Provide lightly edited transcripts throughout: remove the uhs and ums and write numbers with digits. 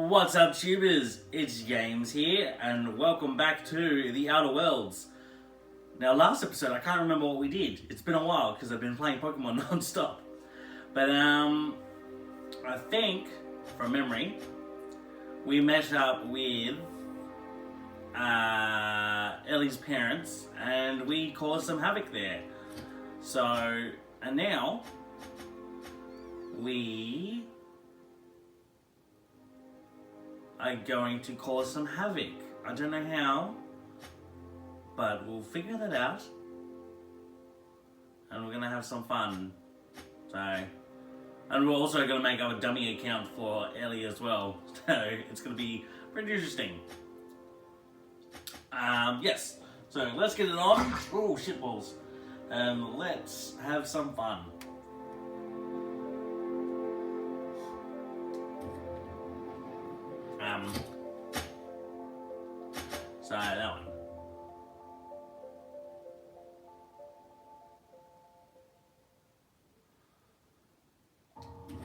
What's up, tubers? It's James here, and welcome back to The Outer Worlds. Now, last episode, I can't remember what we did. It's been a while, because I've been playing Pokemon non-stop. But, I think, from memory, we met up with, Ellie's parents, and we caused some havoc there. So, and now, we are going to cause some havoc. I don't know how, but we'll figure that out, and we're gonna have some fun. So, and we're also gonna make our dummy account for Ellie as well. So it's gonna be pretty interesting. Yes. So let's get it on. Oh, shitballs. Let's have some fun. So that one.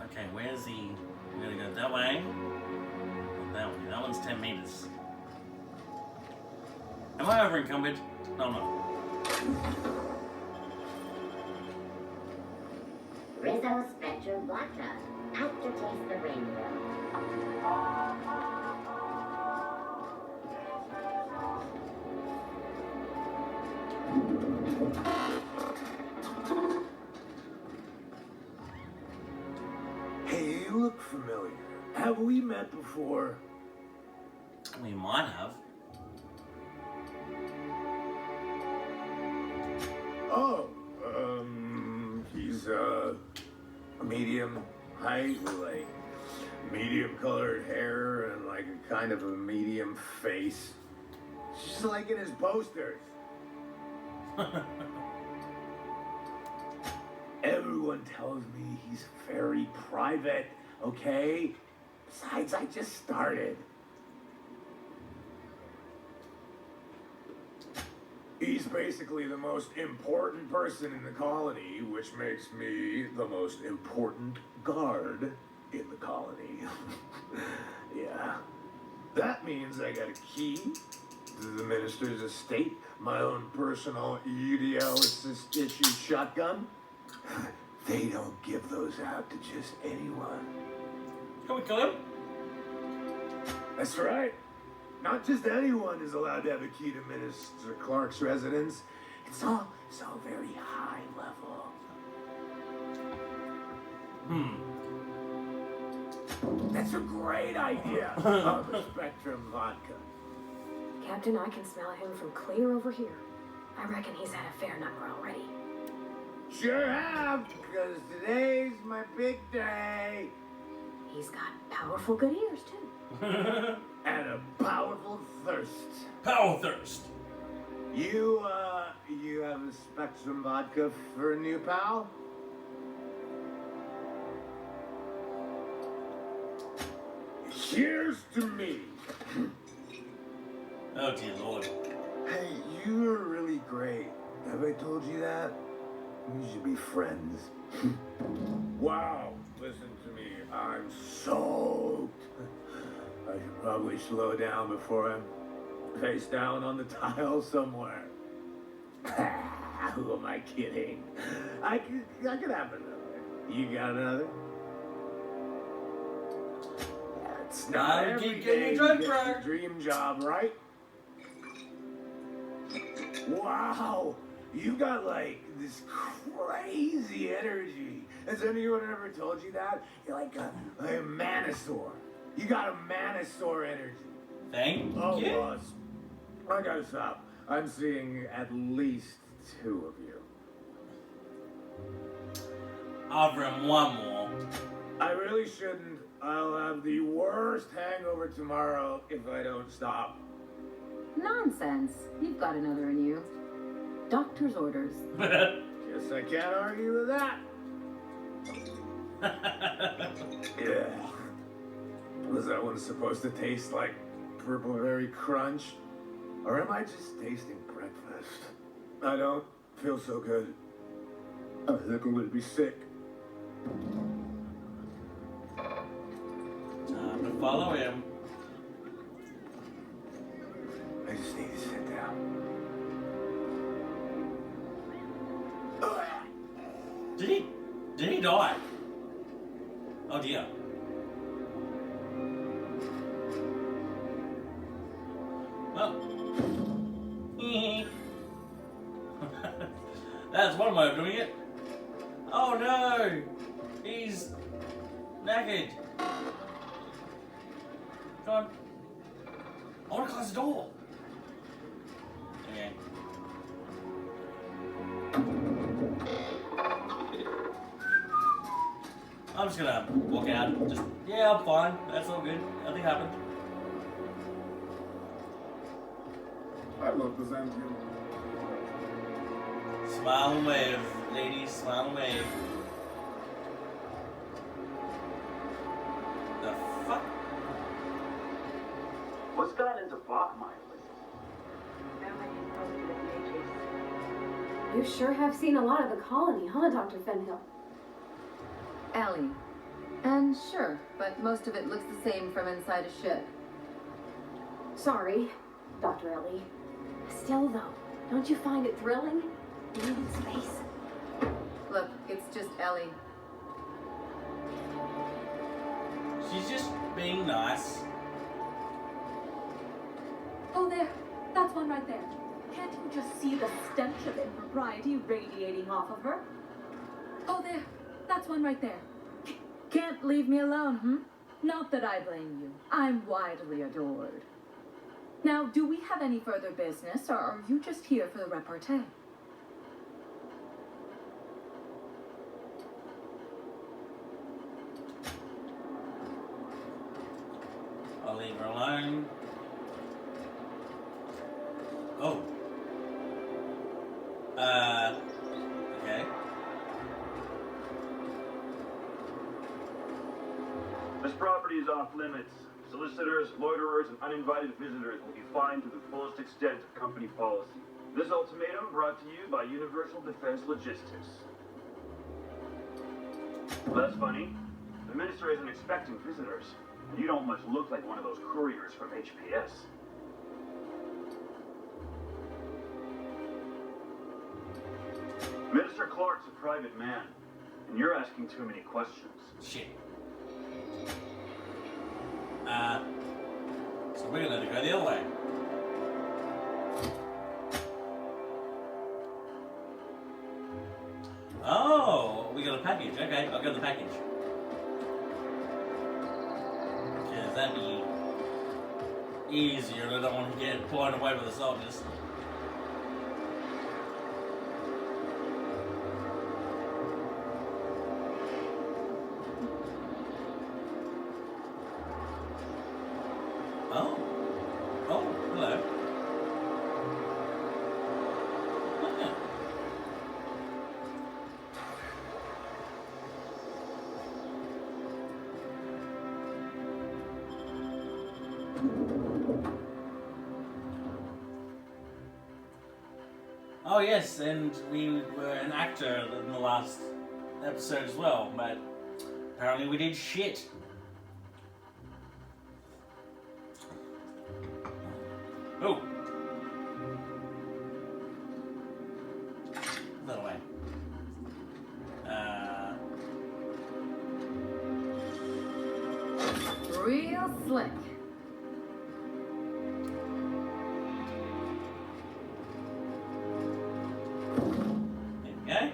Okay, where's the... We're gonna go that way. That one. That one's 10 meters. Am I over encumbered? No, I'm not. Rizzo Spectrum Vodka. Aftertaste the rainbow. Hey, you look familiar. Have we met before? We might have. Oh, he's medium height with like medium colored hair and like a kind of a medium face. Just like in his posters. Everyone tells me he's very private, okay? Besides, I just started. He's basically the most important person in the colony, which makes me the most important guard in the colony. Yeah. That means I got a key to the minister's estate, my own personal UDL issued shotgun. They don't give those out to just anyone. Can we kill him? That's right. Not just anyone is allowed to have a key to Minister Clark's residence. It's all very high level. That's a great idea. Spectrum Vodka. Captain, I can smell him from clear over here. I reckon he's had a fair number already. Sure have, because today's my big day. He's got powerful good ears, too. And a powerful thirst. Power thirst. You have a Spectrum Vodka for a new pal? Here's to me. Oh dear Lord. Hey, you're really great. Have I told you that? We should be friends. Wow, listen to me. I'm soaked. I should probably slow down before I'm face down on the tile somewhere. Who am I kidding? I could have another. You got another? That's not I'll every keep day getting you drunk, get bro. your dream job, right? Wow, you got like this crazy energy. Has anyone ever told you that? You're like a Manosaur. You got a Manosaur energy. Thank Oh, you. boss. I gotta stop. I'm seeing at least 2 of you. I'll bring one more. I really shouldn't. I'll have the worst hangover tomorrow if I don't stop. Nonsense. You've got another in you. Doctor's orders. Guess I can't argue with that. Yeah. Was that one supposed to taste like Purple Berry Crunch? Or am I just tasting breakfast? I don't feel so good. I think I'm gonna be sick. Time to follow him. just need to sit down. Did he die? Oh dear. Well. That's one way of doing it. Oh no! He's naked. Come on. I want to close the door. Okay. I'm just gonna walk out. Yeah, I'm fine. That's all good. Nothing happened. I love the Zambian. Smile and wave, ladies. Smile and wave. The fuck? What's gotten into Bachmeyer lately? You sure have seen a lot of the colony, huh, Dr. Fenhill? Ellie. And sure, but most of it looks the same from inside a ship. Sorry, Dr. Ellie. Still, though, don't you find it thrilling? Being in space? Look, it's just Ellie. She's just being nice. Oh, there. That's one right there. Can't you just see the stench of impropriety radiating off of her? Oh, there. That's one right there. Can't leave me alone, Not that I blame you. I'm widely adored. Now, do we have any further business, or are you just here for the repartee? I'll leave her alone. Oh. Okay. This property is off limits. Solicitors, loiterers, and uninvited visitors will be fined to the fullest extent of company policy. This ultimatum brought to you by Universal Defense Logistics. Well, that's funny. The minister isn't expecting visitors. You don't much look like one of those couriers from HPS. Minister Clark's a private man, and you're asking too many questions. Shit. So we're gonna go the other way. Oh, we got a package. Okay, I'll get the package. Because that'd be easier, and I don't want to get blown away by the soldiers. Oh. Oh, hello. Ah. Oh yes, and we were an actor in the last episode as well, but apparently we did shit. Oh! That way. Real slick. Okay.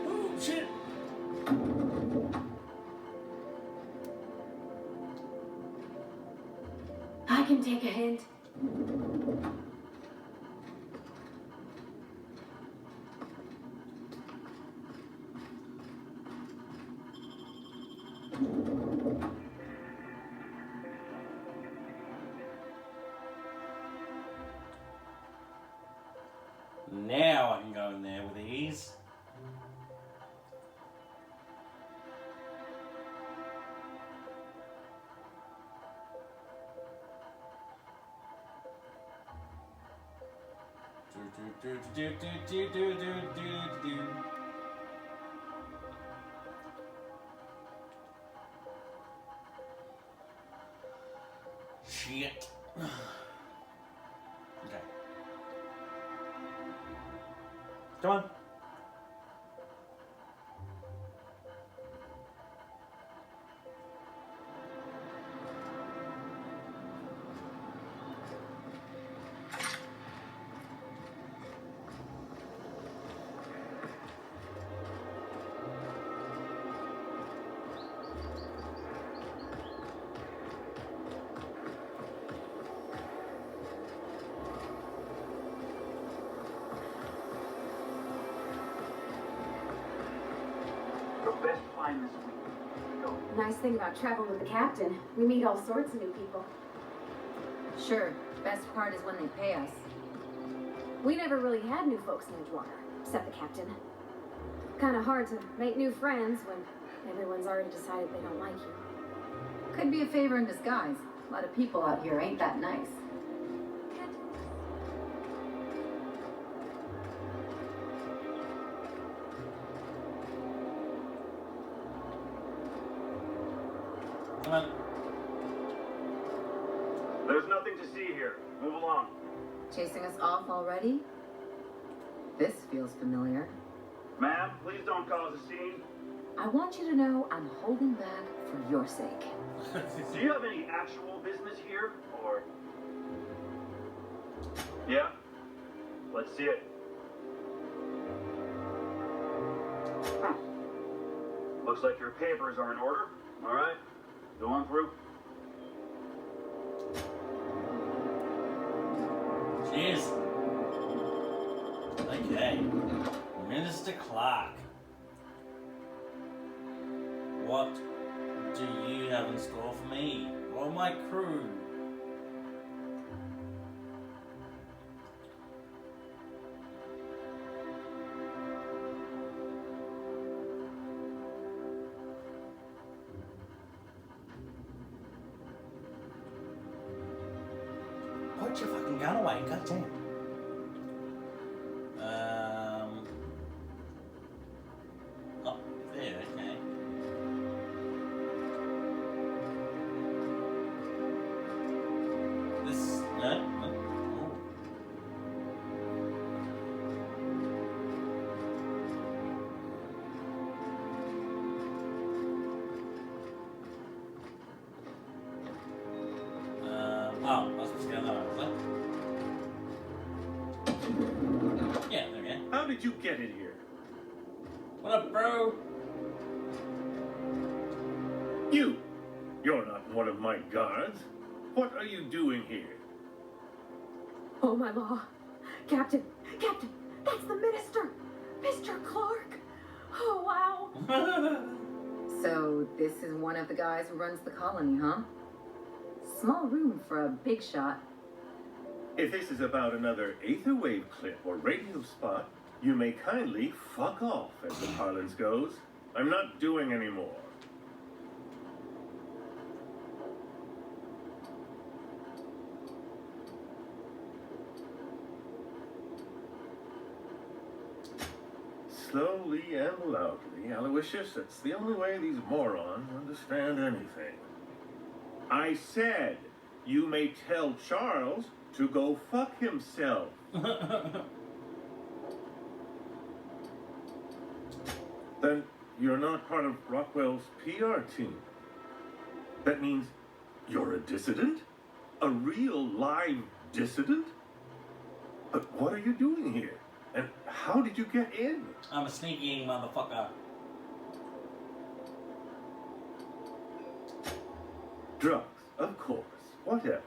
Oh, shit. I can take a hint. Shit. Okay. Come on. Your best find this week. Go. Nice thing about traveling with the captain, we meet all sorts of new people. Sure, best part is when they pay us. We never really had new folks in Edgewater, except the captain. Kinda hard to make new friends when everyone's already decided they don't like you. Could be a favor in disguise. A lot of people out here ain't that nice. Come on. There's nothing to see here. Move along. Chasing us off already? This feels familiar. Ma'am, please don't cause a scene. I want you to know I'm holding back for your sake. Do you have any actual business here, or? Yeah? Let's see it. Looks like your papers are in order. All right, go on through. Cheers. Okay. Minister Clark. What do you have in store for me or my crew? Put your fucking gun away, goddamn. Oh, there, okay. This, no, no. Oh, I was supposed to go that way, was I? Yeah, there we go. How did you get in here? What up, bro? You're not one of my guards. What are you doing here? Oh my law. Captain, Captain, that's the minister! Mr. Clark! Oh wow! So, this is one of the guys who runs the colony, huh? Small room for a big shot. If this is about another Aether Wave clip or radio spot, you may kindly fuck off, as the parlance goes. I'm not doing any more. Slowly and loudly, Aloysius, that's the only way these morons understand anything. I said, you may tell Charles to go fuck himself. Then you're not part of Rockwell's PR team. That means you're a dissident? A real live dissident? But what are you doing here? And how did you get in? I'm a sneaky motherfucker. Drugs, of course. What else?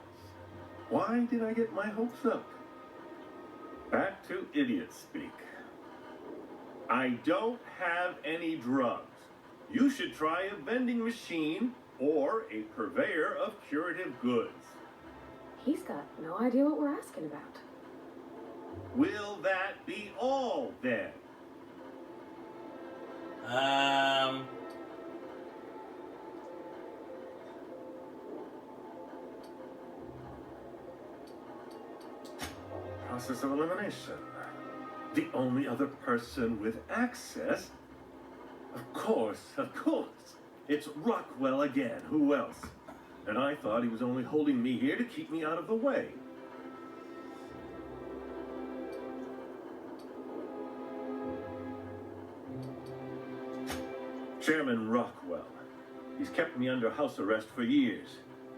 Why did I get my hopes up? Back to idiot speak. I don't have any drugs. You should try a vending machine or a purveyor of curative goods. He's got no idea what we're asking about. Will that be all then? Process of elimination. The only other person with access? Of course. It's Rockwell again. Who else? And I thought he was only holding me here to keep me out of the way. Chairman Rockwell. He's kept me under house arrest for years.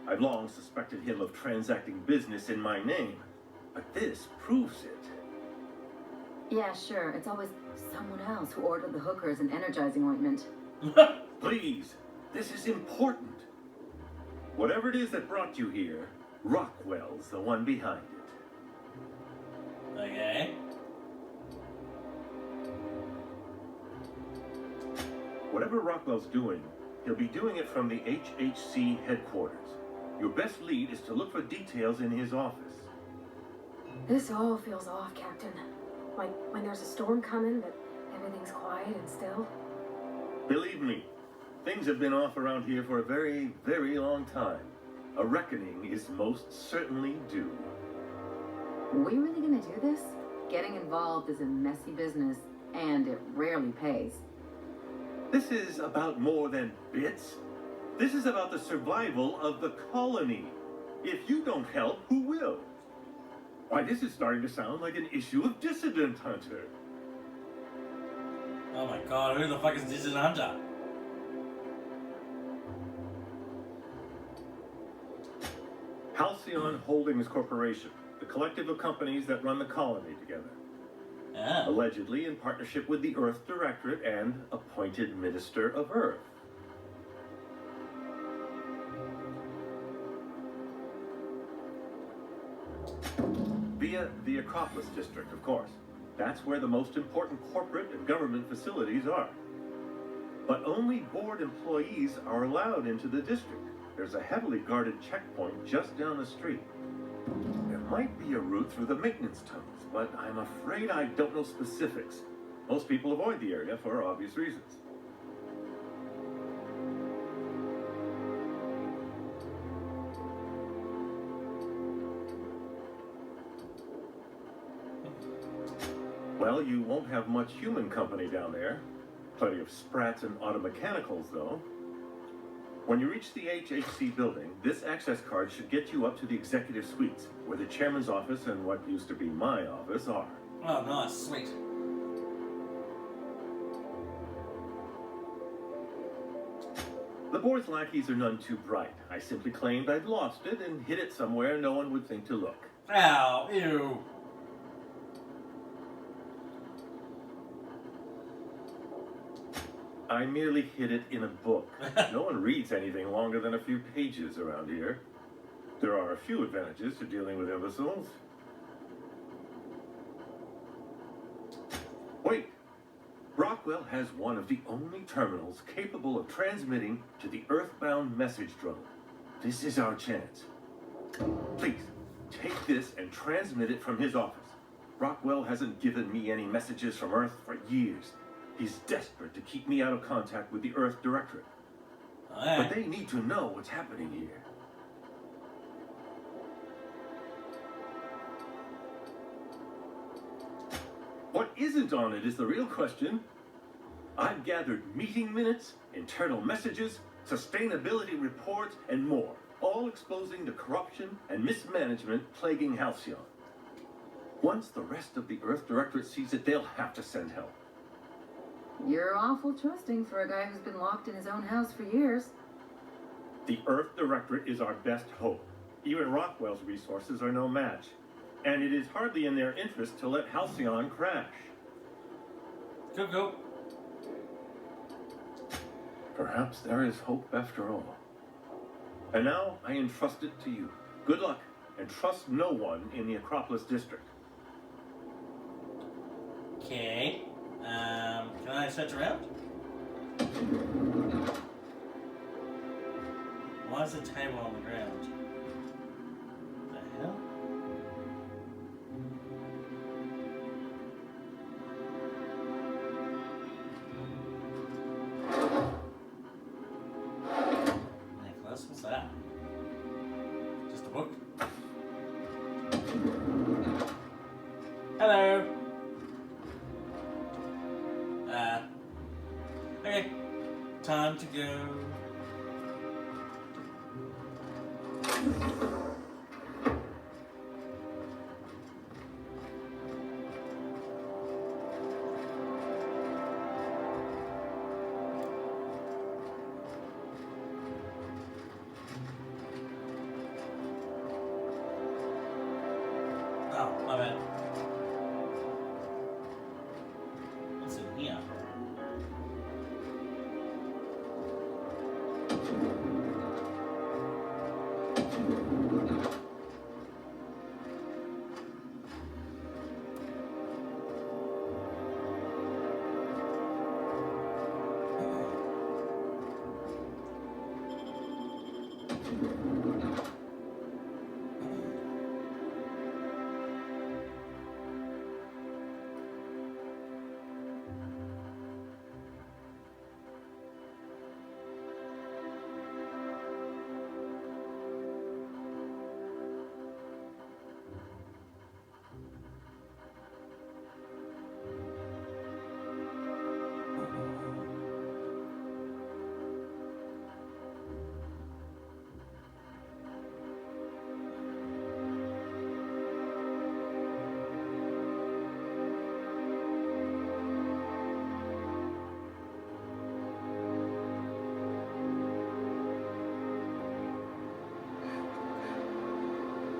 I've long suspected him of transacting business in my name, but this proves it. Yeah, sure. It's always someone else who ordered the hookers and energizing ointment. Please, this is important. Whatever it is that brought you here, Rockwell's the one behind it. Okay. Whatever Rockwell's doing, he'll be doing it from the HHC headquarters. Your best lead is to look for details in his office. This all feels off, Captain. Like when there's a storm coming, but everything's quiet and still. Believe me, things have been off around here for a very, very long time. A reckoning is most certainly due. We really gonna do this? Getting involved is a messy business, and it rarely pays. This is about more than bits. This is about the survival of the colony. If you don't help, who will? Why, this is starting to sound like an issue of Dissident Hunter. Oh my god, who the fuck is Dissident Hunter? Halcyon Holdings Corporation, the collective of companies that run the colony together. Ah. Allegedly in partnership with the Earth Directorate and appointed Minister of Earth. Via the Acropolis District, of course. That's where the most important corporate and government facilities are. But only board employees are allowed into the district. There's a heavily guarded checkpoint just down the street. There might be a route through the maintenance tunnels, but I'm afraid I don't know specifics. Most people avoid the area for obvious reasons. Well, you won't have much human company down there. Plenty of sprats and automechanicals, though. When you reach the HHC building, this access card should get you up to the executive suites, where the chairman's office and what used to be my office are. Oh, nice, sweet. The board's lackeys are none too bright. I simply claimed I'd lost it and hid it somewhere no one would think to look. Ow, ew. I merely hid it in a book. No one reads anything longer than a few pages around here. There are a few advantages to dealing with imbeciles. Wait! Rockwell has one of the only terminals capable of transmitting to the Earthbound message drone. This is our chance. Please, take this and transmit it from his office. Rockwell hasn't given me any messages from Earth for years. He's desperate to keep me out of contact with the Earth Directorate. Alright. But they need to know what's happening here. What isn't on it is the real question. I've gathered meeting minutes, internal messages, sustainability reports, and more, all exposing the corruption and mismanagement plaguing Halcyon. Once the rest of the Earth Directorate sees it, they'll have to send help. You're awful trusting for a guy who's been locked in his own house for years. The Earth Directorate is our best hope. Even Rockwell's resources are no match. And it is hardly in their interest to let Halcyon crash. Go. Perhaps there is hope after all. And now I entrust it to you. Good luck, and trust no one in the Acropolis District. Okay. Can I search around? Why is the table on the ground? The hell? Nicholas, what's that? Just a book? Hello. Time to go. Oh, my bad. What's in here?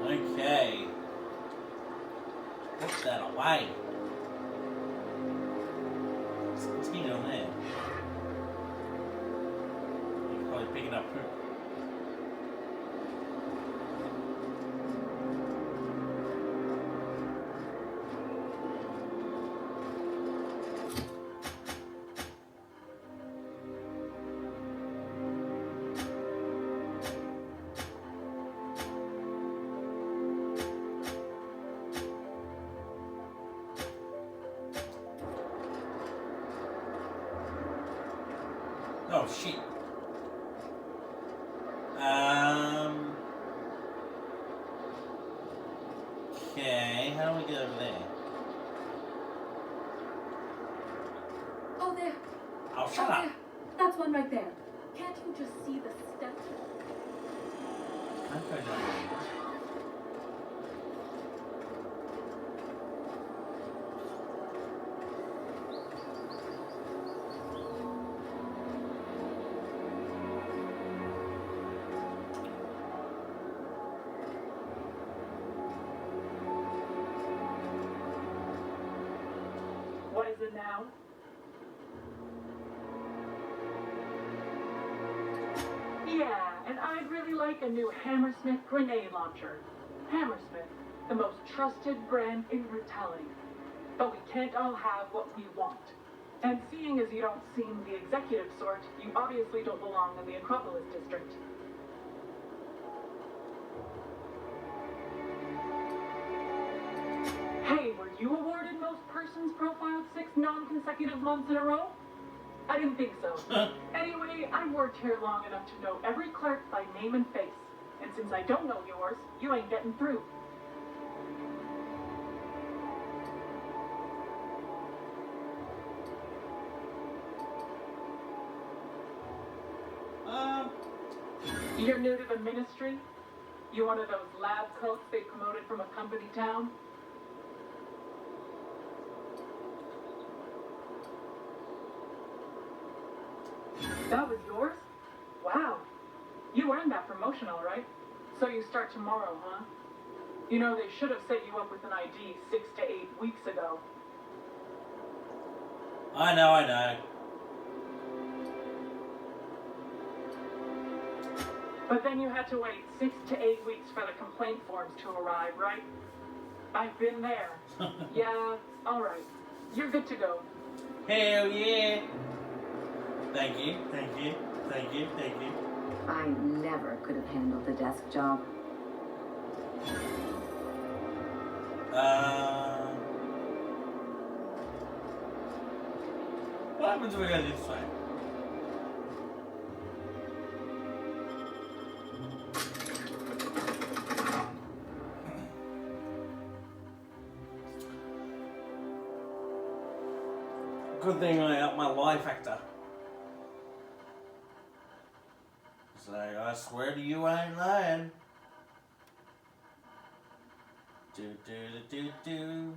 Okay. Put that away. Let's continue on there. You're probably picking up poop. Oh shit. Okay, how do we get over there? Oh, there. Oh, shut Oh, up. there. That's one right there. Can't you just see the stench? Can't go down there. What is it now? Yeah, and I'd really like a new Hammersmith grenade launcher. Hammersmith, the most trusted brand in brutality. But we can't all have what we want. And seeing as you don't seem the executive sort, you obviously don't belong in the Acropolis district. Hey, were you awarded most persons profiled 6 non-consecutive months in a row? I didn't think so. Anyway, I worked here long enough to know every clerk by name and face. And since I don't know yours, you ain't getting through. You're new to the ministry? You one of those lab coats they promoted from a company town? That was yours? Wow. You earned that promotion, all right. So you start tomorrow, huh? You know, they should have set you up with an ID 6 to 8 weeks ago. I know. But then you had to wait 6 to 8 weeks for the complaint forms to arrive, right? I've been there. Yeah, all right. You're good to go. Hell yeah. Thank you. I never could have handled the desk job. What happens if we go this way? Good thing I upped my lie factor. So I swear to you, I ain't lying. Do do do do do.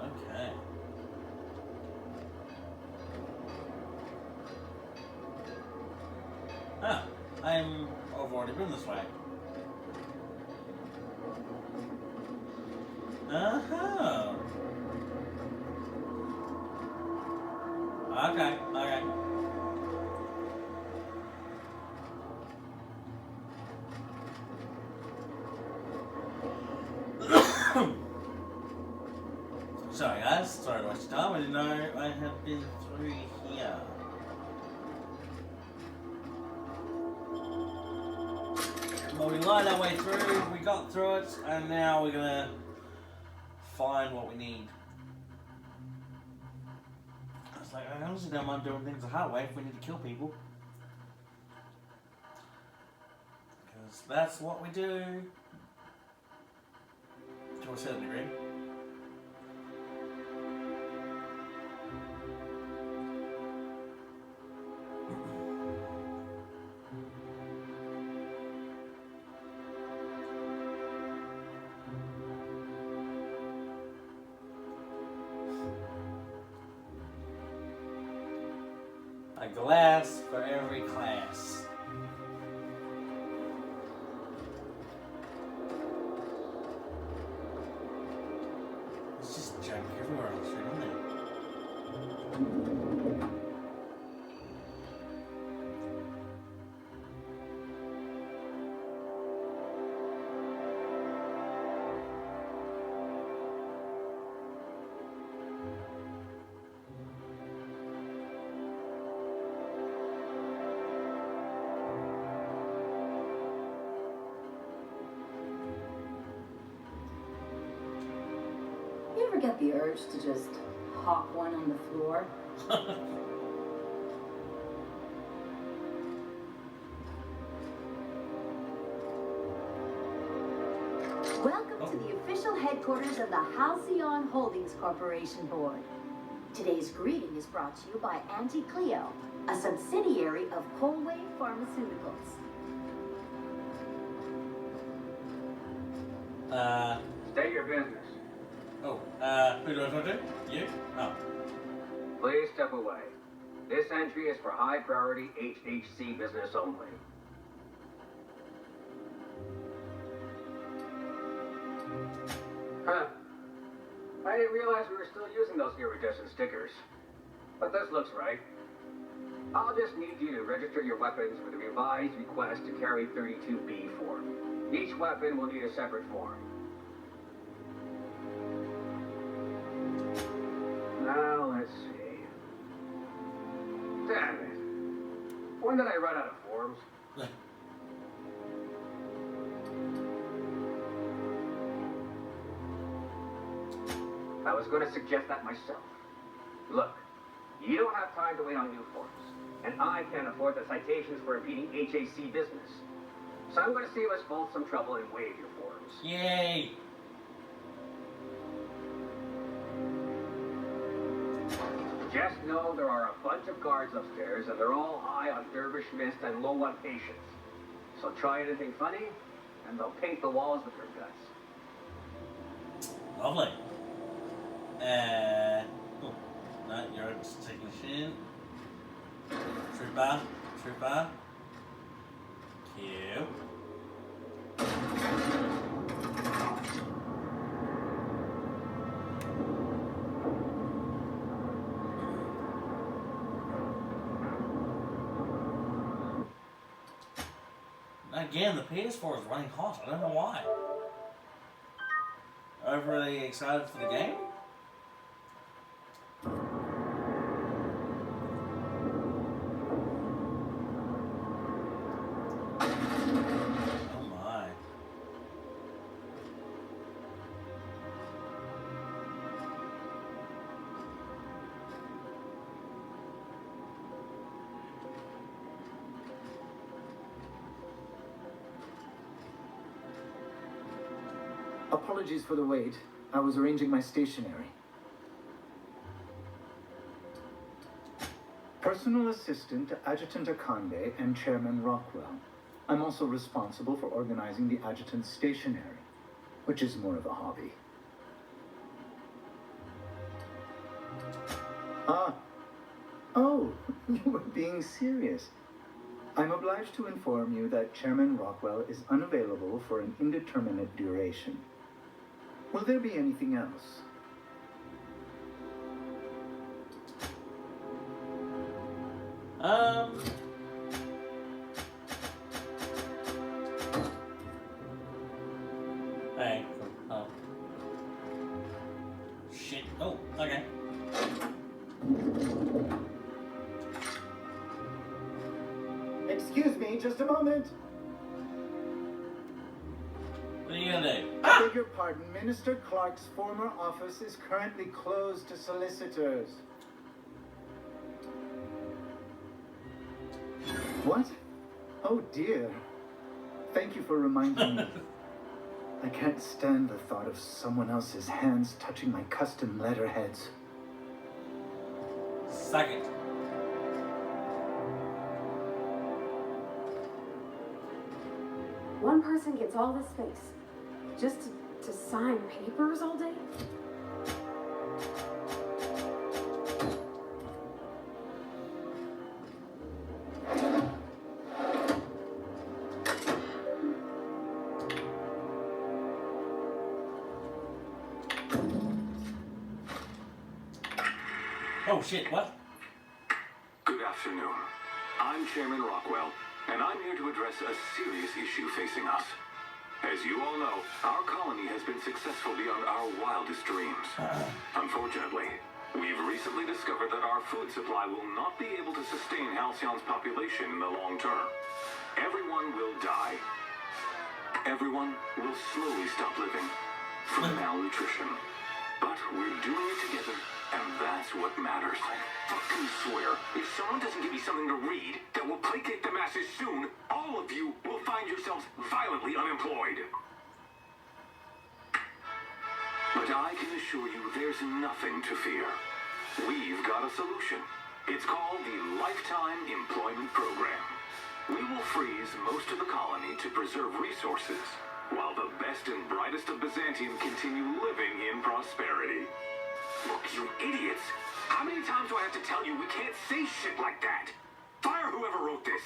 Okay. Ah, I've already been this way. Uh-huh. Okay, okay. Sorry guys, sorry to waste your time. I didn't know I had been through here. Well, we lined our way through, we got through it, and now we're gonna find what we need. I was like, I honestly don't mind doing things the hard way if we need to kill people. Because that's what we do. To a certain degree. A glass for every class. It's just junk everywhere on the street, isn't it? You ever get the urge to just hawk one on the floor? Welcome to the official headquarters of the Halcyon Holdings Corporation Board. Today's greeting is brought to you by Auntie Cleo, a subsidiary of Colway Pharmaceuticals. State your business. Who do I talk to? You? Oh. Please step away. This entry is for high priority HHC business only. Huh. I didn't realize we were still using those iridescent stickers. But this looks right. I'll just need you to register your weapons with a revised request to carry 32B form. Each weapon will need a separate form. Now, let's see. Damn it. When did I run out of forms? I was going to suggest that myself. Look, you don't have time to wait on new forms, and I can't afford the citations for impeding HAC business. So I'm going to save us both some trouble and waive your forms. Yay! Just know there are a bunch of guards upstairs, and they're all high on dervish mist and low on patience. So try anything funny, and they'll paint the walls with their guts. Lovely. Oh, no, you're just taking the shin. Trooper, trooper. Kill. Again, the PS4 is running hot. I don't know why. Overly excited for the game? Oh my. Apologies for the wait. I was arranging my stationery. Personal assistant to Adjutant Akande and Chairman Rockwell. I'm also responsible for organizing the adjutant's stationery, which is more of a hobby. Ah. Oh, you were being serious. I'm obliged to inform you that Chairman Rockwell is unavailable for an indeterminate duration. Will there be anything else? Hey. Oh. Shit. Oh, okay. Excuse me, just a moment. What are you gonna do? I beg your pardon. Minister Clark's former office is currently closed to solicitors. What? Oh dear. Thank you for reminding me. I can't stand the thought of someone else's hands touching my custom letterheads. Suck it. One person gets all this space just to sign papers all day? Oh shit, what? Good afternoon. I'm Chairman Rockwell, and I'm here to address a serious issue facing us. As you all know, our colony has been successful beyond our wildest dreams. Unfortunately, we've recently discovered that our food supply will not be able to sustain Halcyon's population in the long term. Everyone will die. Everyone will slowly stop living from malnutrition. But we're doing it together, and that's what matters. I fucking swear, if someone doesn't give me something to read that will placate the masses soon, all of you will find yourselves violently unemployed. But I can assure you there's nothing to fear. We've got a solution. It's called the Lifetime Employment Program. We will freeze most of the colony to preserve resources, while the best and brightest of Byzantium continue living in prosperity. Look, you idiots! How many times do I have to tell you we can't say shit like that? Fire whoever wrote this!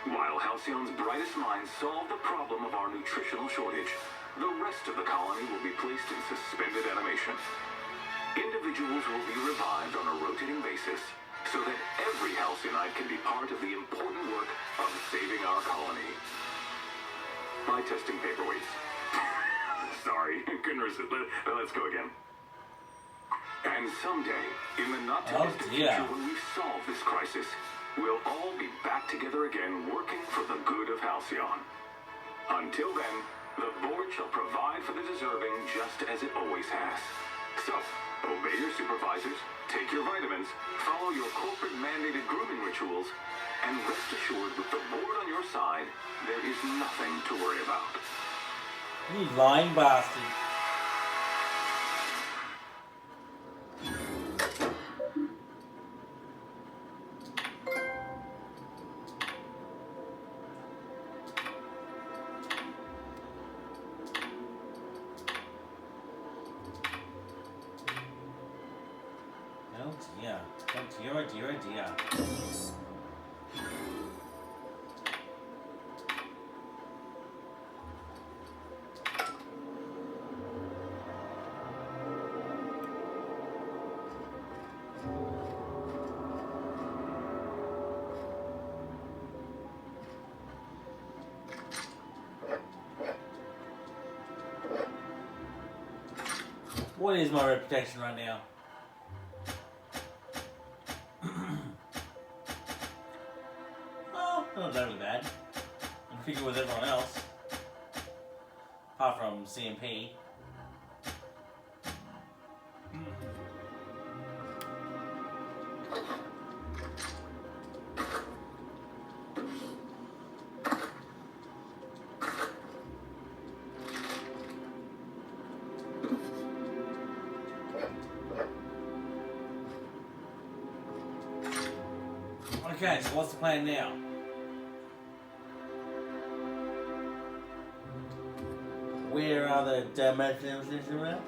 While Halcyon's brightest minds solve the problem of our nutritional shortage, the rest of the colony will be placed in suspended animation. Individuals will be revived on a rotating basis, so that every Halcyon can be part of the important work of saving our colony. My testing paperweights. Sorry, couldn't resist. Let's go again. And someday, in the not-too-distant future, when we've solved this crisis, we'll all be back together again, working for the good of Halcyon. Until then, the board shall provide for the deserving just as it always has. So, obey your supervisors, take your vitamins, follow your corporate-mandated grooming rituals, and rest assured with the board on your side, there is nothing to worry about. You lying bastard. Oh dear. What is my reputation right now? Oh, not totally bad. I figure with everyone else. Apart from CMP. Okay, so what's the plan now? Where are the dimensions now?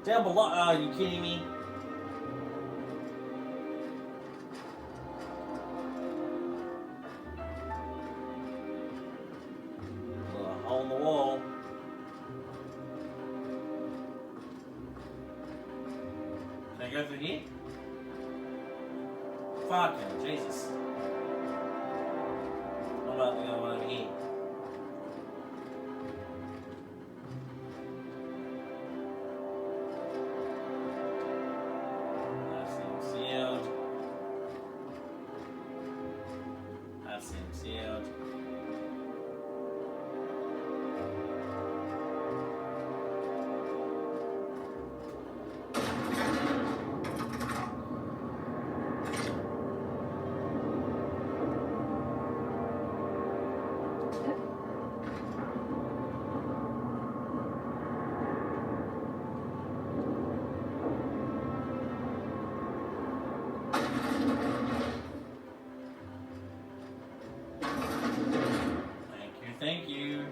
Down below. Are you kidding me? A hole in the wall. Can I go through here? Fucking Jesus. What about the other one over here? That seems sealed. That seems sealed. Thank you.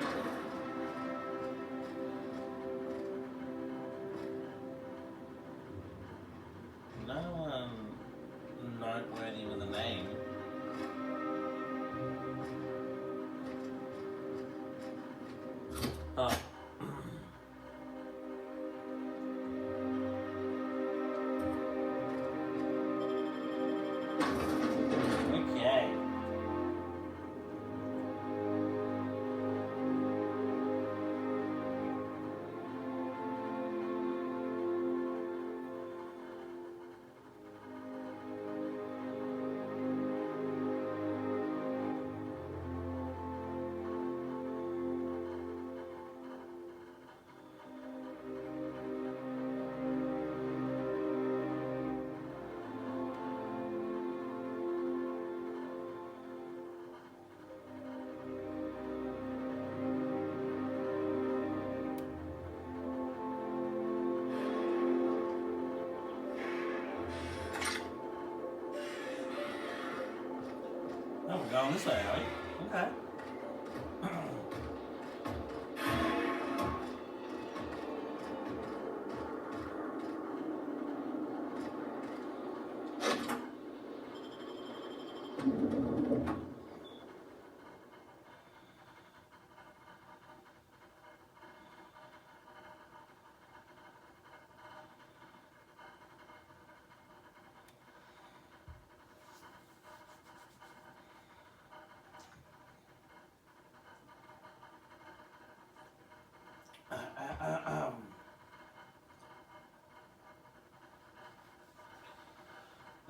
No one noteworthy with a name. Oh. Okay. Oh, we're going this way, are we? Okay.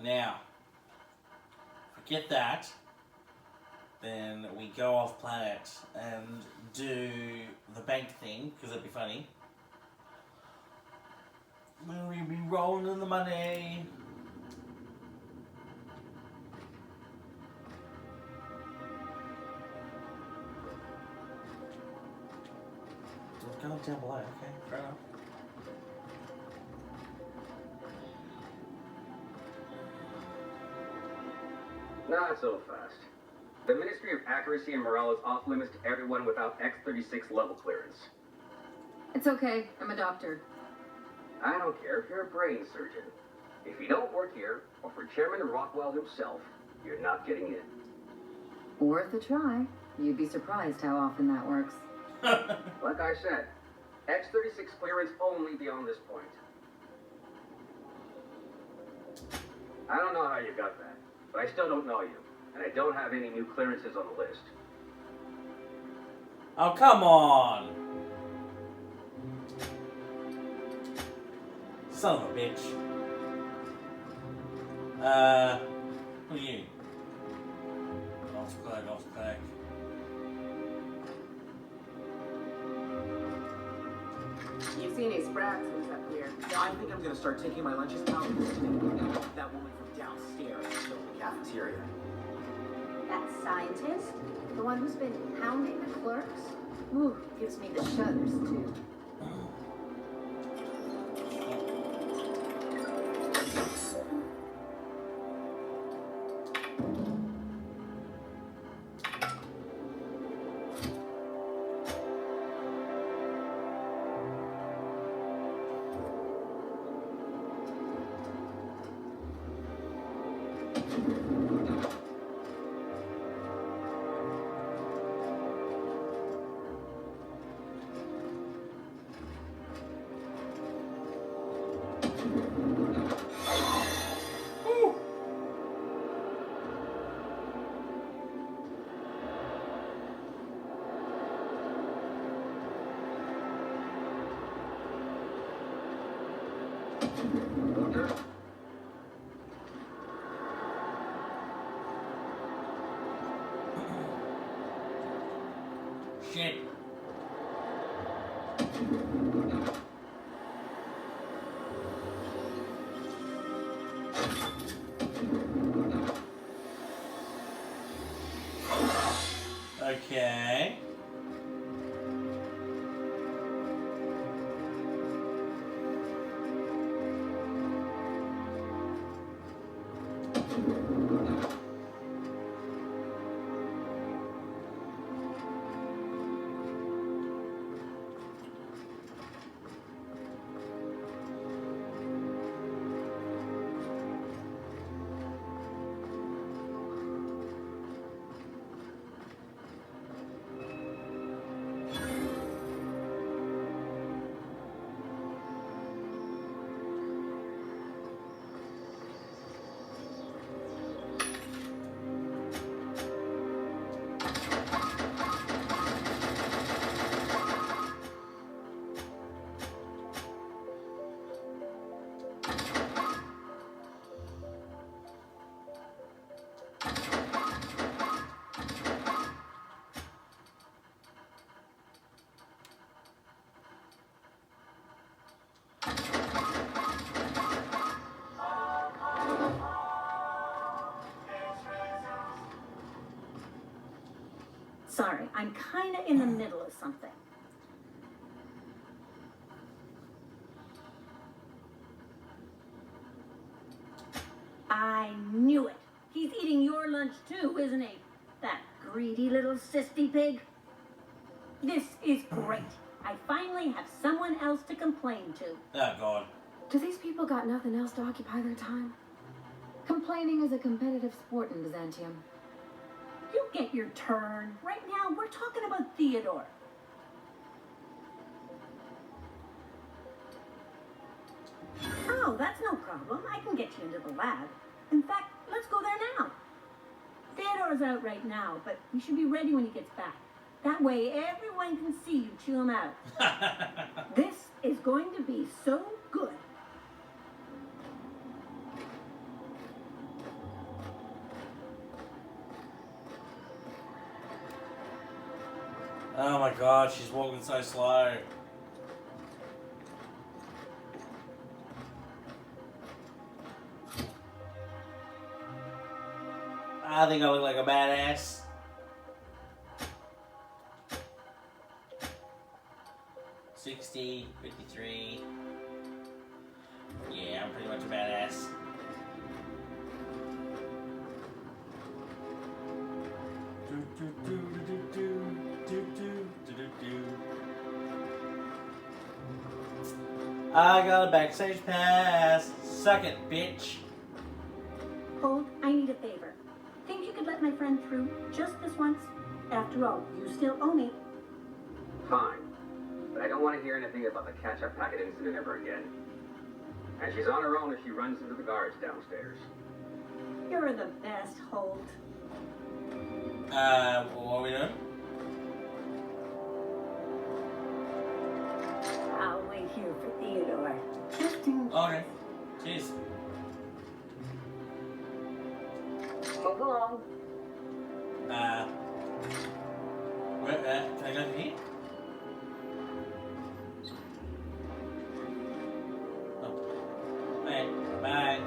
Now, forget that. Then we go off planet and do the bank thing, because it'd be funny. Then we'll be rolling in the money. It's going down below, okay, fair enough. Not so fast. The Ministry of Accuracy and Morale is off limits to everyone without X-36 level clearance. It's okay. I'm a doctor. I don't care if you're a brain surgeon. If you don't work here, or for Chairman Rockwell himself, you're not getting in. Worth a try. You'd be surprised how often that works. Like I said, X-36 clearance only beyond this point. I don't know how you got that, but I still don't know you, and I don't have any new clearances on the list. Oh, come on! Son of a bitch. Who are you? Off click. You see any Spraxons up here? I think I'm gonna start taking my lunches out and that woman from downstairs in the cafeteria. That scientist? The one who's been hounding the clerks? Ooh, gives me the shudders, too. Shit. Okay. Sorry, I'm kinda in the middle of something. I knew it. He's eating your lunch too, isn't he? That greedy little sissy pig. This is great. I finally have someone else to complain to. Oh, God. Do these people got nothing else to occupy their time? Complaining is a competitive sport in Byzantium. You get your turn. Right now, we're talking about Theodore. Oh, that's no problem. I can get you into the lab. In fact, let's go there now. Theodore's out right now, but we should be ready when he gets back. That way, everyone can see you chew him out. This is going to be so good. Oh my God, she's walking so slow. I think I look like a badass. $60, $53. Yeah, I'm pretty much a badass. I got a backstage pass. Suck it, bitch. Hold, I need a favor. Think you could let my friend through just this once? After all, you still owe me. Fine. But I don't want to hear anything about the catch-up packet incident ever again. And she's on her own if she runs into the guards downstairs. You're the best, Holt. What are we doing? I'll wait here for Theodore. Okay. Cheers. Move along. Where, can I go here? Oh. Bye. Bye.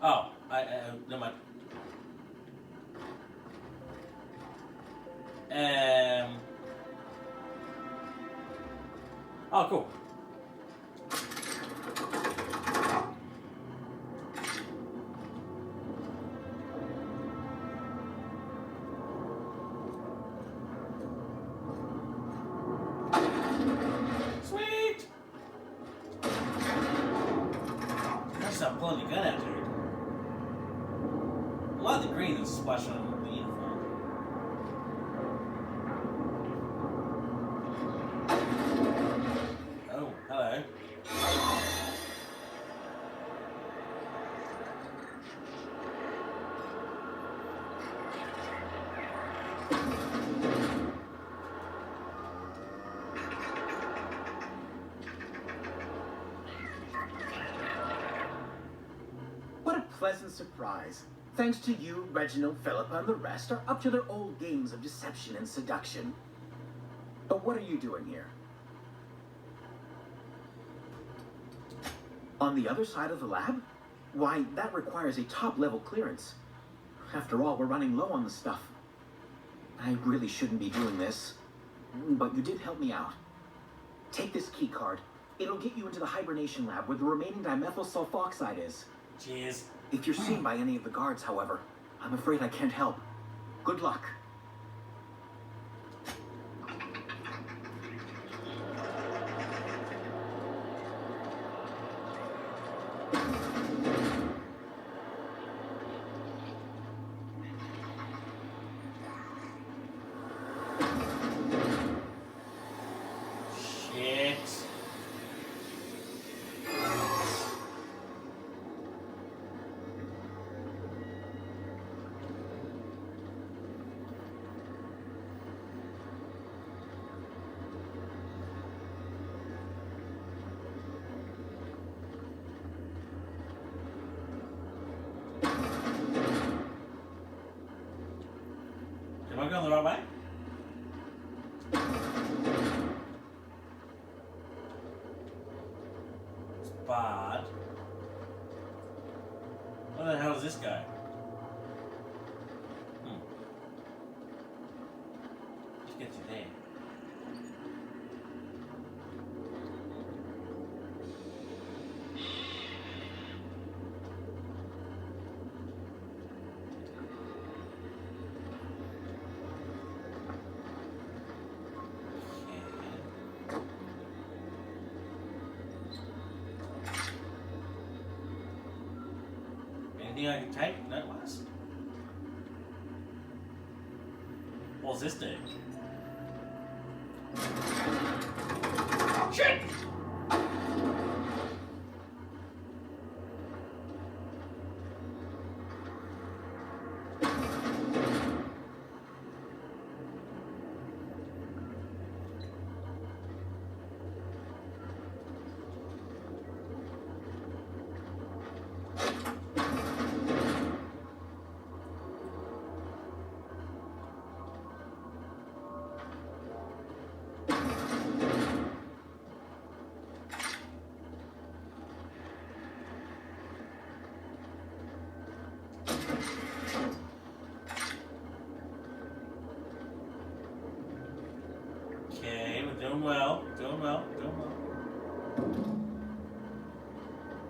Wow. Oh, never mind. Oh, cool. Sweet. Gotta stop pulling your gun out, dude. A lot of the green is splashing on the uniform. What a pleasant surprise. Thanks to you, Reginald, Philippa, and the rest are up to their old games of deception and seduction. But what are you doing here? On the other side of the lab? Why, that requires a top-level clearance. After all, we're running low on the stuff. I really shouldn't be doing this, but you did help me out. Take this key card. It'll get you into the hibernation lab where the remaining dimethyl sulfoxide is. Cheers. If you're seen by any of the guards, however, I'm afraid I can't help. Good luck. Shit. Am I going the right way? It's bad. Where the hell does this go? Just gets you there. Anything I can take? No less. What's this do? Shit! Okay, we're doing well, doing well, doing well.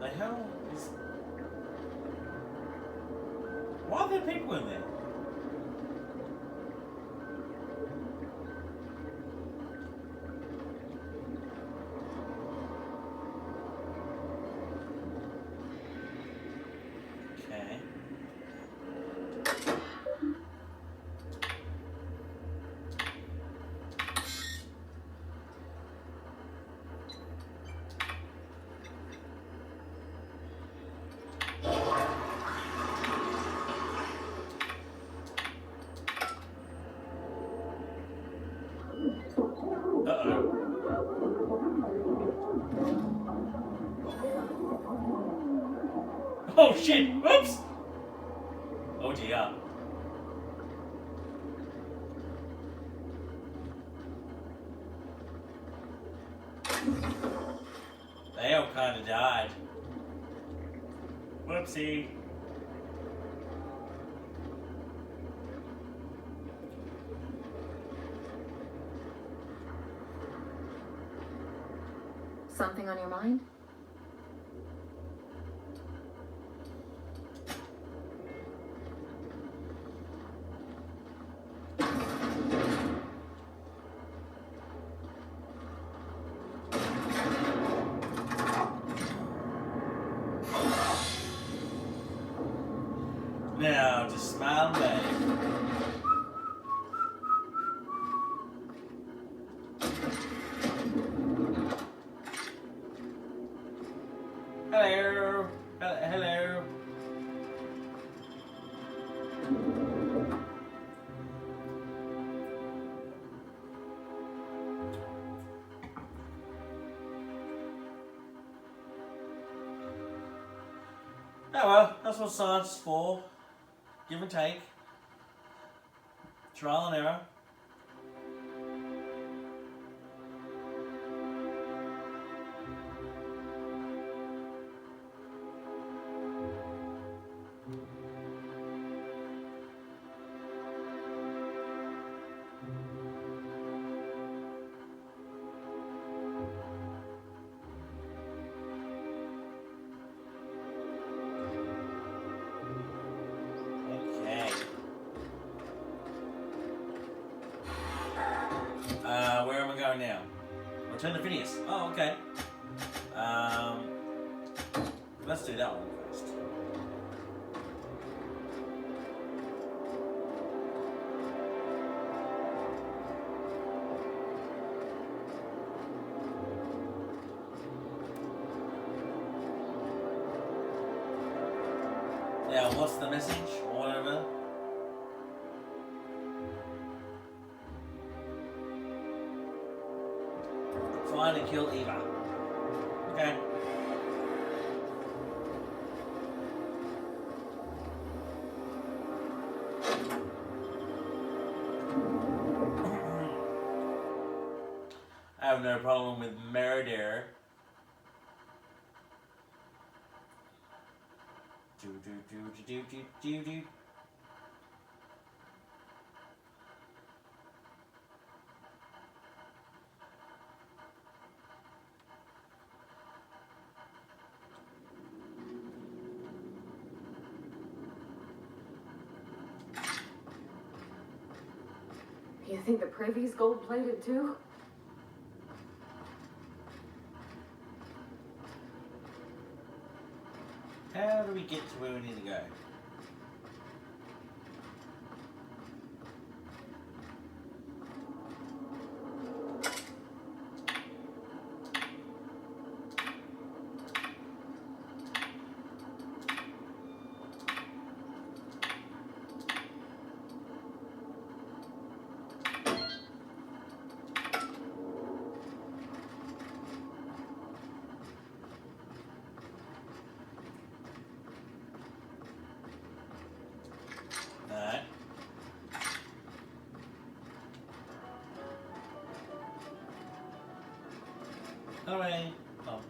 The hell is... Why are there people in there? Okay. Oh shit! Oops! Oh dear. They all kinda died. Whoopsie. Something on your mind? Now, just smile and wave. Oh well, that's what science is for. Give and take. Trial and error. Where am I going now? Return to Phineas. Oh, okay. Let's do that one first. Now, what's the message or whatever? Find and kill Eva. Okay. I have no problem with murder. Do. You think the Privy's gold-plated too? How do we get to where we need to go? Alright. Alright. Oh.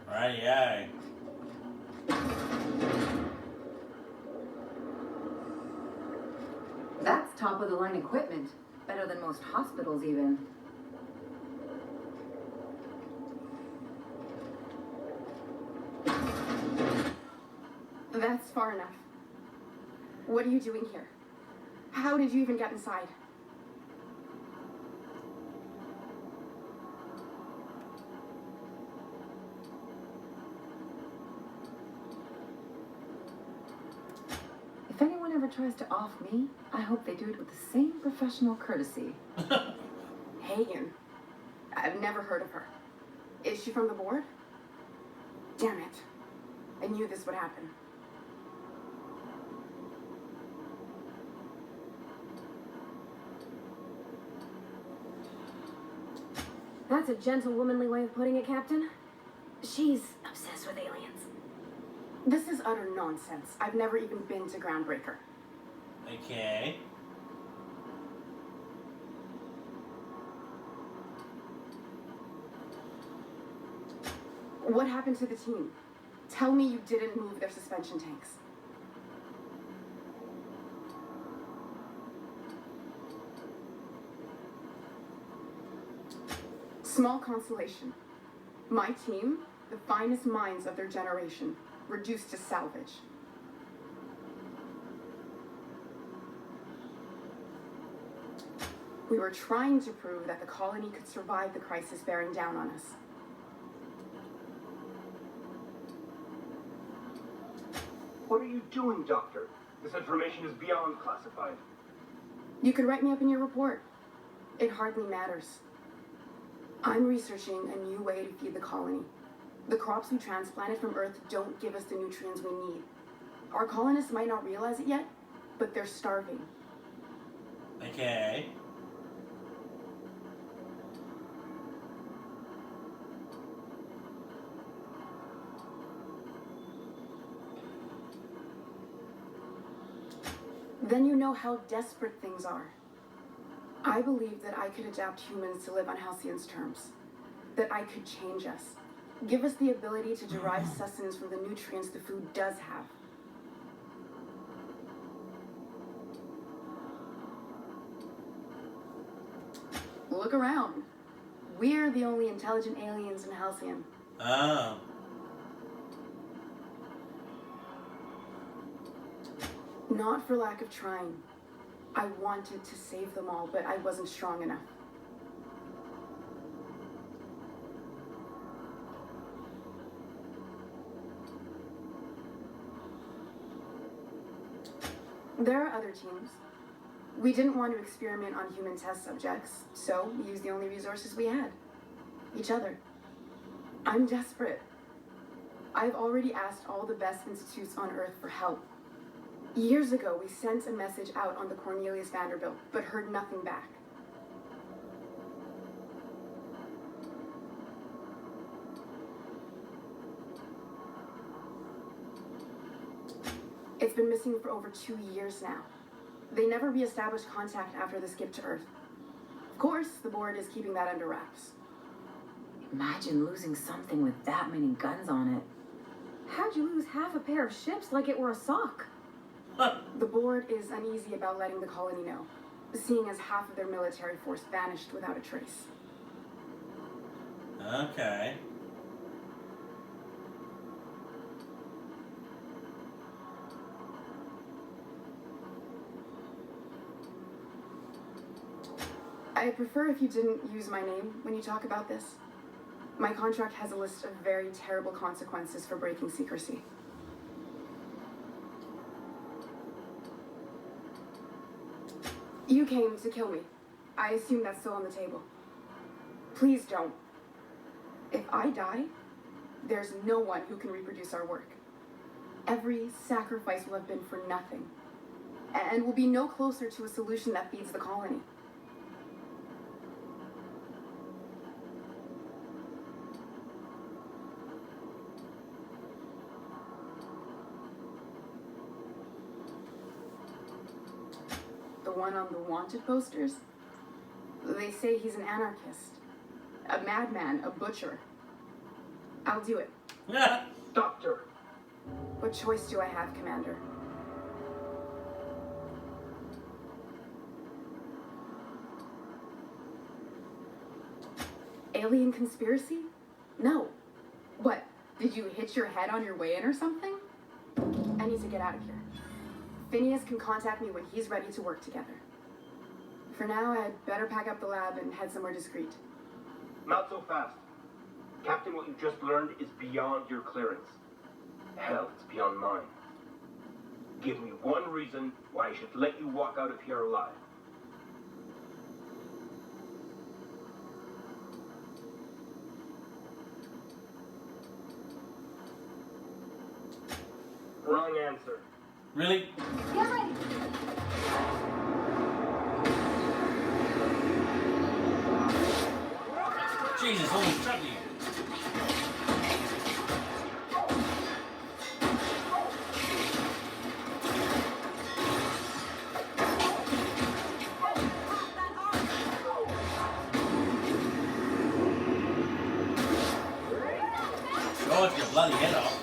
Righty-o. That's top-of-the-line equipment. Better than most hospitals, even. That's far enough. What are you doing here? How did you even get inside? If anyone ever tries to off me, I hope they do it with the same professional courtesy. Hagen. I've never heard of her. Is she from the board? Damn it. I knew this would happen. That's a gentle, womanly way of putting it, Captain. She's obsessed with aliens. This is utter nonsense. I've never even been to Groundbreaker. Okay. What happened to the team? Tell me you didn't move their suspension tanks. Small consolation. My team, the finest minds of their generation, reduced to salvage. We were trying to prove that the colony could survive the crisis bearing down on us. What are you doing, Doctor? This information is beyond classified. You could write me up in your report. It hardly matters. I'm researching a new way to feed the colony. The crops we transplanted from Earth don't give us the nutrients we need. Our colonists might not realize it yet, but they're starving. Okay. Then you know how desperate things are. I believe that I could adapt humans to live on Halcyon's terms. That I could change us. Give us the ability to derive sustenance from the nutrients the food does have. Look around. We're the only intelligent aliens in Halcyon. Oh. Not for lack of trying. I wanted to save them all, but I wasn't strong enough. There are other teams. We didn't want to experiment on human test subjects, so we used the only resources we had. Each other. I'm desperate. I've already asked all the best institutes on Earth for help. Years ago, we sent a message out on the Cornelius Vanderbilt, but heard nothing back. It's been missing for over 2 years now. They never reestablished contact after the skip to Earth. Of course, the board is keeping that under wraps. Imagine losing something with that many guns on it. How'd you lose half a pair of ships like it were a sock? The board is uneasy about letting the colony know, seeing as half of their military force vanished without a trace. Okay. I'd prefer if you didn't use my name when you talk about this. My contract has a list of very terrible consequences for breaking secrecy. You came to kill me. I assume that's still on the table. Please don't. If I die, there's no one who can reproduce our work. Every sacrifice will have been for nothing. And we'll be no closer to a solution that feeds the colony. The one on the wanted posters? They say he's an anarchist, a madman, a butcher. I'll do it. Doctor! What choice do I have, Commander? Alien conspiracy? No. What? Did you hit your head on your way in or something? I need to get out of here. Phineas can contact me when he's ready to work together. For now, I'd better pack up the lab and head somewhere discreet. Not so fast. Captain, what you just learned is beyond your clearance. Hell, it's beyond mine. Give me one reason why I should let you walk out of here alive. Wrong answer. Really? Get ready. Jesus, holy shut you. God, your bloody head off.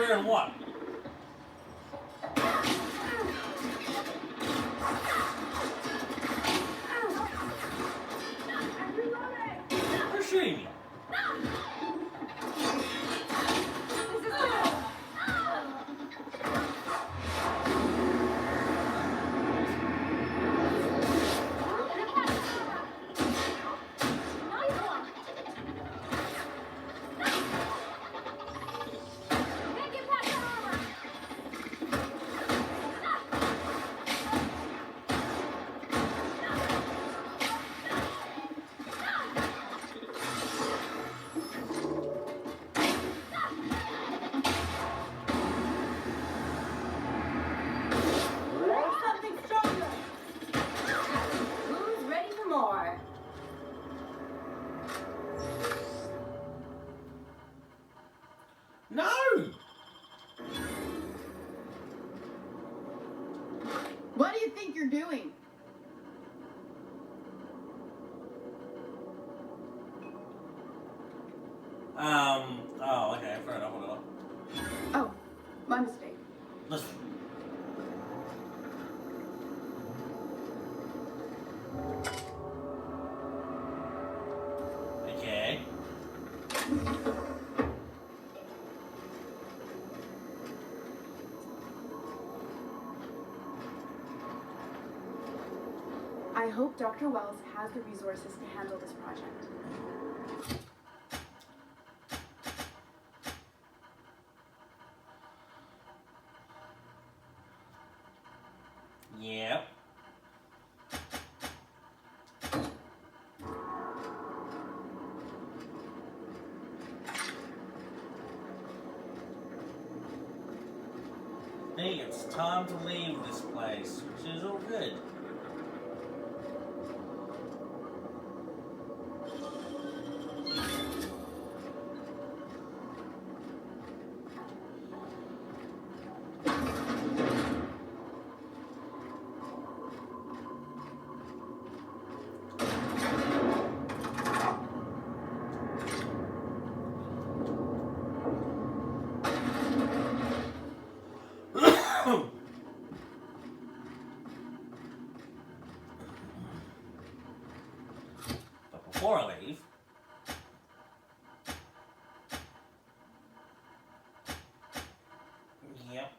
wearing what? Where's she? Something stronger. Who's ready for more? No! What do you think you're doing? Oh, okay, fair enough, whatever. Oh, my mistake. Let's... Okay. I hope Dr. Wells has the resources to handle this project. Yep. I think it's time to leave this place, which is all good. But before I leave, yep.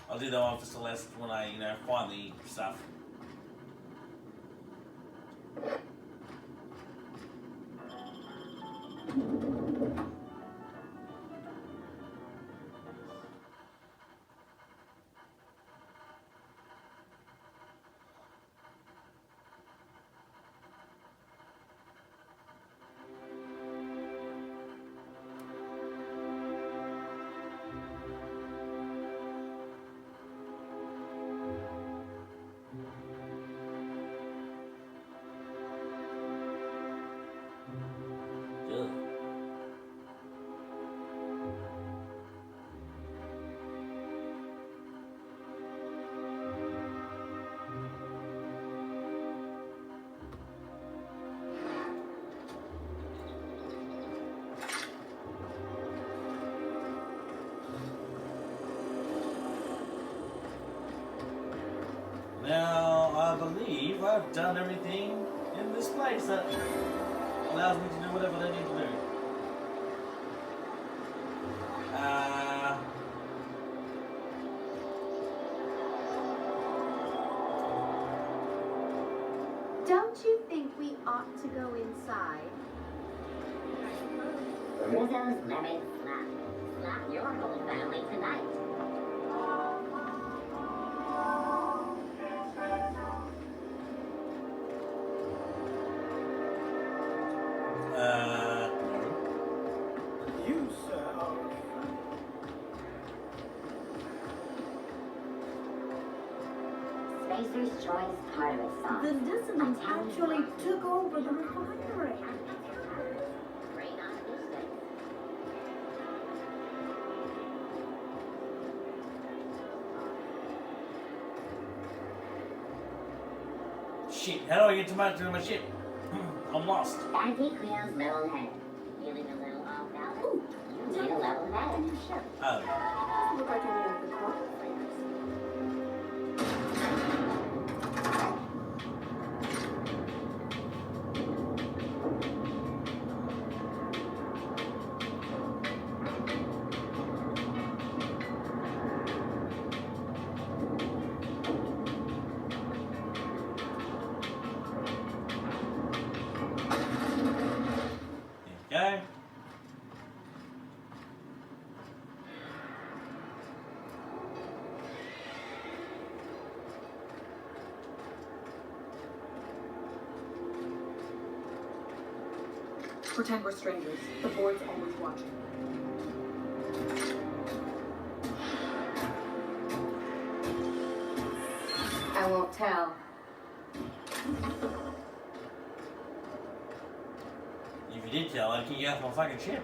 I'll do that one for Celeste when I, find the stuff. Ugh. Now, I believe I've done everything in this place that allows me to do whatever they need to do. Don't you think we ought to go inside? Rizzo's Lemon Slap. Slap your whole family tonight. You, sir, are... Spacer's Choice Harvest Sauce. The dissidents actually took over the refinery. Great on biscuits. Shit, how do I get to my ship? I'm lost. Auntie Cleo's level-headed. Feeling a little off balance? You need a level head. Oh. Doesn't look like any of the corporate figures. There you go. Pretend we're strangers. The board's always watching. I won't tell. If you did tell, I'd kick you off my fucking ship.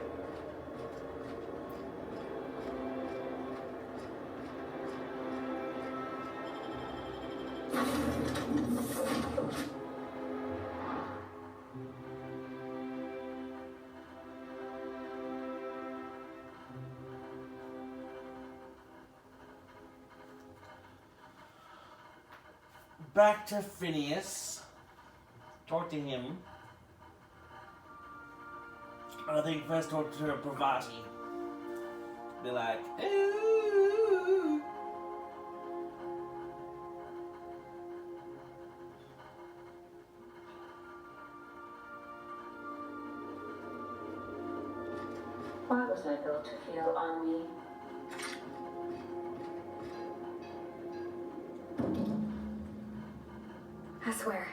Back to Phineas. Talk to him. I think first talk to Pravati. Be like, ooh. Why was I built to feel ennui? I swear,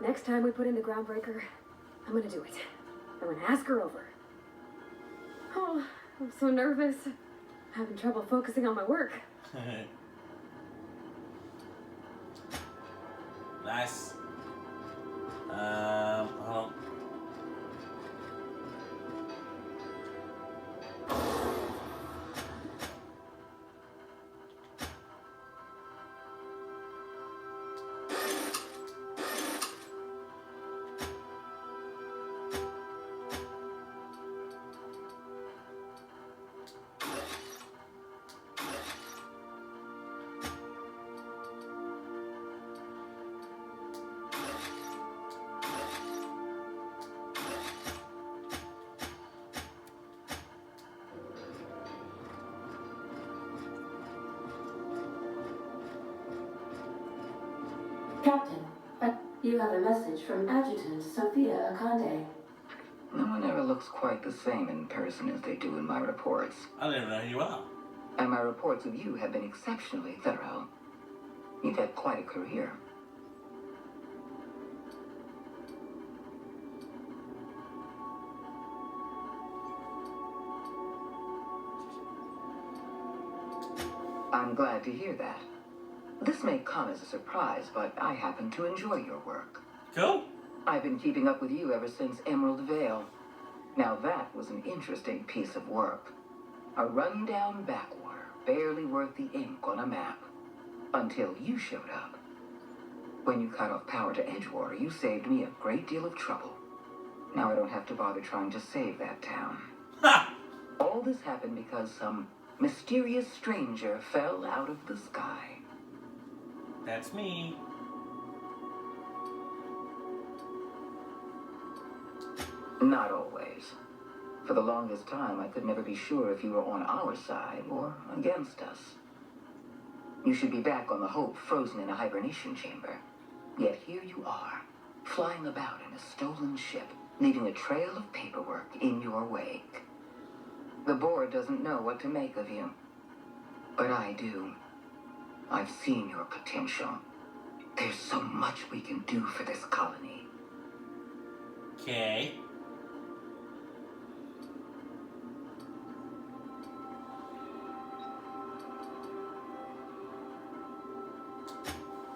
next time we put in the groundbreaker, I'm gonna do it. I'm gonna ask her over. Oh, I'm so nervous. Having trouble focusing on my work. Nice. Hold on. Captain, you have a message from Adjutant Sophia Akande. No one ever looks quite the same in person as they do in my reports. I don't even know who you are. And my reports of you have been exceptionally thorough. You've had quite a career. I'm glad to hear that. This may come as a surprise, but I happen to enjoy your work. Cool. I've been keeping up with you ever since Emerald Vale. Now that was an interesting piece of work. A rundown backwater, barely worth the ink on a map. Until you showed up. When you cut off power to Edgewater, you saved me a great deal of trouble. Now I don't have to bother trying to save that town. All this happened because some mysterious stranger fell out of the sky. That's me. Not always. For the longest time, I could never be sure if you were on our side or against us. You should be back on the Hope, frozen in a hibernation chamber. Yet here you are, flying about in a stolen ship, leaving a trail of paperwork in your wake. The board doesn't know what to make of you. But I do. I've seen your potential. There's so much we can do for this colony. Okay.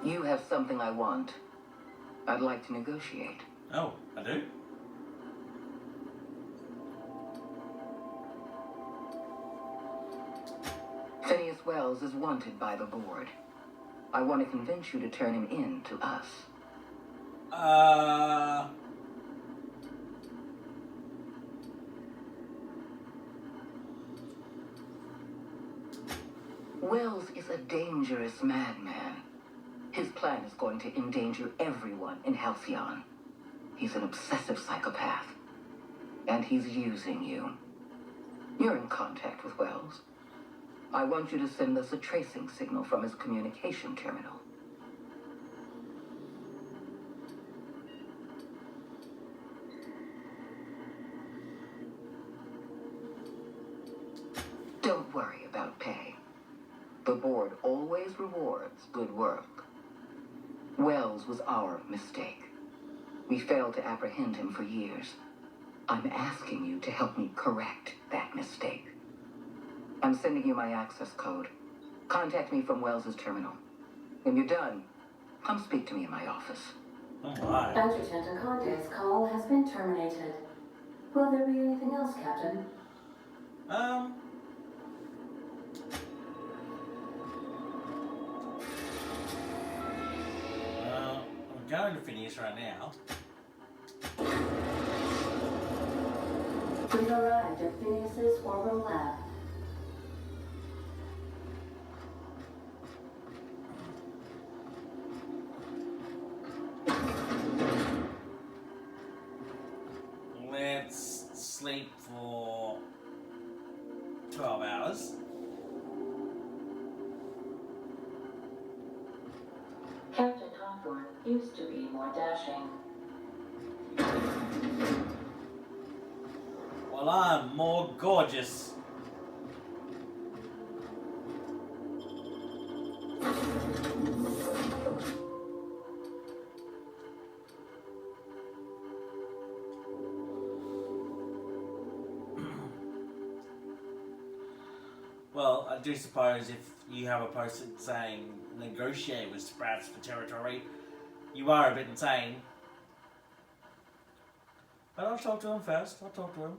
You have something I want. I'd like to negotiate. Oh, I do? Phineas Wells is wanted by the board. I want to convince you to turn him in to us. Wells is a dangerous madman. His plan is going to endanger everyone in Halcyon. He's an obsessive psychopath. And he's using you. You're in contact with Wells. I want you to send us a tracing signal from his communication terminal. Don't worry about pay. The board always rewards good work. Wells was our mistake. We failed to apprehend him for years. I'm asking you to help me correct that mistake. I'm sending you my access code. Contact me from Wells's terminal. When you're done, come speak to me in my office. Adjutant Aconte's call has been terminated. Will there be anything else, Captain? I'm going to Phineas right now. We've arrived at Phineas's orbital lab. Let's sleep for 12 hours. Captain Hawthorne used to be more dashing. Well, I'm more gorgeous. Well, I do suppose if you have a post saying negotiate with Sprouts for territory, you are a bit insane. But I'll talk to him first. I'll talk to him.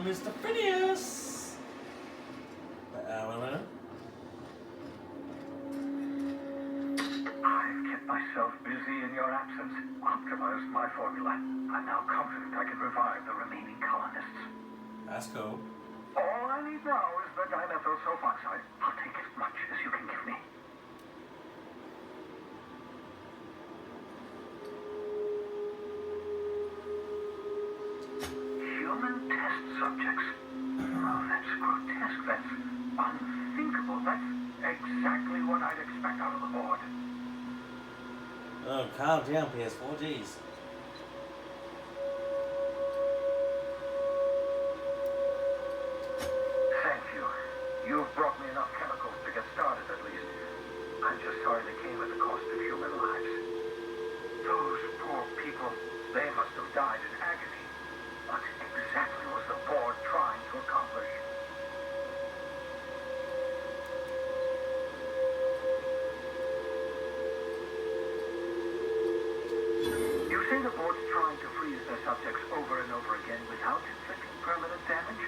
Mr. Phineas! I've kept myself busy in your absence, optimized my formula. I'm now confident I can revive the remaining colonists. That's cool. All I need now is the dimethyl sulfoxide. I'll take as much as you can give me. Human test subjects. Oh, that's grotesque. That's unthinkable. That's exactly what I'd expect out of the board. Oh, calm down, PS4. Jeez. Thank you. You've brought me enough chemicals to get started, at least. I'm just sorry they came at the cost of human lives. Those poor people, they must have died in agony. What exactly was the board trying to accomplish? You say the board's trying to freeze their subjects over and over again without inflicting permanent damage?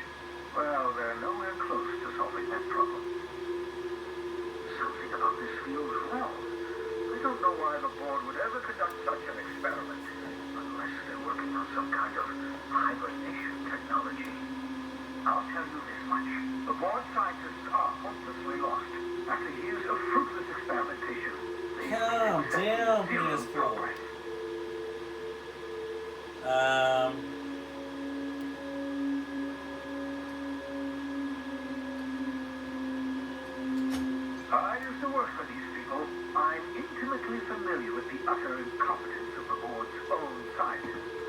Well, they're nowhere close to solving that problem. Something about this feels wrong. I don't know why the board would ever conduct such an experiment, unless they're working on some kind of hibernation technology. I'll tell you this much. The board scientists are hopelessly lost. After years of fruitless experimentation, Calm down, PS4. I used to work for these people. I'm intimately familiar with the utter incompetence of the board's own scientists.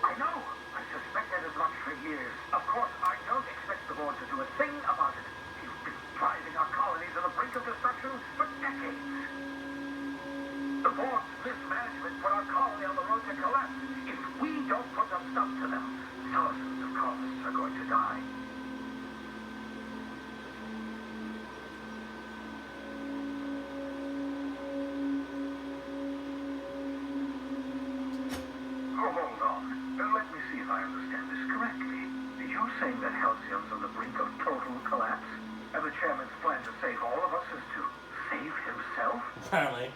I know. I suspected as much for years. Of course, I don't expect the board to do a thing about it. You've been driving our colonies to the brink of destruction for decades. The board's mismanagement put our colony on the road to collapse. If we don't put a stop to them, thousands of colonists are going to die. saying that Halcyon's on the brink of total collapse? And the chairman's plan to save all of us is to save himself? Apparently.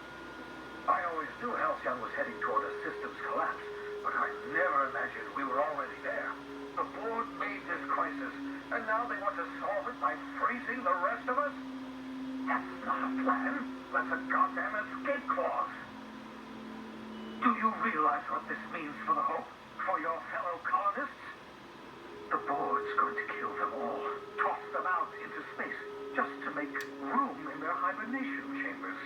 I always knew Halcyon was heading toward a systems collapse, but I never imagined we were already there. The board made this crisis, and now they want to solve it by freezing the rest of us? That's not a plan. That's a goddamn escape clause. Do you realize what this means for the Hope? For your fellow colonists? The board's going to kill them all, toss them out into space, just to make room in their hibernation chambers.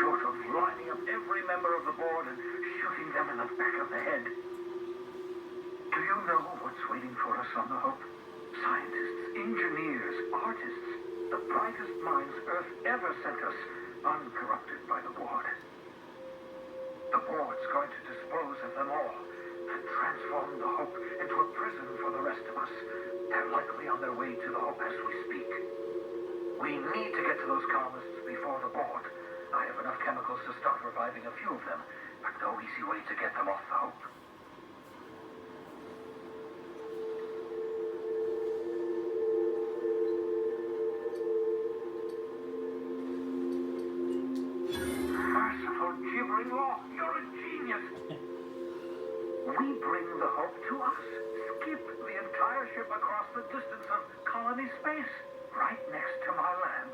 Short of lining up every member of the board and shooting them in the back of the head. Do you know what's waiting for us on the Hope? Scientists, engineers, artists, the brightest minds Earth ever sent us, uncorrupted by the board. The board's going to dispose of them all and transform the Hope into a prison for the rest of us. They're likely on their way to the Hope as we speak. We need to get to those colonists before the board. I have enough chemicals to start reviving a few of them, but no easy way to get them off the Hope. Merciful gibbering law, you're a genius! We bring the Hope to us. Skip the entire ship across the distance of colony space, right next to my lab.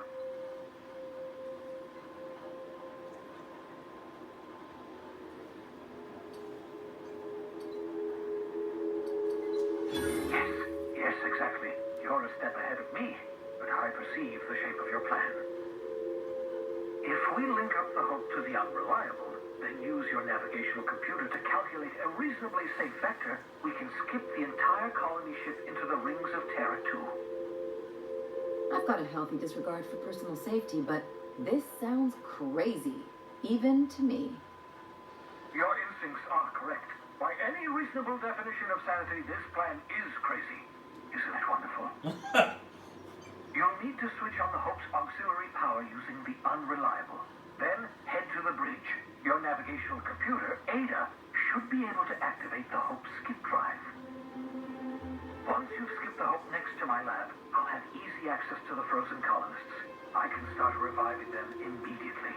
Yes, exactly. You're a step ahead of me, but I perceive the shape of your plan. If we link up the Hope to the Unreliable, then use your navigational computer to calculate a reasonably safe vector, we can skip the entire colony ship into the rings of Terra 2. I've got a healthy disregard for personal safety, but this sounds crazy, even to me. Your instincts are correct. By any reasonable definition of sanity, this plan is crazy. Isn't it wonderful? You'll need to switch on the Hope's auxiliary power using the Unreliable. Then head to the bridge. Your navigational computer, Ada, should be able to activate the Hope skip drive. Once you've skipped the Hope next to my lab, I'll have easy access to the frozen colonists. I can start reviving them immediately.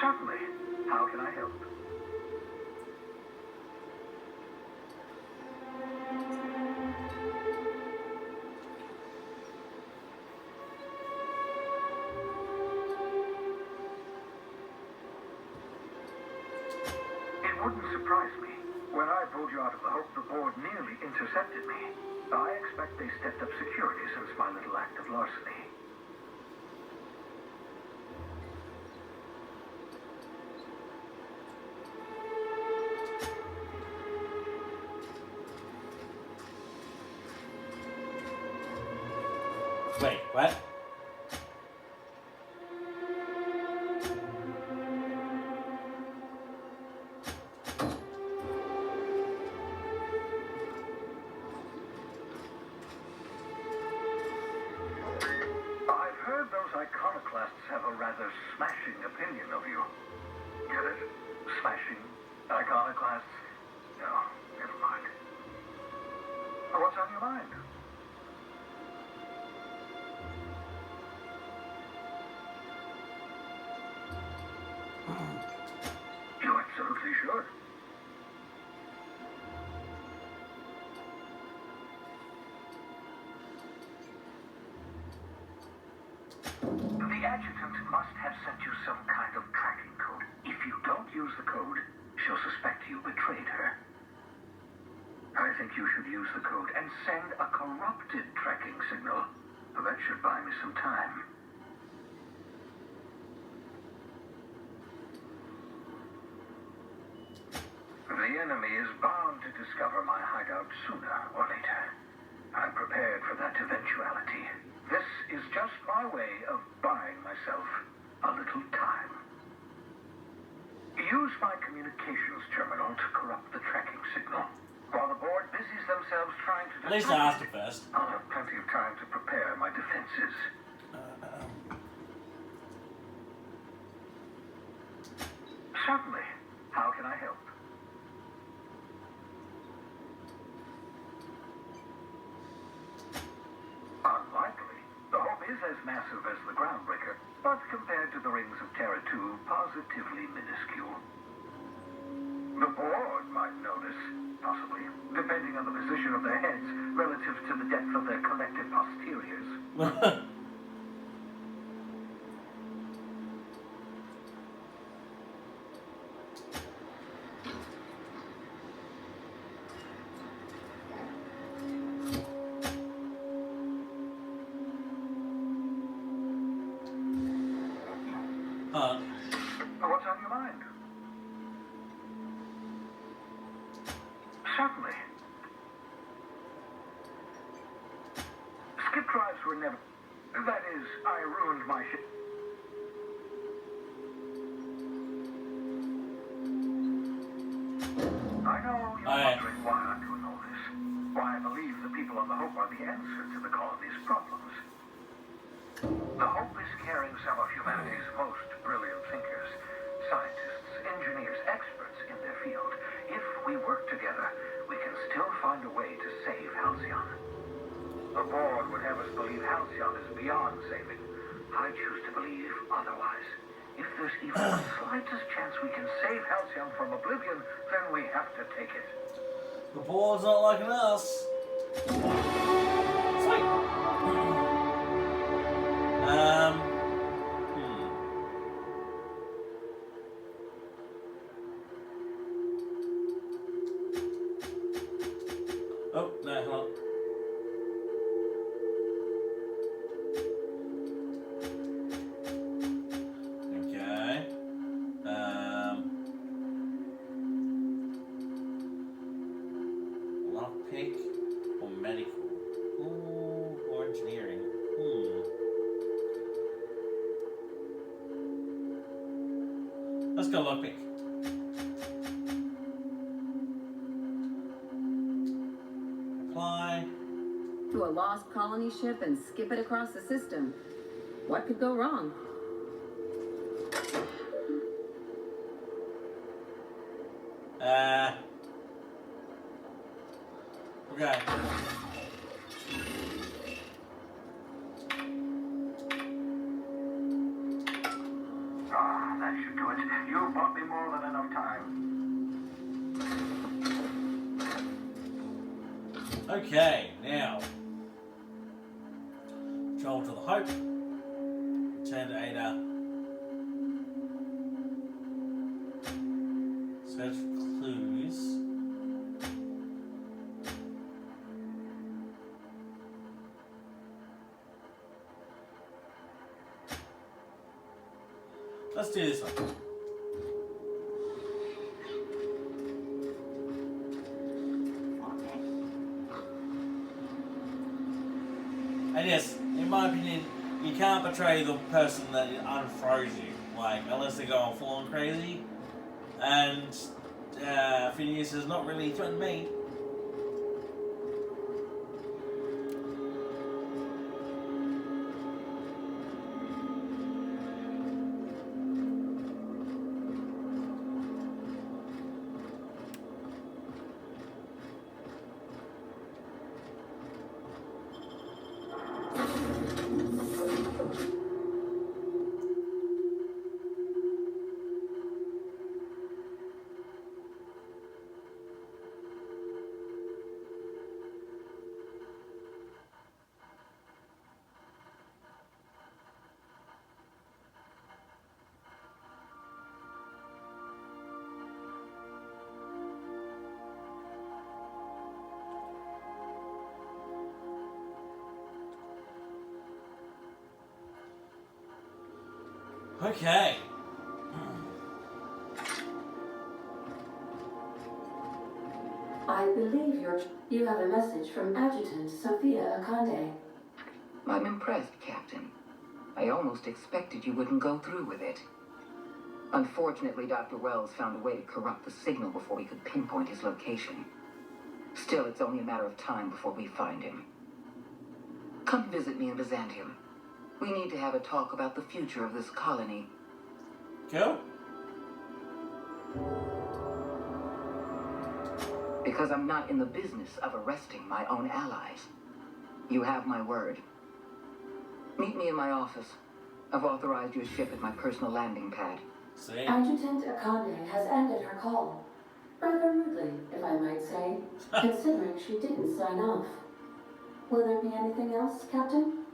Certainly. How can I help? It wouldn't surprise me. When I pulled you out of the Hope, the board nearly intercepted me. I expect they stepped up security since my little act of larceny. Wait, what? I've heard those iconoclasts have a rather smashing opinion of you. Get it? Smashing iconoclasts? No, never mind. What's on your mind? You absolutely should. The adjutant must have sent you some kind of tracking code. If you don't use the code, she'll suspect you betrayed her. I think you should use the code and send a corrupted tracking signal. That should buy me some time. The enemy is bound to discover my hideout sooner or later. I'm prepared for that eventuality. This is just my way of buying myself a little time. use my communications terminal to corrupt the tracking signal. While the board busies themselves trying to... At least I asked it first. I'll have plenty of time to prepare my defenses. Certainly. How can I help? Unlikely. The Hope is as massive as the Groundbreaker, but compared to the rings of Terra 2, positively minuscule. The board might notice, possibly, depending on the position of their heads relative to the depth of their collective posteriors. What's on your mind? Certainly. Skip drives were never... That is, I ruined my ship. I know you're wondering why I'm doing all this. Why I believe the people on the Hope are the answer to the colony's problems. The Hope is carrying some of humanity's most brilliant thinkers, scientists, engineers, experts in their field. If we work together, we can still find a way to save Halcyon. The board would have us believe Halcyon is beyond saving. I choose to believe otherwise. If there's even the slightest chance we can save Halcyon from oblivion, then we have to take it. The board's not liking us. Sweet. Oh, no, hold on. Okay. Lockpick or medical? Ooh, or engineering. Let's go lockpick. Apply. To a lost colony ship and skip it across the system. What could go wrong? Okay. That should do it. You bought me more than enough time. Okay, now. Travel to the Hope. Return to Ada. Search for clues. Let's do this one. And yes, in my opinion, you can't betray the person that unfroze you, like, unless they're going full on crazy. And Phineas has not really threatened me. Okay. I believe you have a message from Adjutant Sophia Akande. I'm impressed, Captain. I almost expected you wouldn't go through with it. Unfortunately, Dr. Wells found a way to corrupt the signal before we could pinpoint his location. Still, it's only a matter of time before we find him. Come visit me in Byzantium. We need to have a talk about the future of this colony. Cool. Because I'm not in the business of arresting my own allies. You have my word. Meet me in my office. I've authorized your ship at my personal landing pad. See? Adjutant Akande has ended her call. Rather rudely, if I might say, considering she didn't sign off. Will there be anything else, Captain?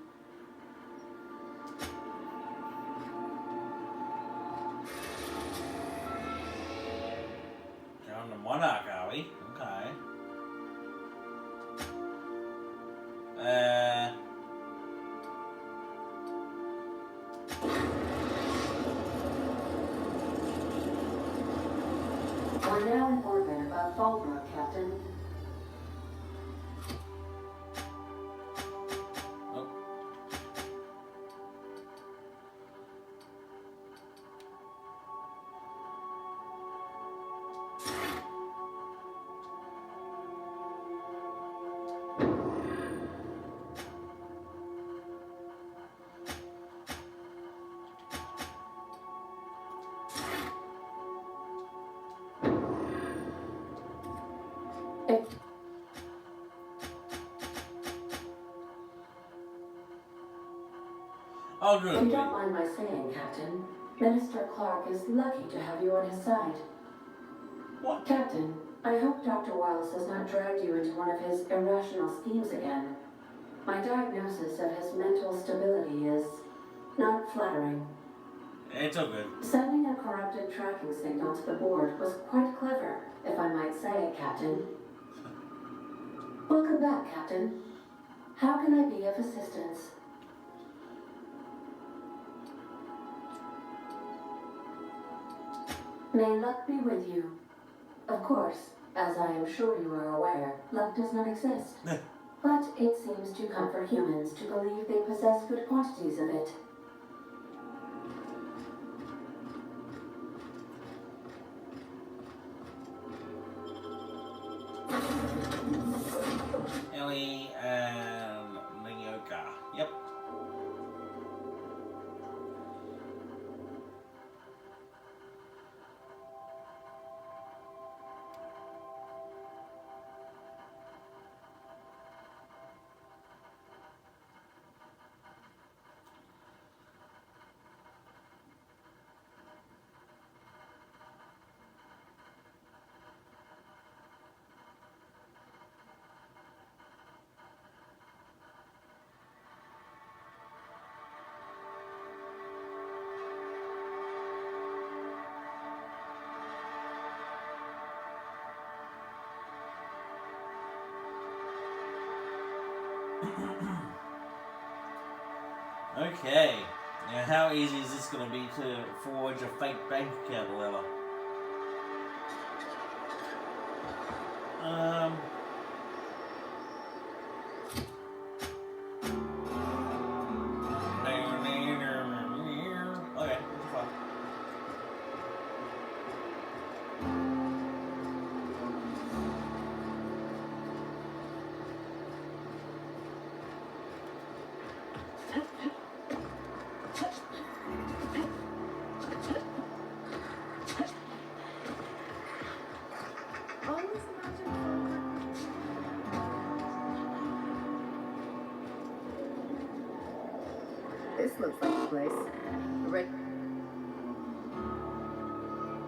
You're on the Monarch, are we? Okay. We're now in orbit above Fallbrook, Captain. Oh, If you don't mind my saying, Captain, Minister Clark is lucky to have you on his side. What? Captain, I hope Dr. Wells has not dragged you into one of his irrational schemes again. My diagnosis of his mental stability is not flattering. It's all good. Sending a corrupted tracking signal to the board was quite clever, if I might say, Captain. Welcome back, Captain. How can I be of assistance? May luck be with you. Of course, as I am sure you are aware, luck does not exist. But it seems to comfort humans to believe they possess good quantities of it. Ellie and Nyoka. Yep. Okay. Now, how easy is this going to be to forge a fake bank account or whatever? Okay, that's fine. This looks like the place. Right.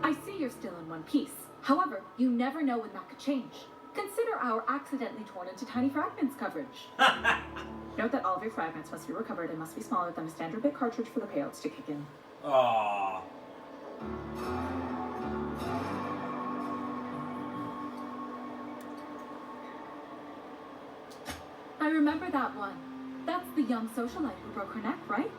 I see you're still in one piece. However, you never know when that could change. Consider our accidentally torn into tiny fragments coverage. Note that all of your fragments must be recovered and must be smaller than a standard bit cartridge for the payouts to kick in. Aww. I remember that one. That's the young socialite who broke her neck, right?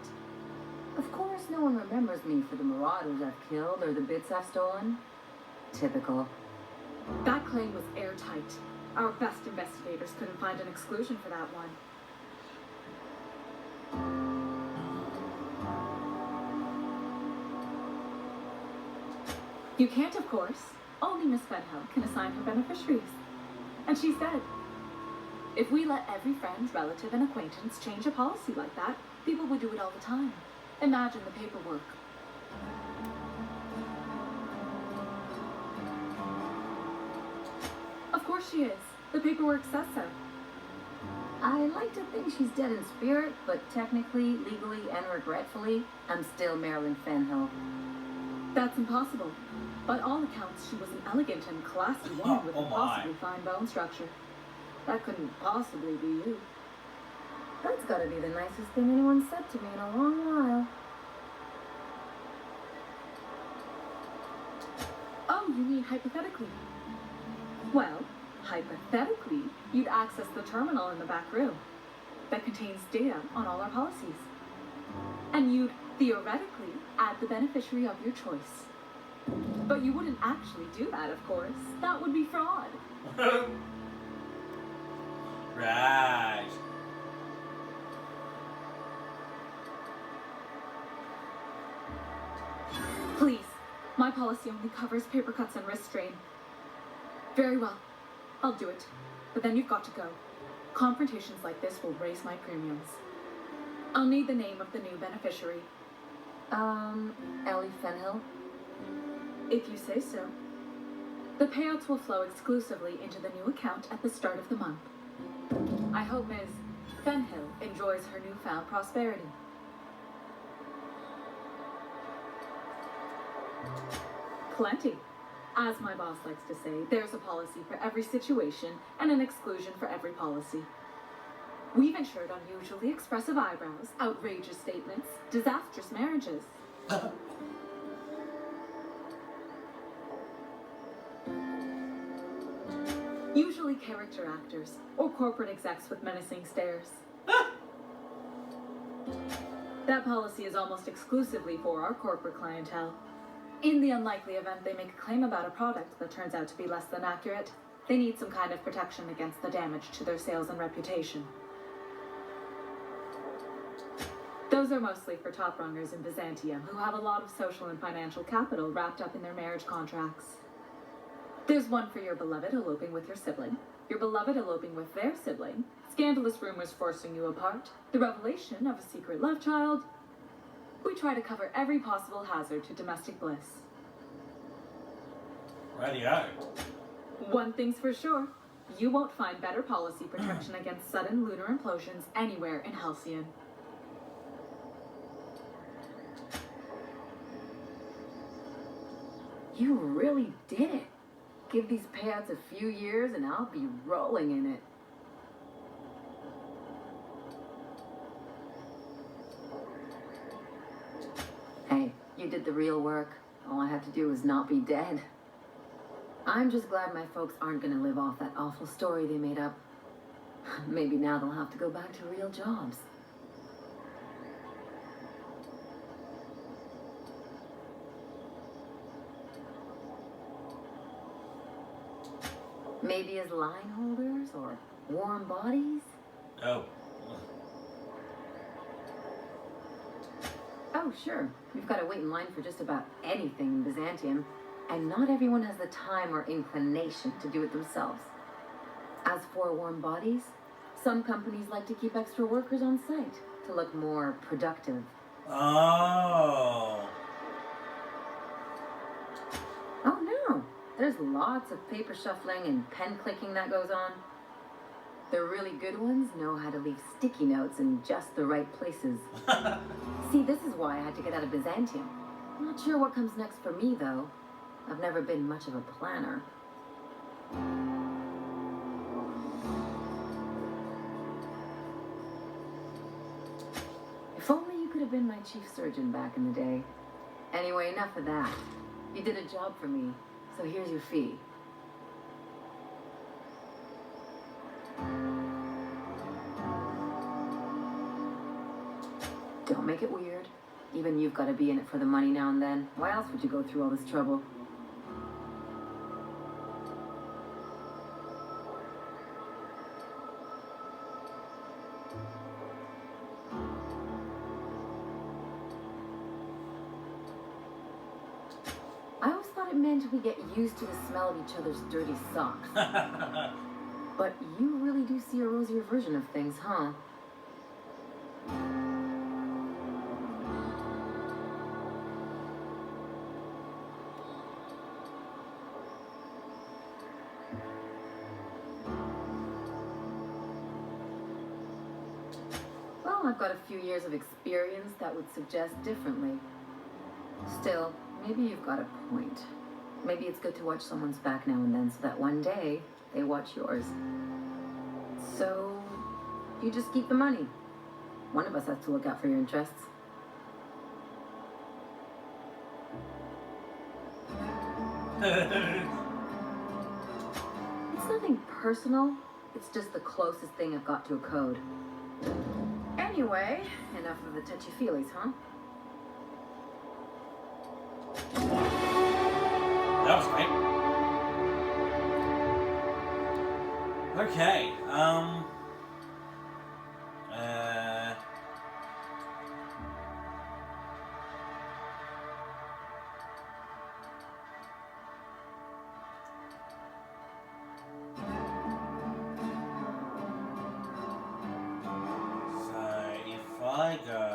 Of course, no one remembers me for the marauders I've killed or the bits I've stolen. Typical. That claim was airtight. Our best investigators couldn't find an exclusion for that one. You can't, of course. Only Miss Fenhill can assign her beneficiaries. And she said, if we let every friend, relative, and acquaintance change a policy like that, people would do it all the time. Imagine the paperwork. Of course she is. The paperwork says so. I like to think she's dead in spirit, but technically, legally, and regretfully, I'm still Marilyn Fenhill. That's impossible. By all accounts, she was an elegant and classy woman with a possibly fine bone structure. That couldn't possibly be you. That's gotta be the nicest thing anyone's said to me in a long while. Oh, you mean hypothetically? Well, hypothetically, you'd access the terminal in the back room that contains data on all our policies. And you'd theoretically add the beneficiary of your choice. But you wouldn't actually do that, of course. That would be fraud. Right. Please, my policy only covers paper cuts and wrist strain. Very well, I'll do it. But then you've got to go. Confrontations like this will raise my premiums. I'll need the name of the new beneficiary. Ellie Fenhill? If you say so. The payouts will flow exclusively into the new account at the start of the month. I hope Ms. Fenhill enjoys her newfound prosperity. Plenty. As my boss likes to say, there's a policy for every situation and an exclusion for every policy. We've insured unusually expressive eyebrows, outrageous statements, disastrous marriages. Usually character actors, or corporate execs with menacing stares. That policy is almost exclusively for our corporate clientele. In the unlikely event they make a claim about a product that turns out to be less than accurate, they need some kind of protection against the damage to their sales and reputation. Those are mostly for top rungers in Byzantium who have a lot of social and financial capital wrapped up in their marriage contracts. There's one for your beloved eloping with your sibling, your beloved eloping with their sibling, scandalous rumors forcing you apart, the revelation of a secret love child. We try to cover every possible hazard to domestic bliss. Radio. One thing's for sure, you won't find better policy protection against sudden lunar implosions anywhere in Halcyon. You really did it. Give these payouts a few years and I'll be rolling in it. Hey, you did the real work. All I had to do was not be dead. I'm just glad my folks aren't gonna live off that awful story they made up. Maybe now they'll have to go back to real jobs. Maybe as line holders or warm bodies? Oh. Oh, sure. We've got to wait in line for just about anything in Byzantium, and not everyone has the time or inclination to do it themselves. As for warm bodies, some companies like to keep extra workers on site to look more productive. Oh. Oh, no. There's lots of paper shuffling and pen clicking that goes on. The really good ones know how to leave sticky notes in just the right places. See, this is why I had to get out of Byzantium. Not sure what comes next for me, though. I've never been much of a planner. If only you could have been my chief surgeon back in the day. Anyway, enough of that. You did a job for me, so here's your fee. Don't make it weird. Even you've got to be in it for the money now and then. Why else would you go through all this trouble? I always thought it meant we get used to the smell of each other's dirty socks. But you really do see a rosier version of things, huh? Well, I've got a few years of experience that would suggest differently. Still, maybe you've got a point. Maybe it's good to watch someone's back now and then so that one day they watch yours. So, you just keep the money. One of us has to look out for your interests. It's nothing personal. It's just the closest thing I've got to a code. Anyway, enough of the touchy-feelies, huh? That was great. Okay, so if I go...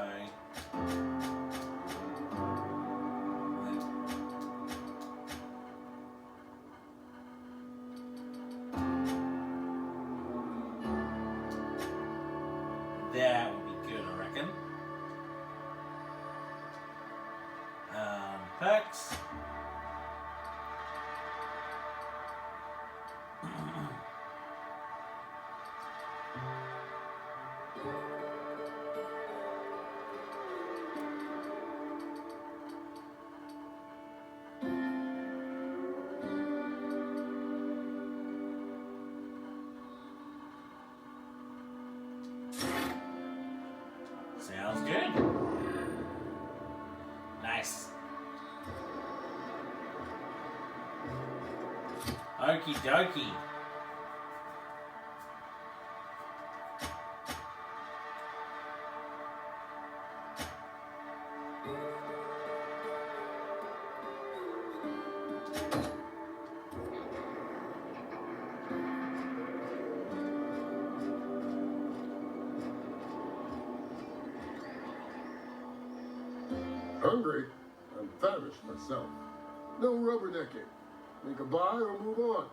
That would be good, I reckon. Perks. Sounds good. Nice. Okie dokie. Hungry? I'm famished myself. No rubbernecking. Make a buy or move on.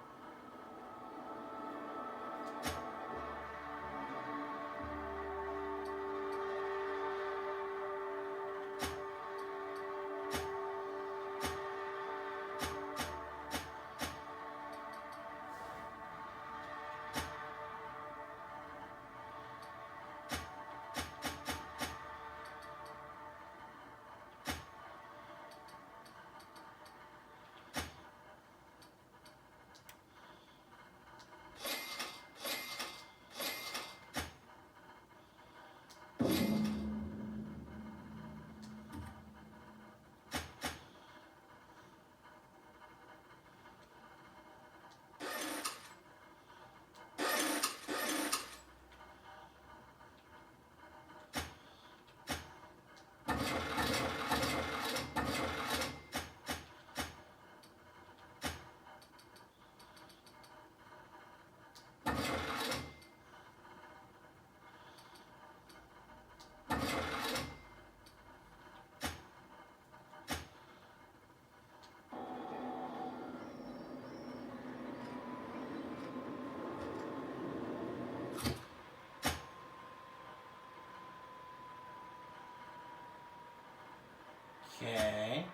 Okay.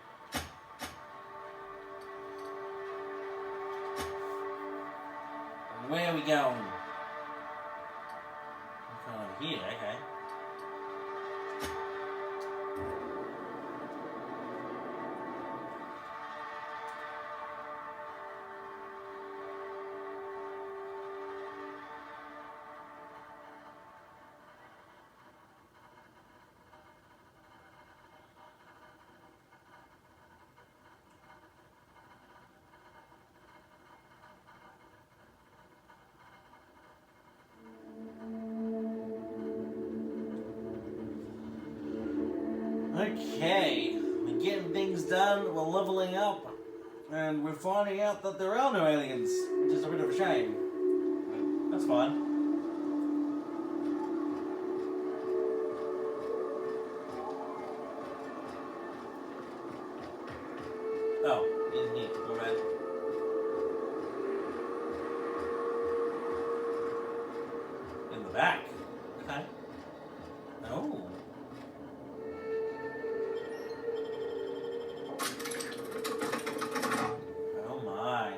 Where are we going? We're going over here, okay. Okay, we're getting things done, we're leveling up. And we're finding out that there are no aliens, which is a bit of a shame. But that's fine. Oh, in here, alright. In the back. Okay. Oh. Oh my.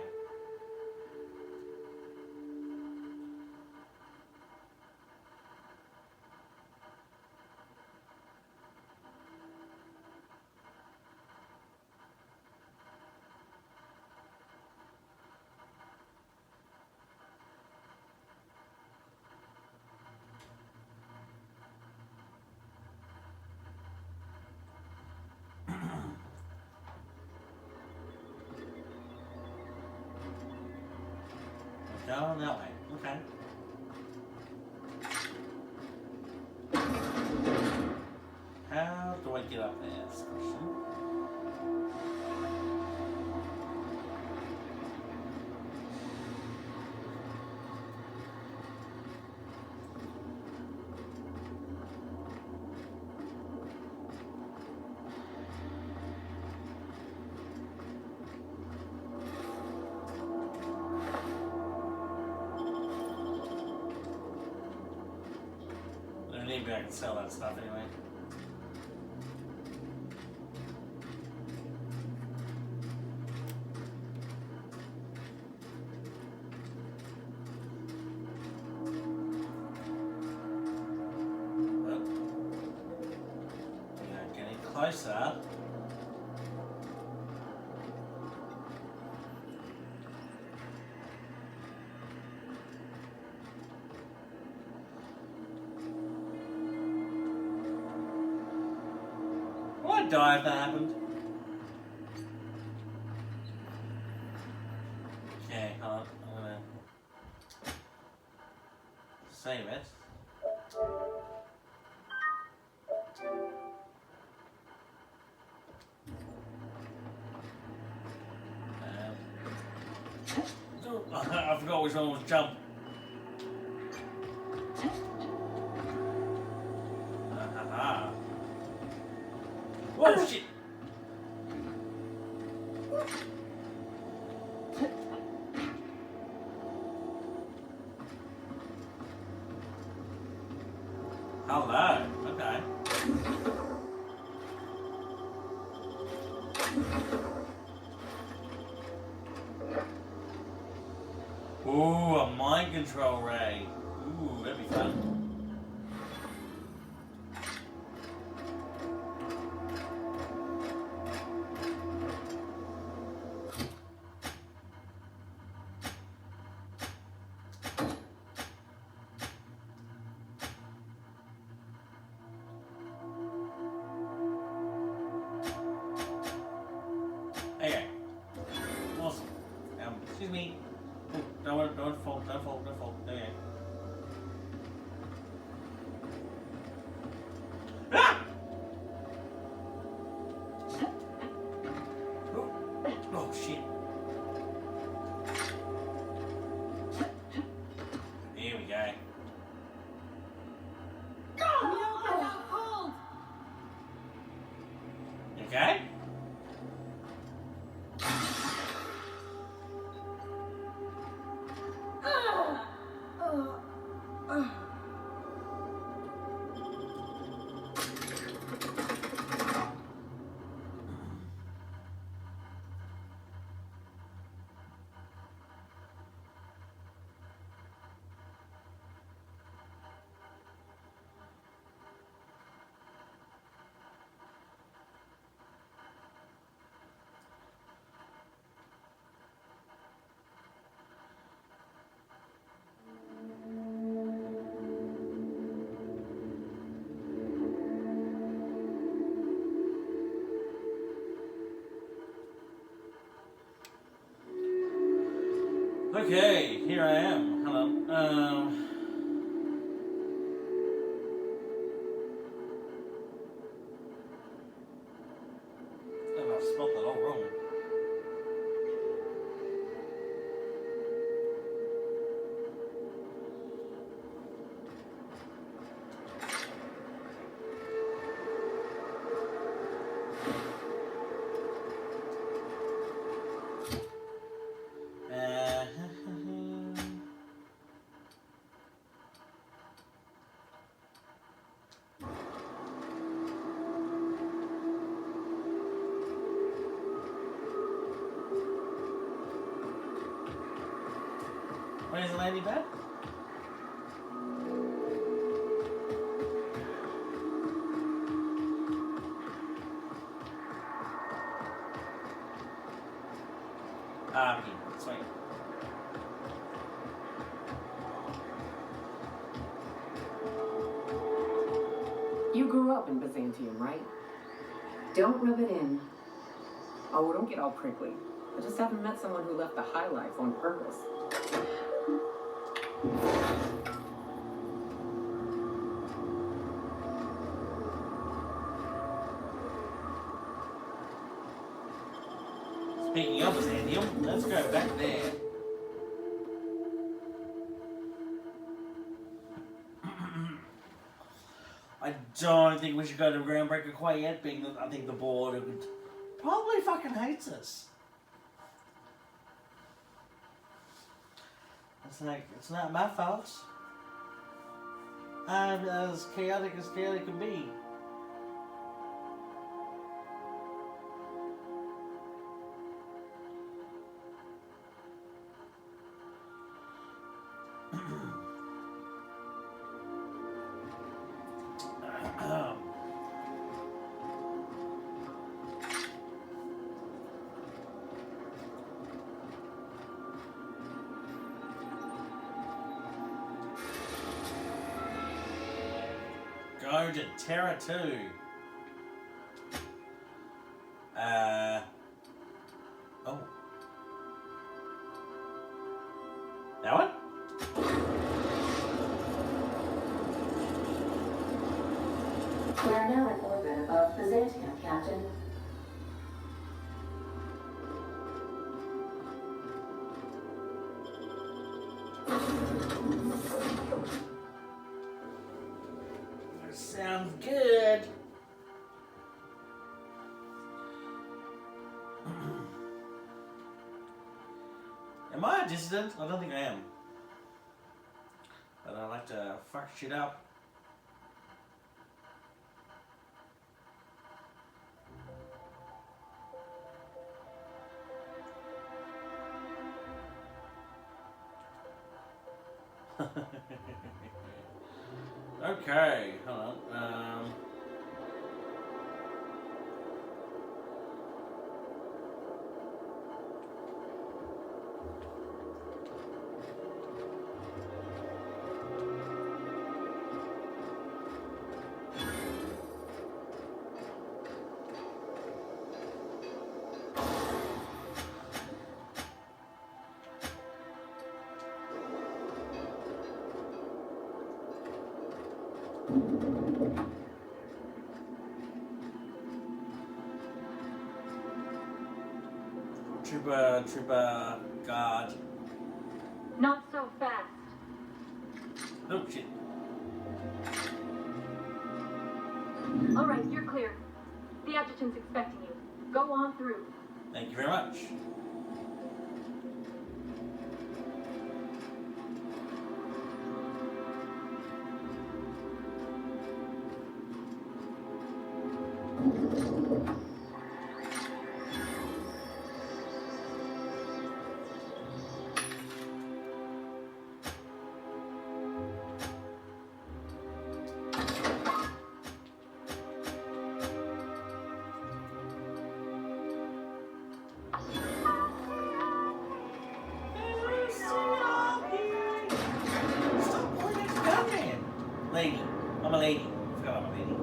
Down that way. Okay. How do I get up there? That's the question. Maybe I can sell that stuff anyway. Well, yeah, getting closer. Would I die if that happened? Okay, hold on. I'm gonna save it. I forgot which one was jump. Oh shit! Hello. Okay. Ooh, a mind control ray. Ooh, that'd be fun. Okay. Awesome. Excuse me. Oh, don't fall. Okay. Ah! Oh shit. Here we go. Okay? Okay, here I am. Hello. I spelled that all wrong. Where's the lady bed? Ah, okay, sweet. You grew up in Byzantium, right? Don't rub it in. Oh, don't get all prickly. I just haven't met someone who left the high life on purpose. Speaking of Byzantium, let's go back there. I don't think we should go to Groundbreaker quite yet, being that I think the board would probably fucking hates us. It's not my fault. I'm as chaotic can be. Go to Terra 2. Oh. That one? We are now in orbit above Byzantium, Captain. Sounds good. Am I a dissident? I don't think I am. But I like to fuck shit up. Okay, hold on. Trooper, guard. Not so fast. Oh shit. All right, you're clear. The adjutant's expecting you. Go on through. Thank you very much. Lady. I'm a lady. I forgot I'm a lady.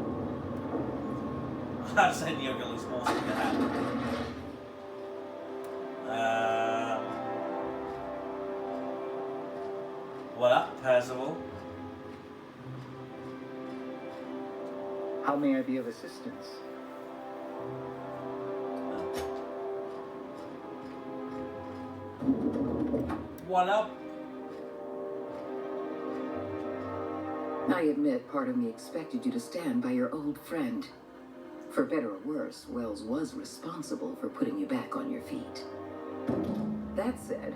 I said yoga looks awesome in that. What up, Percival? How may I be of assistance? What up? I admit part of me expected you to stand by your old friend. For better or worse, Wells was responsible for putting you back on your feet. That said,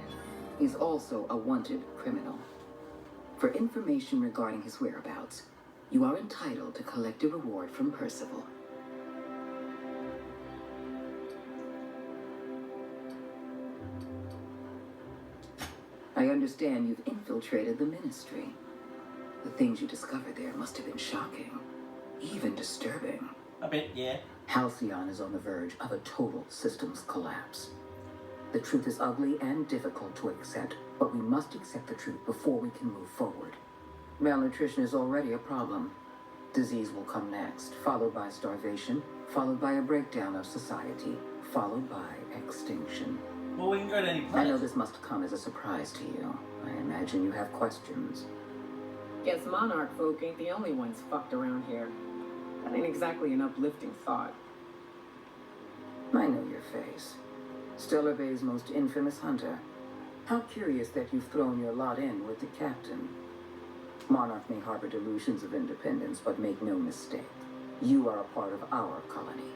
he's also a wanted criminal. For information regarding his whereabouts, you are entitled to collect a reward from Percival. I understand understand you've infiltrated the Ministry. The things you discovered there must have been shocking, even disturbing. A bit, yeah. Halcyon is on the verge of a total systems collapse. The truth is ugly and difficult to accept, but we must accept the truth before we can move forward. Malnutrition is already a problem. Disease will come next, followed by starvation, followed by a breakdown of society, followed by extinction. Well, we can go to any I planet. know this must come as a surprise to you. I imagine you have questions. Guess monarch folk ain't the only ones fucked around here. That ain't exactly an uplifting thought. I know your face. Stellar Bay's most infamous hunter. How curious that you've thrown your lot in with the captain. Monarch may harbor delusions of independence, but make no mistake. You are a part of our colony.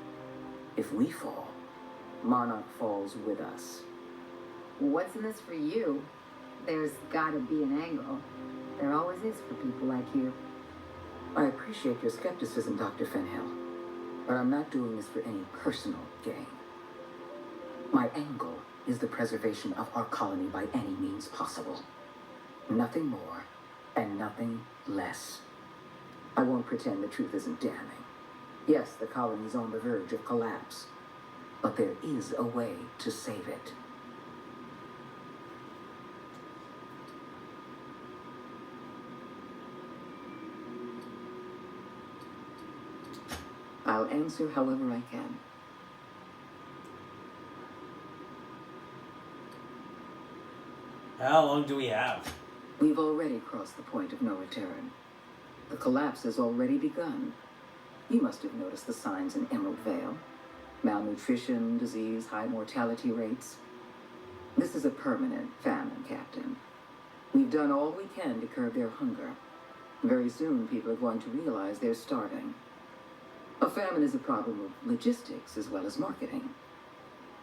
If we fall, Monarch falls with us. What's in this for you? There's gotta be an angle. There always is for people like you. I appreciate your skepticism, Dr. Fenhill, but I'm not doing this for any personal gain. My angle is the preservation of our colony by any means possible. Nothing more and nothing less. I won't pretend the truth isn't damning. Yes, the colony's on the verge of collapse, but there is a way to save it. I'll answer however I can. How long do we have? We've already crossed the point of no return. The collapse has already begun. You must have noticed the signs in Emerald Vale. Malnutrition, disease, high mortality rates. This is a permanent famine, Captain. We've done all we can to curb their hunger. Very soon, people are going to realize they're starving. A famine is a problem of logistics as well as marketing.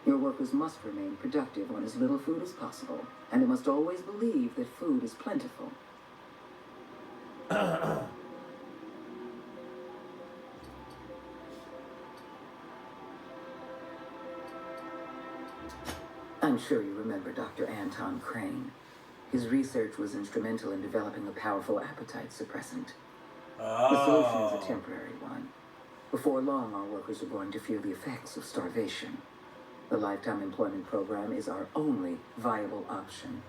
Your workers must remain productive on as little food as possible, and they must always believe that food is plentiful. I'm sure you remember Dr. Anton Crane. His research was instrumental in developing a powerful appetite suppressant. The solution is a temporary one. Before long, our workers are going to feel the effects of starvation. The Lifetime Employment Program is our only viable option.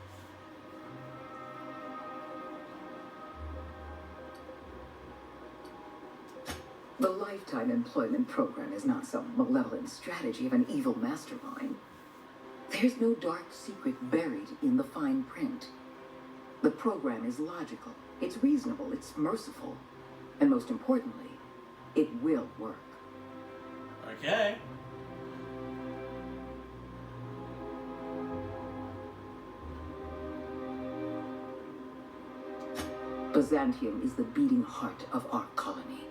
The Lifetime Employment Program is not some malevolent strategy of an evil mastermind. There's no dark secret buried in the fine print. The program is logical, it's reasonable, it's merciful, and most importantly, it will work. Okay. Byzantium is the beating heart of our colony.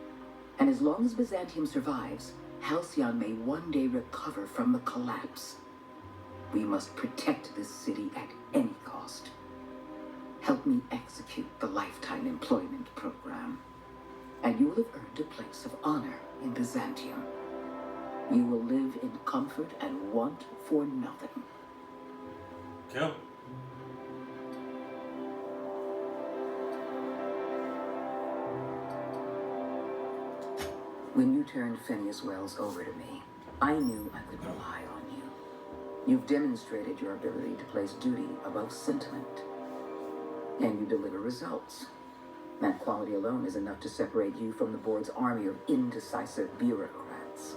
And as long as Byzantium survives, Halcyon may one day recover from the collapse. We must protect this city at any cost. Help me execute the Lifetime Employment Program, and you will have earned a place of honor in Byzantium. You will live in comfort and want for nothing. Cool. When you turned Phineas Wells over to me, I knew I could rely on you. You've demonstrated your ability to place duty above sentiment. And you deliver results. That quality alone is enough to separate you from the board's army of indecisive bureaucrats.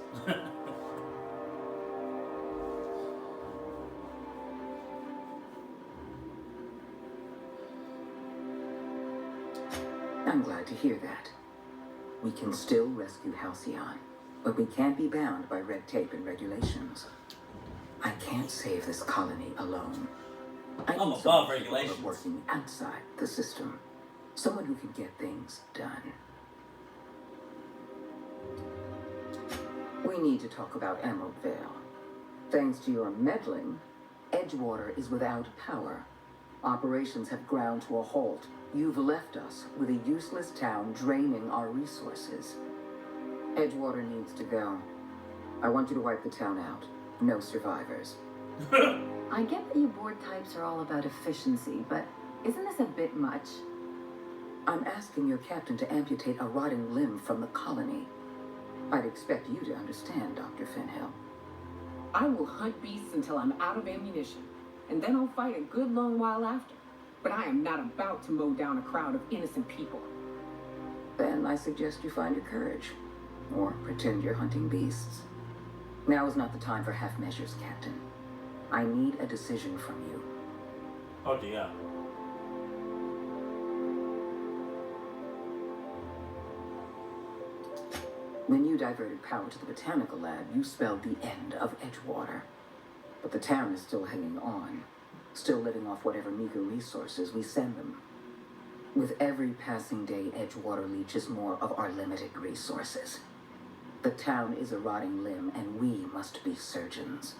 I'm glad to hear that. We can still rescue Halcyon, but we can't be bound by red tape and regulations. I can't save this colony alone. I I'm need above someone regulations. capable of working outside the system. Someone who can get things done. We need to talk about Emerald Vale. Thanks to your meddling, Edgewater is without power. Operations have ground to a halt. You've left us with a useless town draining our resources. Edgewater needs to go. I want you to wipe the town out. No survivors. I get that you board types are all about efficiency, but Isn't this a bit much? I'm asking your captain to amputate a rotting limb from the colony. I'd expect you to understand, Dr. Fenhill. I will hunt beasts until I'm out of ammunition, and then I'll fight a good long while after. But I am not about to mow down a crowd of innocent people. Then I suggest you find your courage, or pretend you're hunting beasts. Now is not the time for half measures, Captain. I need a decision from you. Oh dear. When you diverted power to the botanical lab, you spelled the end of Edgewater. But the town is still hanging on, still living off whatever meager resources we send them. With every passing day, Edgewater leeches more of our limited resources. The town is a rotting limb, and we must be surgeons.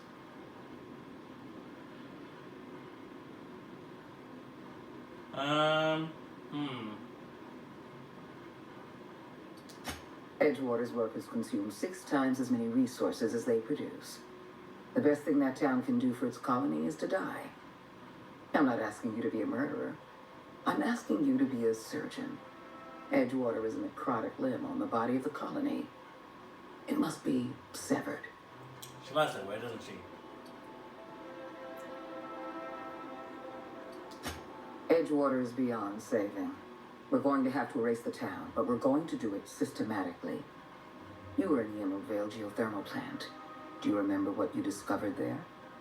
Edgewater's workers consume 6 times as many resources as they produce. The best thing that town can do for its colony is to die. I'm not asking you to be a murderer. I'm asking you to be a surgeon. Edgewater is a necrotic limb on the body of the colony. It must be severed. She likes that way, doesn't she? Edgewater is beyond saving. We're going to have to erase the town, but we're going to do it systematically. You were in the Emerald Vale geothermal plant. Do you remember what you discovered there?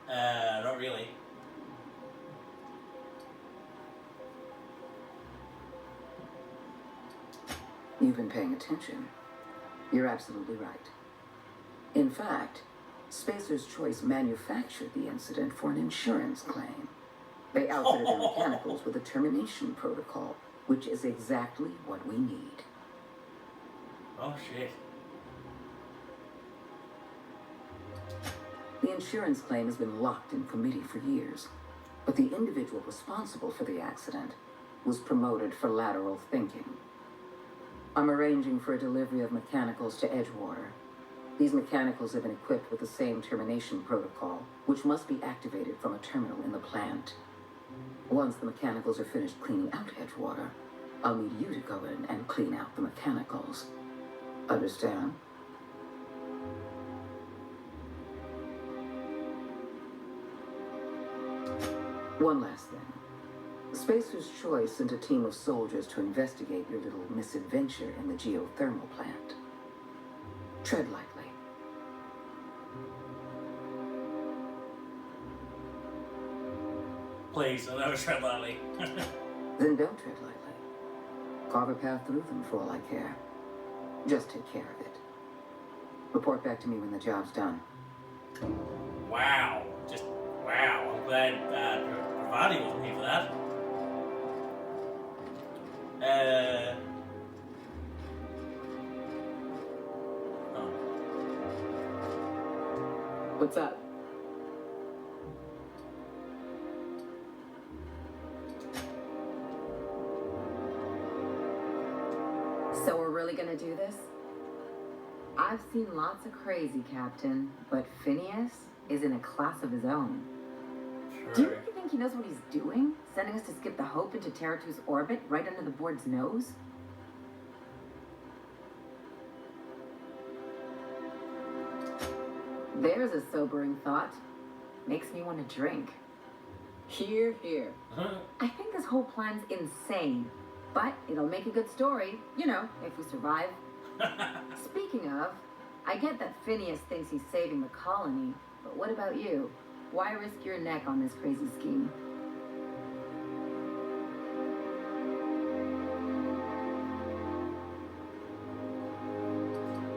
Not really. You've been paying attention. You're absolutely right. In fact, Spacer's Choice manufactured the incident for an insurance claim. They outfitted their mechanicals with a termination protocol, which is exactly what we need. Oh shit. The insurance claim has been locked in committee for years, but the individual responsible for the accident was promoted for lateral thinking. I'm arranging for a delivery of mechanicals to Edgewater. These mechanicals have been equipped with the same termination protocol, which must be activated from a terminal in the plant. Once the mechanicals are finished cleaning out Edgewater, I'll need you to go in and clean out the mechanicals. Understand? One last thing. Spacer's Choice sent a team of soldiers to investigate your little misadventure in the geothermal plant. Tread lightly. Please, I'll never tread lightly. Then don't tread lightly. Carve a path through them for all I care. Just take care of it. Report back to me when the job's done. Wow. Just, wow. I'm glad Pravati wasn't here for that. What's up? So we're really gonna do this? I've seen lots of crazy, Captain, but Phineas is in a class of his own. Do you really think he knows what he's doing? Sending us to skip the Hope into Terra-2's orbit right under the board's nose? There's a sobering thought. Makes me want to drink. Here, here. I think this whole plan's insane, but it'll make a good story, you know, if we survive. Speaking of, I get that Phineas thinks he's saving the colony, but what about you? Why risk your neck on this crazy scheme?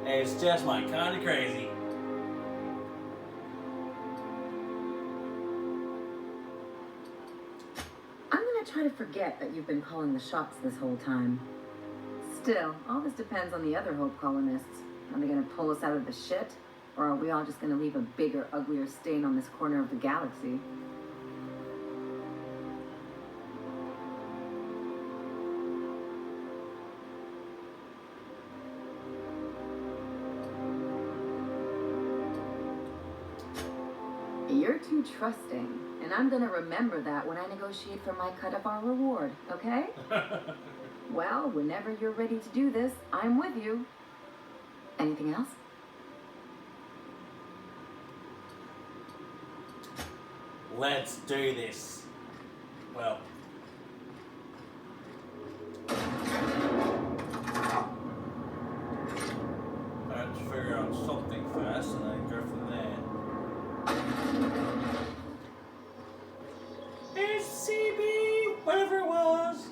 It's just my kind of crazy. I'm gonna try to forget that you've been calling the shots this whole time. Still, all this depends on the other Hope colonists. Are they gonna pull us out of the shit? Or are we all just gonna leave a bigger, uglier stain on this corner of the galaxy? You're too trusting, and And I'm gonna remember that when I negotiate for my cut of our reward, okay? Well, whenever you're ready to do this, I'm with you. Anything else? Let's do this. Well. Let's figure out something first and then go from there. It's CB, whatever it was.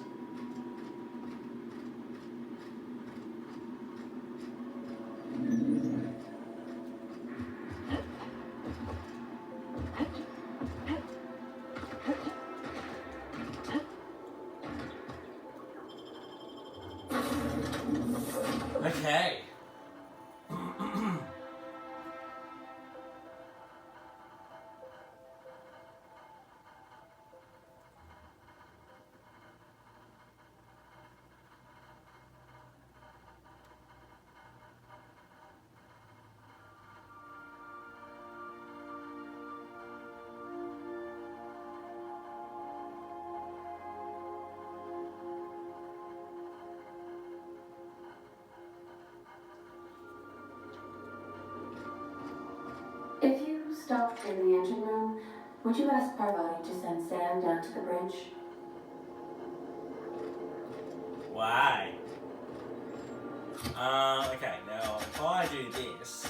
Okay. If you stopped in the engine room, would you ask Parvati to send Sam down to the bridge? Why? Okay, now if I do this.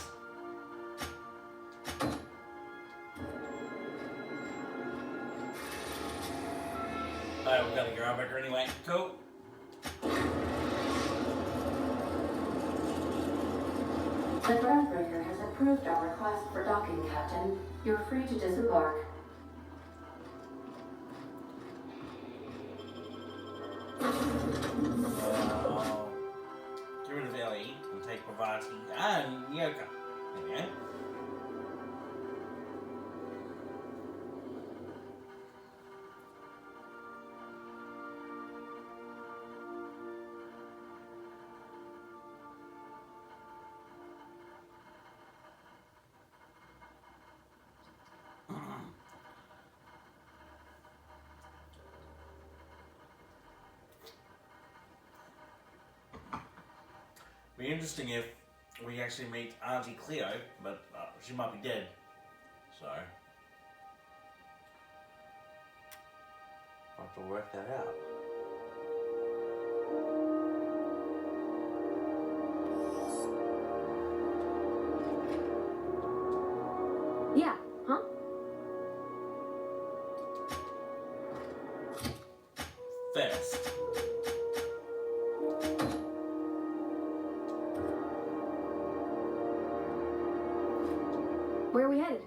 Oh, we've got a groundbreaker anyway. Cool. The groundbreaker has approved our request for docking, Captain. You're free to disembark. Get rid of Ellie and take Parvati and Yoka. There we go. Be interesting if we actually meet Auntie Cleo, but she might be dead. So I'll have to work that out. Yeah, huh? First. Where are we headed?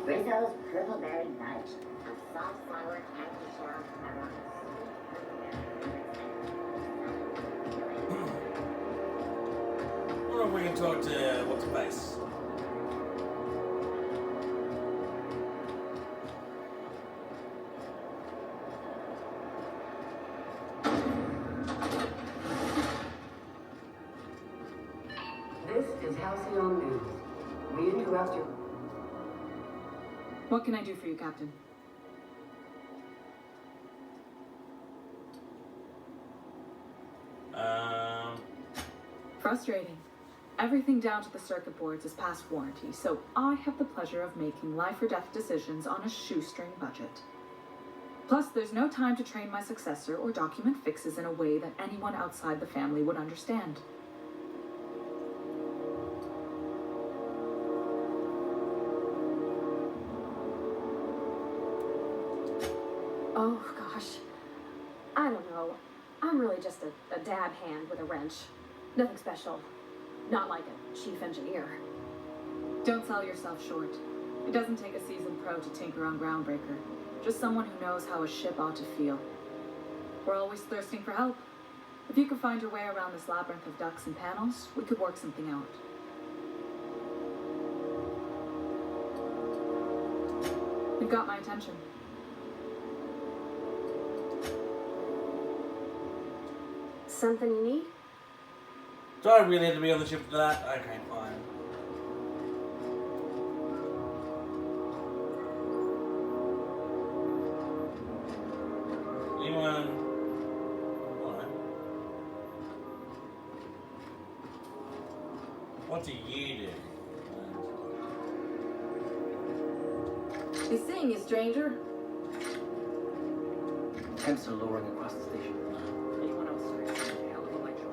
Rizzo's Purpleberry Nudge, a soft sour candy shell aroma. I wonder if we can talk to what's her face. This is Halcyon News. We interrupt you. What can I do for you, Captain? Frustrating. Everything down to the circuit boards is past warranty, so I have the pleasure of making life or death decisions on a shoestring budget. Plus, there's no time to train my successor or document fixes in a way that anyone outside the family would understand. Oh, gosh. I don't know. I'm really just a dab hand with a wrench. Nothing special. Not like a chief engineer. Don't sell yourself short. It doesn't take a seasoned pro to tinker on Groundbreaker. Just someone who knows how a ship ought to feel. We're always thirsting for help. If you could find your way around this labyrinth of ducts and panels, we could work something out. You've got my attention. Something you need? Do I really have to be on the ship for that? Okay, fine. Anyone? Alright. What do you do? Be seeing you, stranger. Temps are lowering across the station. Anyone else? Hell of a lecture.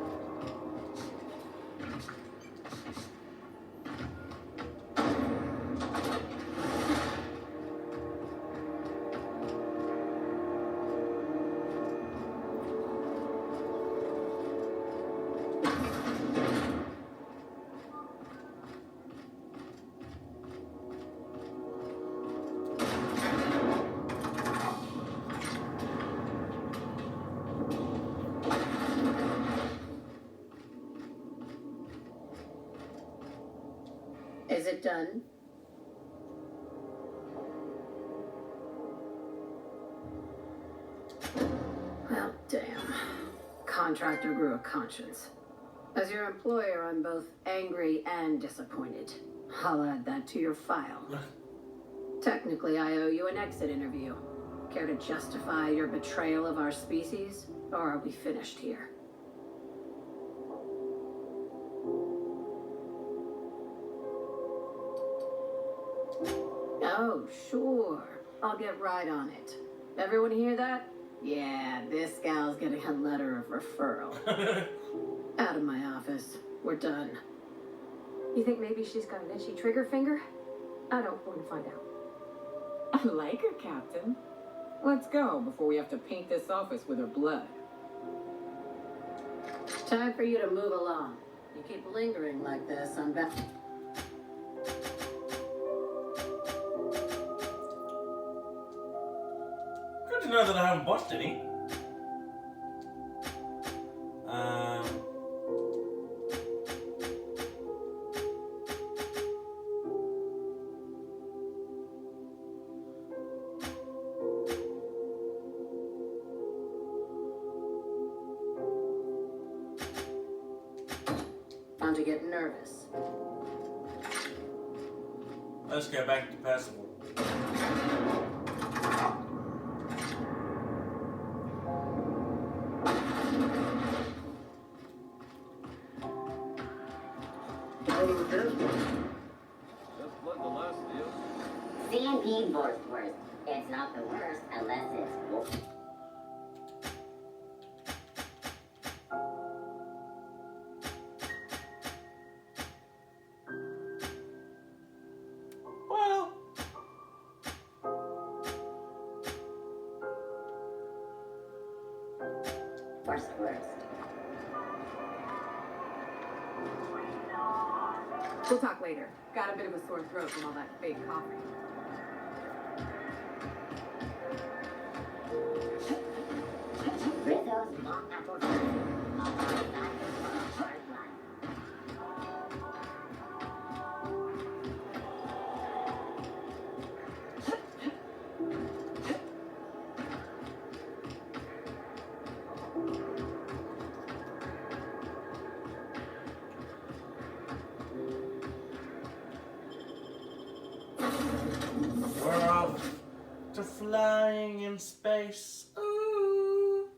Is it done? Well, damn. Contractor grew a conscience. As your employer, I'm both angry and disappointed. I'll add that to your file. Technically, I owe you an exit interview. Care to justify your betrayal of our species? Or are we finished here? Oh, sure. I'll get right on it. Everyone hear that? Yeah, this gal's getting a letter of referral. Out of my office. We're done. You think maybe she's got an itchy trigger finger? I don't want to find out. I like her, Captain. Let's go before we have to paint this office with her blood. Time for you to move along. You keep lingering like this, I'm back. Good to know that I haven't watched any. Bound to get nervous. Let's go back to Percival. C&P Borstworth. It's not the worst unless it's... Well... Worst. We'll talk later. Got a bit of a sore throat from all that fake coffee. Rizzo's mock apple pie. All right, back for a hard one. We're off to flying in space. Ooh.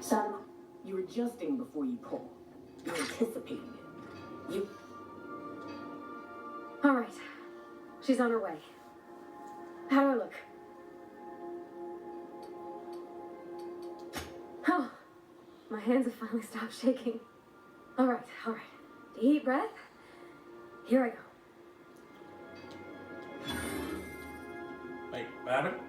Son, you're adjusting before you pull. You're anticipating it. You... All right. She's on her way. How do I look? hands have finally stopped shaking. All right. Deep breath. Here I go. Wait, what happened?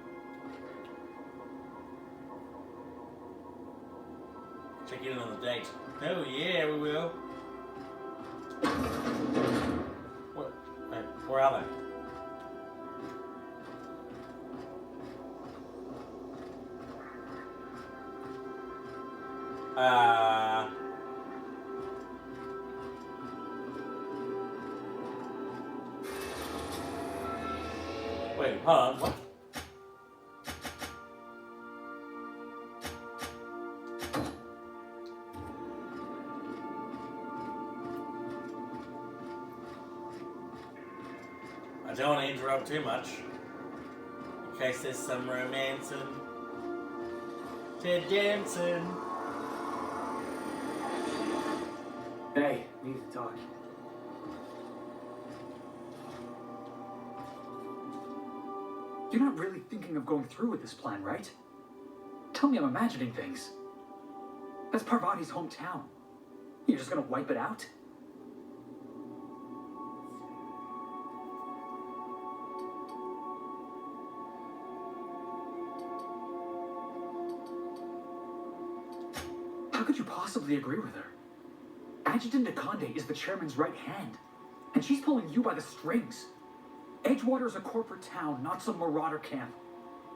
Check in on the date. Oh yeah, we will. What? Wait, where are they? Wait, hold on, what? I don't want to interrupt too much, in case there's some romancing to dancing. Hey, we need to talk. You're not really thinking of going through with this plan, right? Tell me I'm imagining things. That's Parvati's hometown. You're just gonna wipe it out? How could you possibly agree with her? Adjutant Akande is the chairman's right hand, and she's pulling you by the strings. Edgewater is a corporate town, not some marauder camp.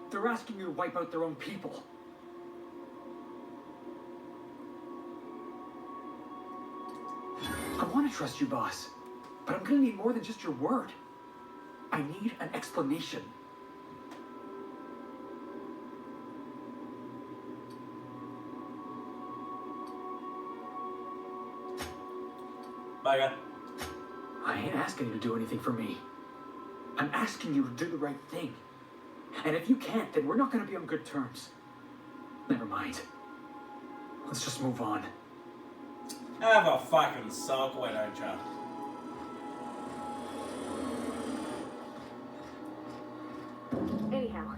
They're asking you to wipe out their own people. I want to trust you, boss, but I'm gonna need more than just your word. I need an explanation. Bugger. I ain't asking you to do anything for me. I'm asking you to do the right thing. And if you can't, then we're not going to be on good terms. Never mind. Let's just move on. Have a fucking sock, why don't ya? Anyhow,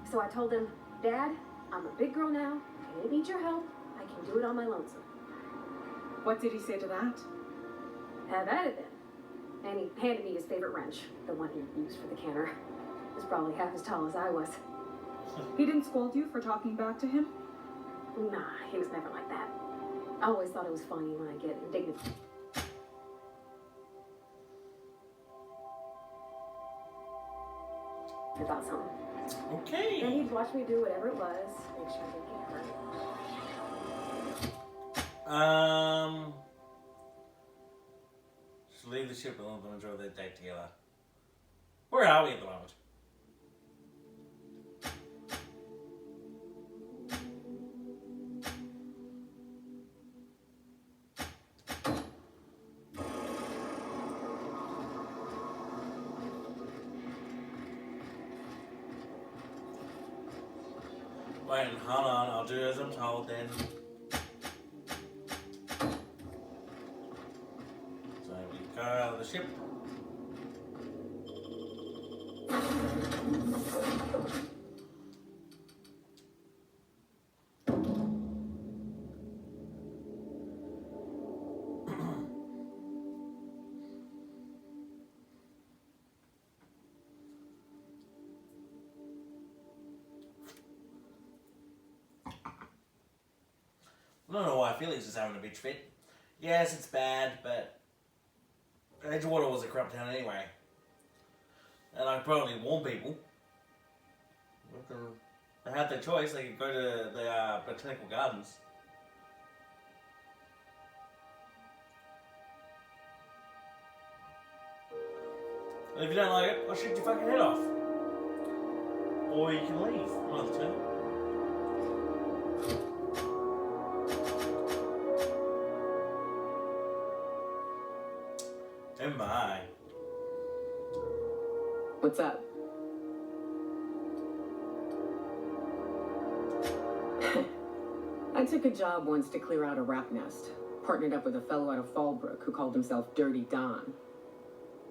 so I told him, Dad, I'm a big girl now. I don't need your help. I can do it on my lonesome. What did he say to that? Have at it then. And he handed me his favorite wrench, the one he used for the canner. He was probably half as tall as I was. He didn't scold you for talking back to him? Nah, he was never like that. I always thought it was funny when I get indignant. About something. Okay. And he'd watch me do whatever it was, make sure I didn't get hurt. Just leave the ship and let them enjoy their day together. Where are we at the moment? Wait, hold on, I'll do as I'm told then. So we go out of the ship. I don't know why Felix is having a bitch fit. Yes, it's bad, but Edgewater was a corrupt town anyway. And I probably warn people. They had their choice, they could go to the Botanical Gardens. And if you don't like it, I'll shoot your fucking head off. Or you can leave. One of the two. Oh my. What's up? I took a job once to clear out a rat nest. Partnered up with a fellow out of Fallbrook who called himself Dirty Don.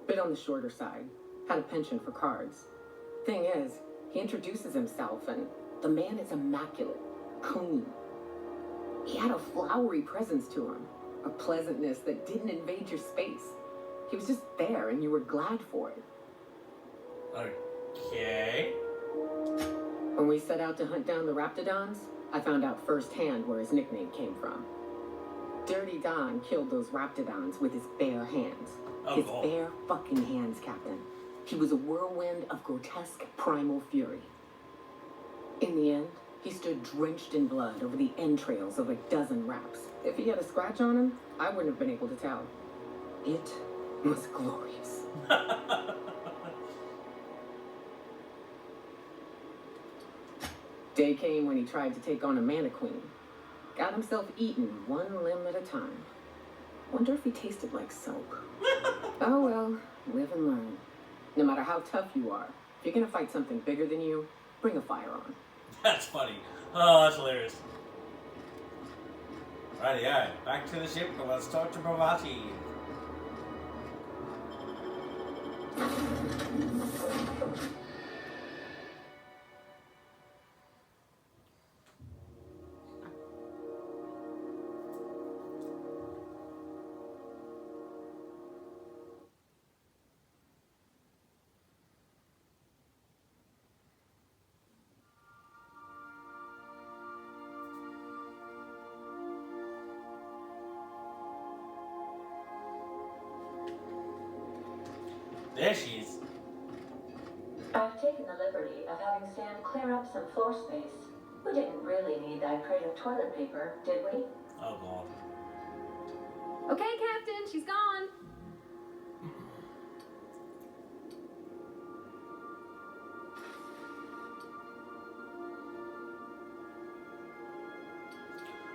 Bit on the shorter side. Had a penchant for cards. Thing is, he introduces himself and the man is immaculate. Clean. He had a flowery presence to him, a pleasantness that didn't invade your space. He was just there and you were glad for it. Okay. When we set out to hunt down the Raptidons, I found out firsthand where his nickname came from. Dirty Don killed those Raptidons with his bare hands. His bare fucking hands, Captain. He was a whirlwind of grotesque primal fury. In the end, he stood drenched in blood over the entrails of a dozen raps. If he had a scratch on him, I wouldn't have been able to tell. It was glorious. Day came when he tried to take on a Mantiqueen. Got himself eaten one limb at a time. Wonder if he tasted like soap. Oh well, live and learn. No matter how tough you are, if you're gonna fight something bigger than you, bring a firearm. That's funny. Oh, that's hilarious. Rightio, back to the ship and let's talk to Parvati. There she is. I've taken the liberty of having Stan clear up some floor space. We didn't really need that crate of toilet paper, did we? Oh god. Okay, Captain, she's gone.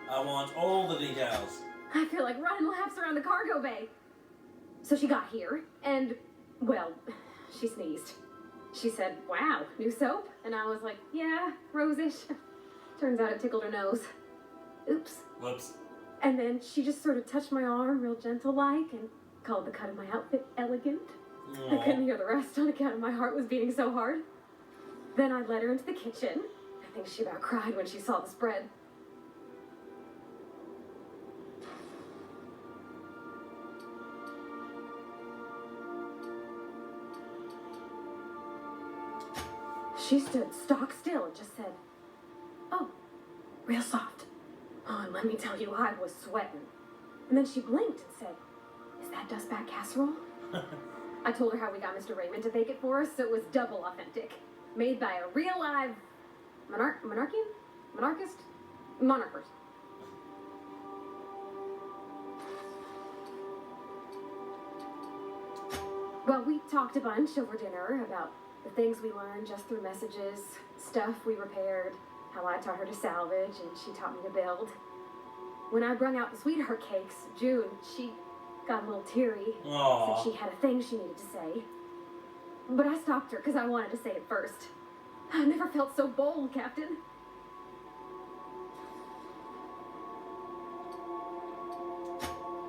I want all the details. I feel like running laps around the cargo bay. So she got here, and, well, she sneezed. She said, wow, new soap? And I was like, yeah, rosish. Turns out it tickled her nose. Oops. Whoops. And then she just sort of touched my arm real gentle-like and called the cut of my outfit elegant. I couldn't hear the rest on account of my heart was beating so hard. Then I led her into the kitchen. I think she about cried when she saw the spread. She stood stock still and just said, oh, real soft. Oh, and let me tell you, I was sweating. And then she blinked and said, is that dustback casserole? I told her how we got Mr. Raymond to bake it for us, so it was double authentic. Made by a real live monarchist? Monarch person. Well, we talked a bunch over dinner about the things we learned just through messages, stuff we repaired, how I taught her to salvage, and she taught me to build. When I brung out the sweetheart cakes, June, she got a little teary. Aww. Said she had a thing she needed to say. But I stopped her because I wanted to say it first. I never felt so bold, Captain.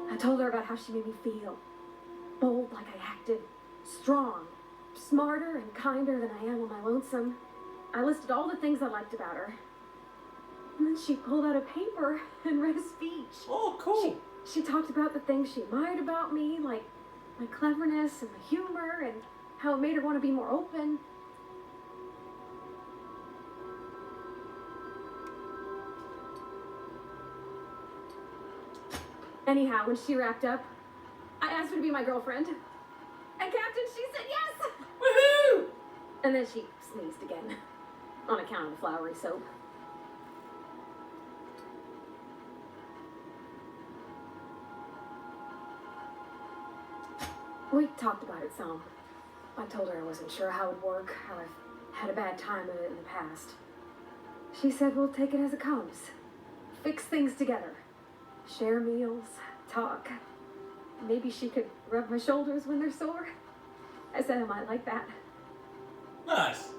I told her about how she made me feel. Bold like I acted. Strong. Smarter and kinder than I am when I'm lonesome. I listed all the things I liked about her. And then she pulled out a paper and read a speech. Oh, cool. She talked about the things she admired about me, like my cleverness and my humor, and how it made her want to be more open. Anyhow, when she wrapped up, I asked her to be my girlfriend. And Captain, she said yes! Woohoo! And then she sneezed again, on account of the flowery soap. We talked about it some. I told her I wasn't sure how it would work, how I've had a bad time of it in the past. She said we'll take it as it comes. Fix things together. Share meals, talk. Maybe she could rub my shoulders when they're sore. I said I might like that. Nice.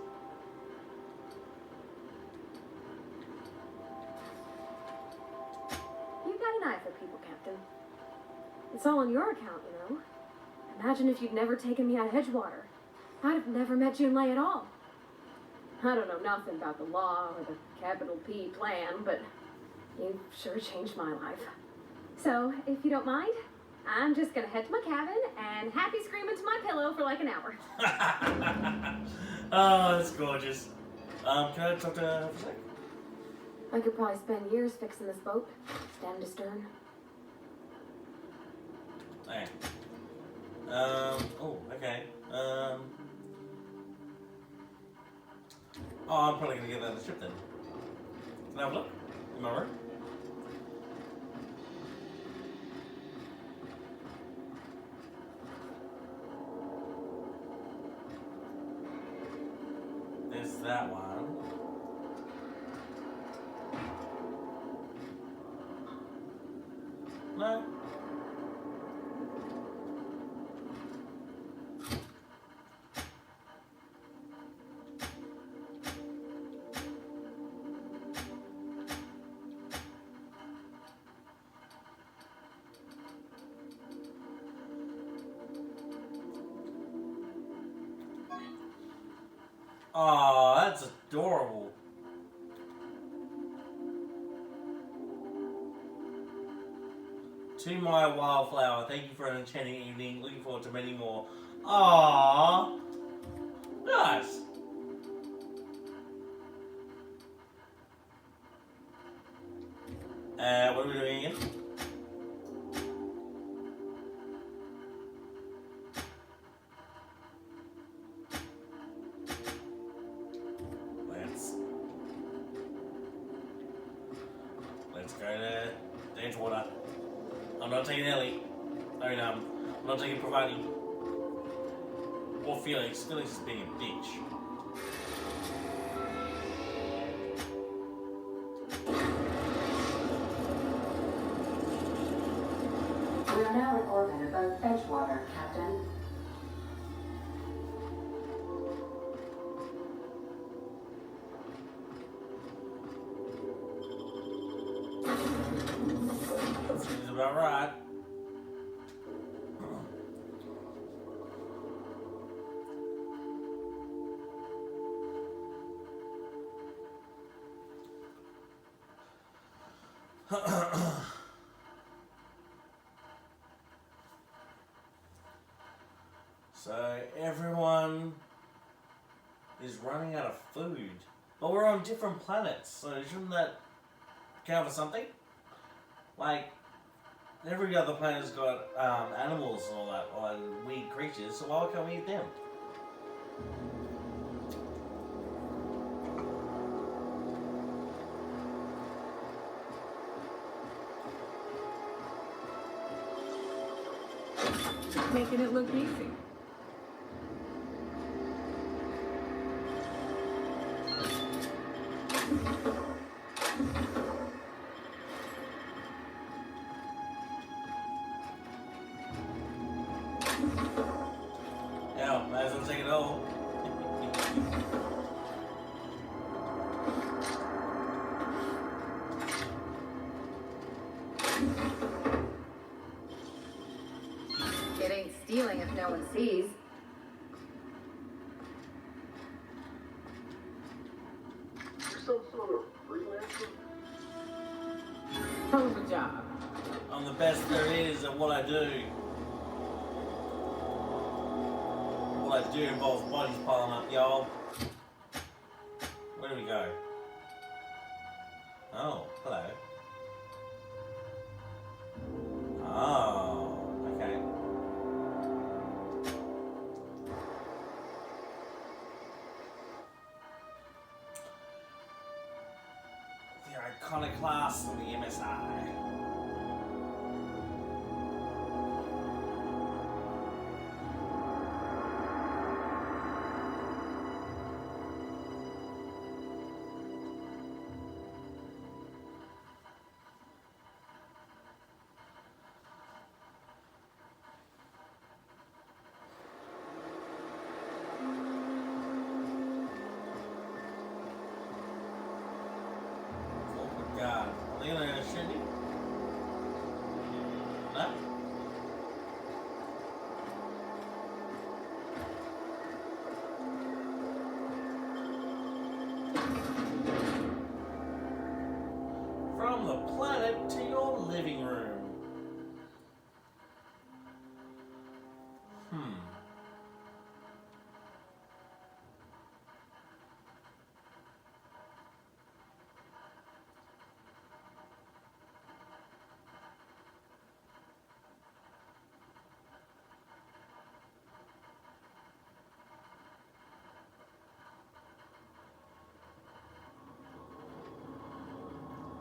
You've got an eye for people, Captain. It's all on your account, you know. Imagine if you'd never taken me out of Edgewater. I'd have never met Junlei at all. I don't know nothing about the law or the capital P plan, but You've sure changed my life. So, if you don't mind, I'm just gonna head to my cabin and happy scream into my pillow for like an hour. Oh, that's gorgeous. Can I talk to her for a sec? I could probably spend years fixing this boat, stem to stern. Okay. Oh, okay. Oh, I'm probably gonna get that on the ship then. Can I have a look? In my room? There's that one. No. Oh, that's adorable. To my wildflower, thank you for an enchanting evening. Looking forward to many more. Aww. Nice. What are we doing again? Let's go to Dangewater. I'm not taking Ellie. I mean, I'm not taking Pravati. Or Felix. Felix is being a bitch. We are now in orbit above Edgewater, Captain. Seems about right. So everyone is running out of food. But we're on different planets, so shouldn't that count for something? Like, every other planet's got animals and all that, or weird creatures, so why can't we eat them? Making it look easy. Yeah, might as well take it all. It ain't stealing if no one sees. You're some sort of freelancer? Hell of a job. I'm the best there is at what I do. What I do involves bodies piling up, y'all. Where do we go? Oh, hello. Oh, okay. The iconoclast of the MSI. God, are they gonna shoot me?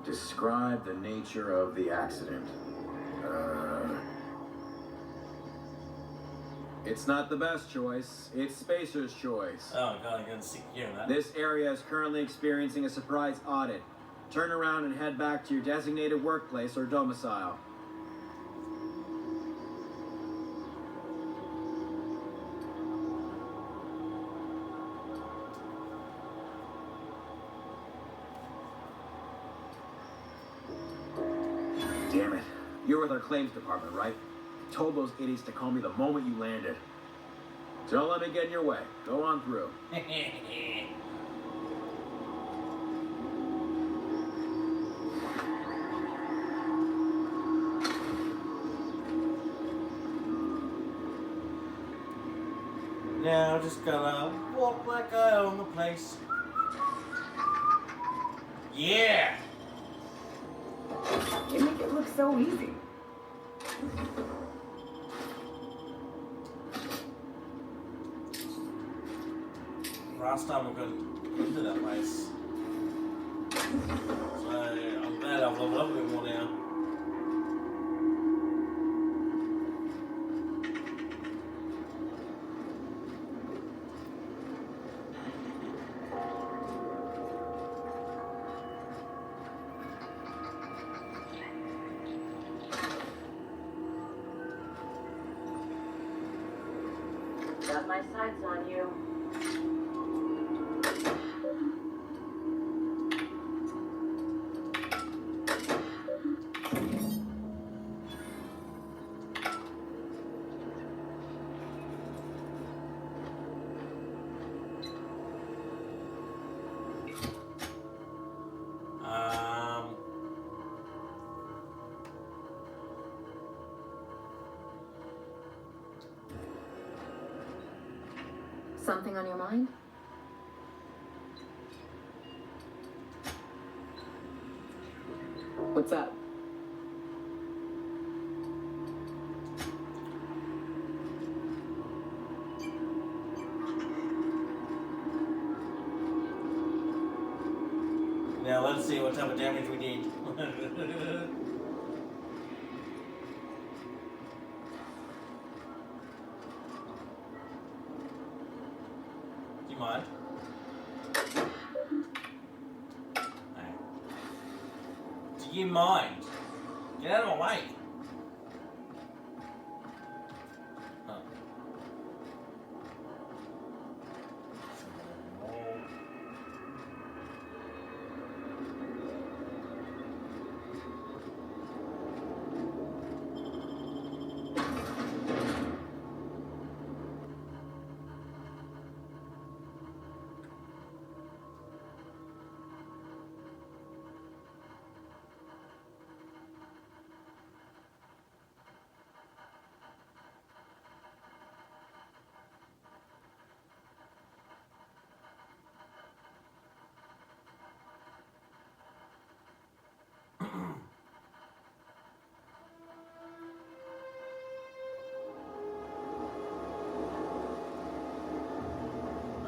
Describe the nature of the accident. It's not the best choice. It's Spacer's choice. Oh god, I'm gonna sick of hearing that. This area is currently experiencing a surprise audit. Turn around and head back to your designated workplace or domicile. Damn it. You're with our claims department, right? Told those idiots to call me the moment you landed. Don't let me get in your way. Go on through. Now just gonna walk like I own the place. Yeah! You make it look so easy. Last time we got into that place. So I'm glad I've leveled up a bit more now. Got my sights on you. Something on your mind? What's up? Now let's see what type of damage we did. Do you mind? Hey. Do you mind? Get out of my way. Huh.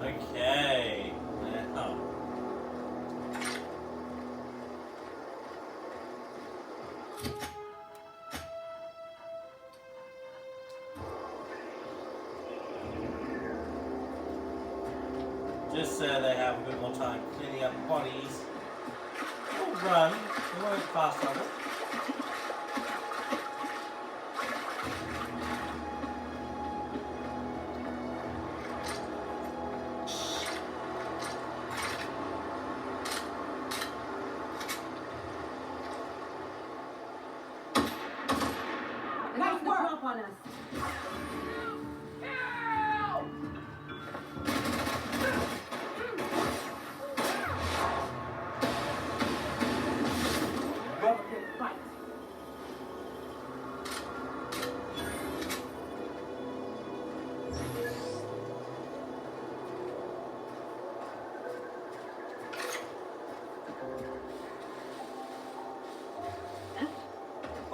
Okay. Now. Just so they have a bit more time cleaning up bodies. We'll run. We won't fast travel. Nice work up on us.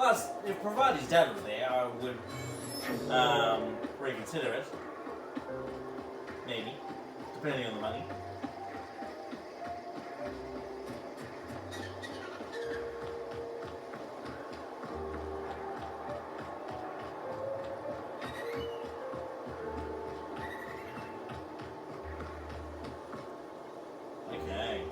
Plus, if provided his dad was there, I would reconsider it. Maybe, depending on the money. Okay.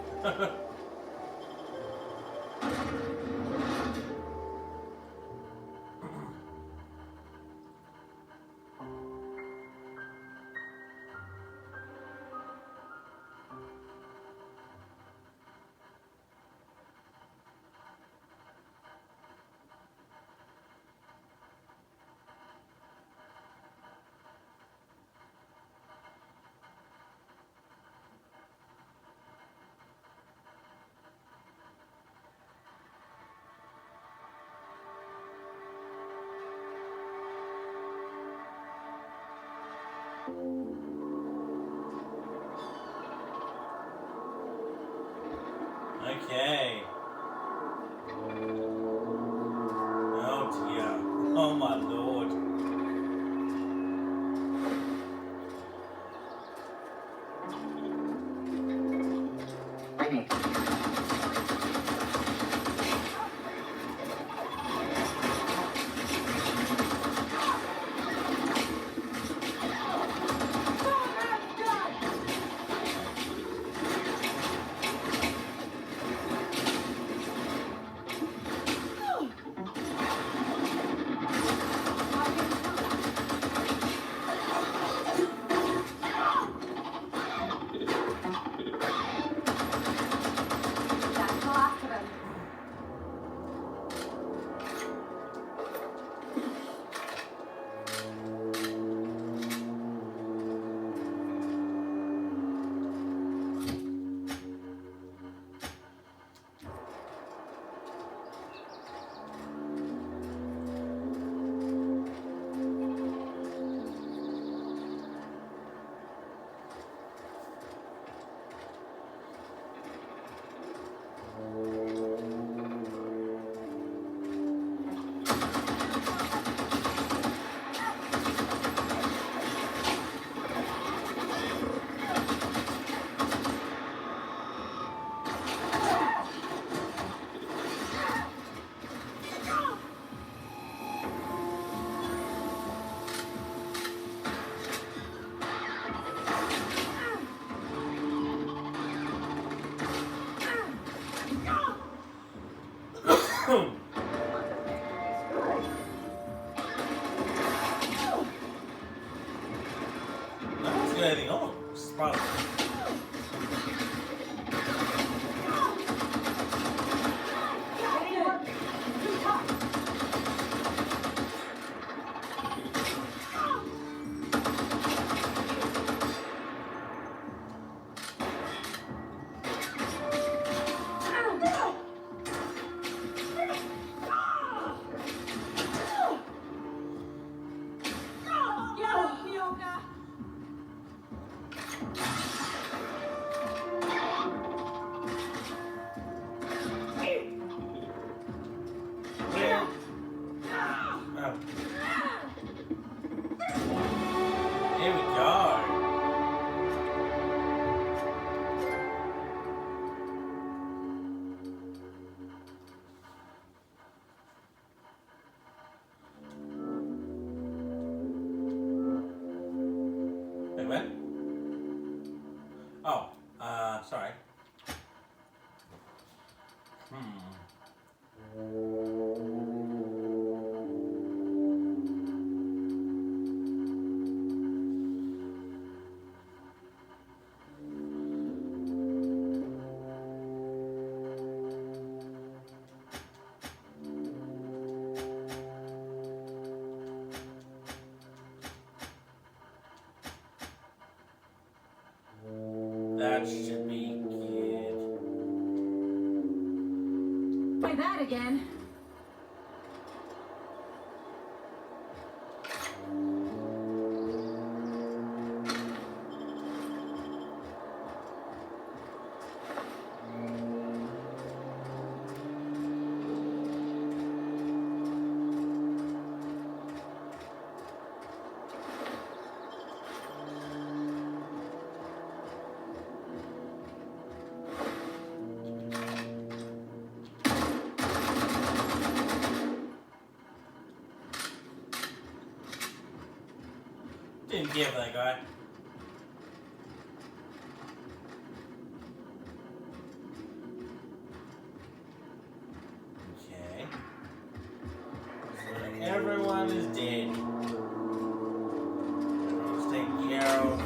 Okay. Oh dear. Oh my lord. Anything on? Surprising. Here we go. Wait, when? Oh, sorry. That should be good. Try that again. careful, that guy. Okay. So everyone is dead. Everyone's taken care of.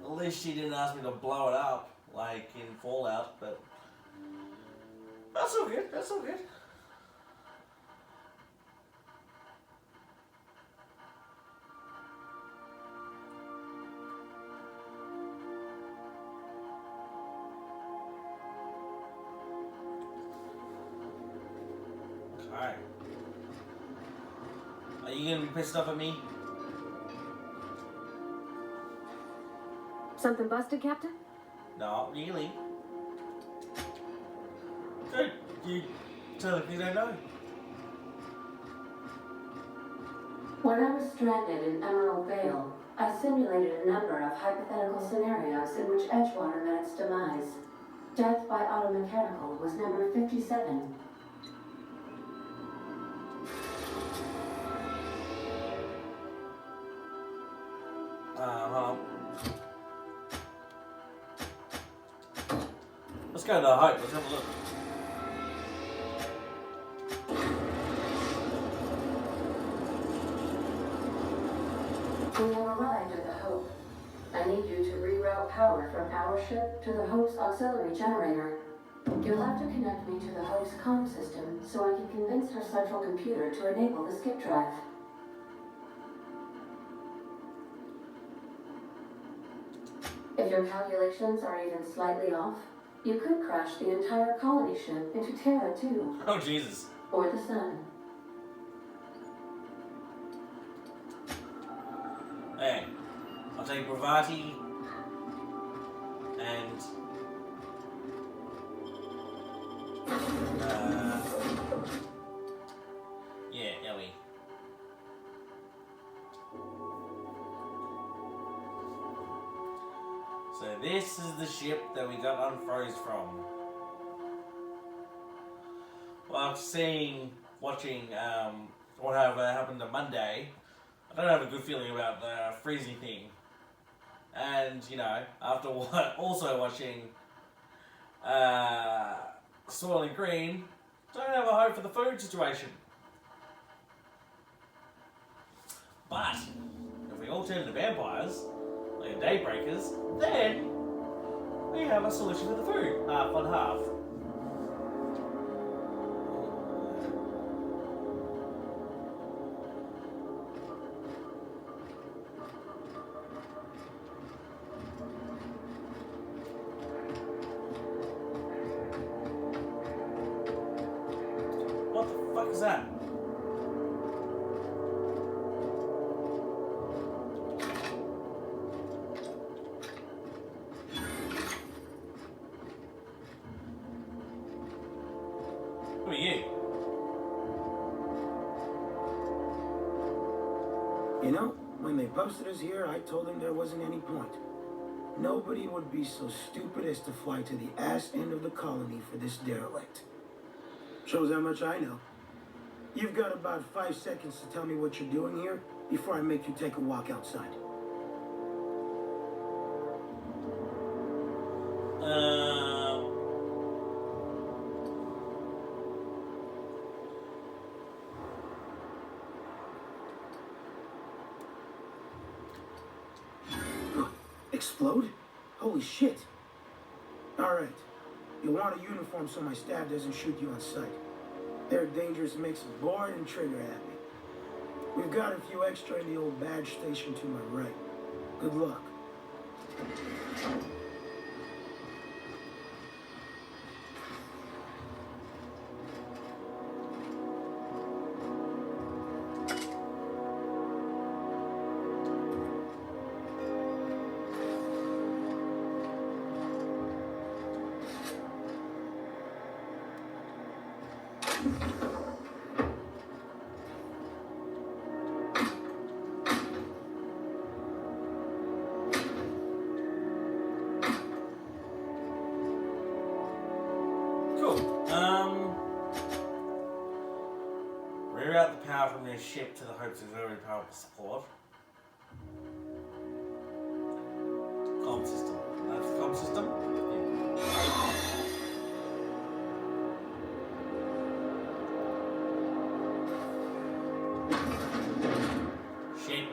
At least she didn't ask me to blow it up like in Fallout, but that's all good. That's all good. Okay. Are you gonna be pissed off at me? Something busted, Captain? Not really. Good. You technically don't know. When I was stranded in Emerald Vale, I simulated a number of hypothetical scenarios in which Edgewater met its demise. Death by automechanical was number 57. Let's go to the Hope. Let's have a look. We have arrived at the Hope. I need you to reroute power from our ship to the Hope's auxiliary generator. You'll have to connect me to the Hope's comm system so I can convince her central computer to enable the skip drive. If your calculations are even slightly off, you could crash the entire colony ship into Terra 2. Oh, Jesus. Or the Sun. Hey, I'll take Bravati and yeah, Ellie. So this is the ship that we got unfroze from. Well, after watching what happened on Monday, I don't have a good feeling about the freezing thing. And, you know, after also watching Soylent Green, don't have a hope for the food situation. But, if we all turn into vampires, like Daybreakers, then we have a solution for the food, half on half. What the fuck is that? Who are you? You know, when they posted us here, I told them there wasn't any point. Nobody would be so stupid as to fly to the ass end of the colony for this derelict. Shows how much I know. You've got about 5 seconds to tell me what you're doing here before I make you take a walk outside. Explode? Holy shit. Alright. You'll want a uniform so my staff doesn't shoot you on sight. They're dangerous mix of bored and trigger happy. We've got a few extra in the old badge station to my right. Good luck. Reroute the power from their ship to the Hope's auxiliary power support. Comm system. That's the comm system? Yeah. Shit.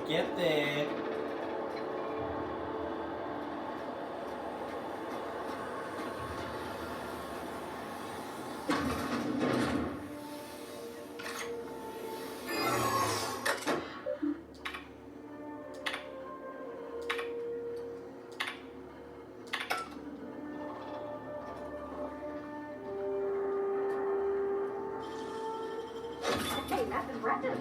Get there. Hey, that's impressive.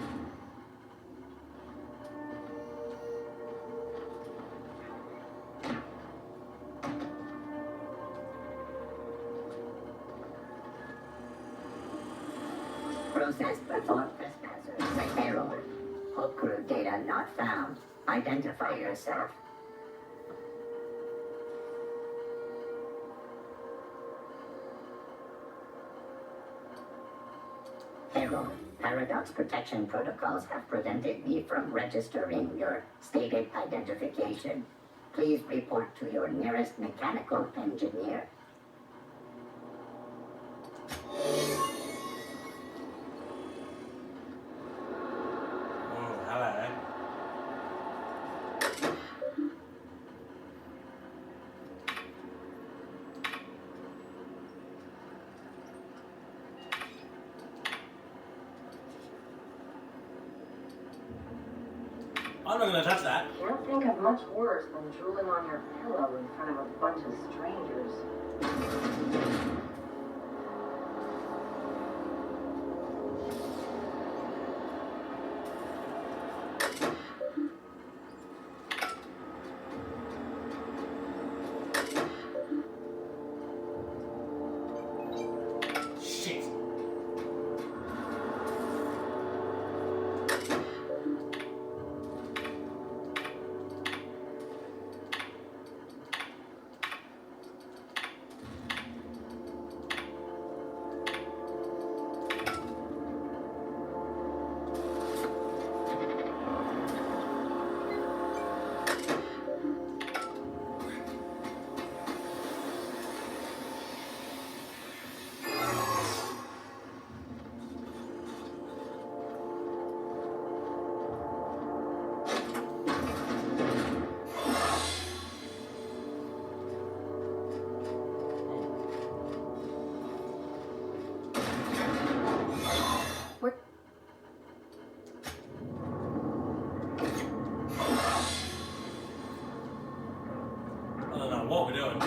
Process before trespassers. Say error. Hope crew data not found. Identify yourself. Error. Paradox protection protocols have prevented me from registering your stated identification. Please report to your nearest mechanical engineer. I'm not going to touch that. Can't think of much worse than drooling on your pillow in front of a bunch of strangers. Shit. I don't know what we're doing.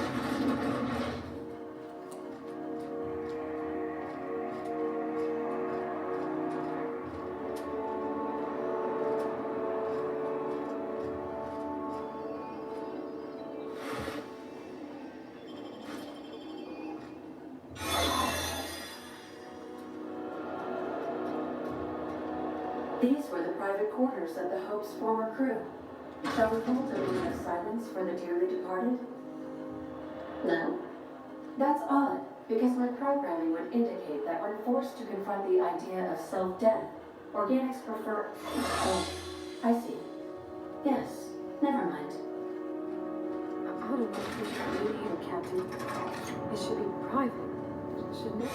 These were the private quarters of the Hope's former crew. Shall we hold a moment of silence for the dearly departed? No? That's odd, because my programming would indicate that when forced to confront the idea of self-death, organics prefer... Oh, I see. Yes, never mind. I don't want to push you either, Captain. It should be private, shouldn't it?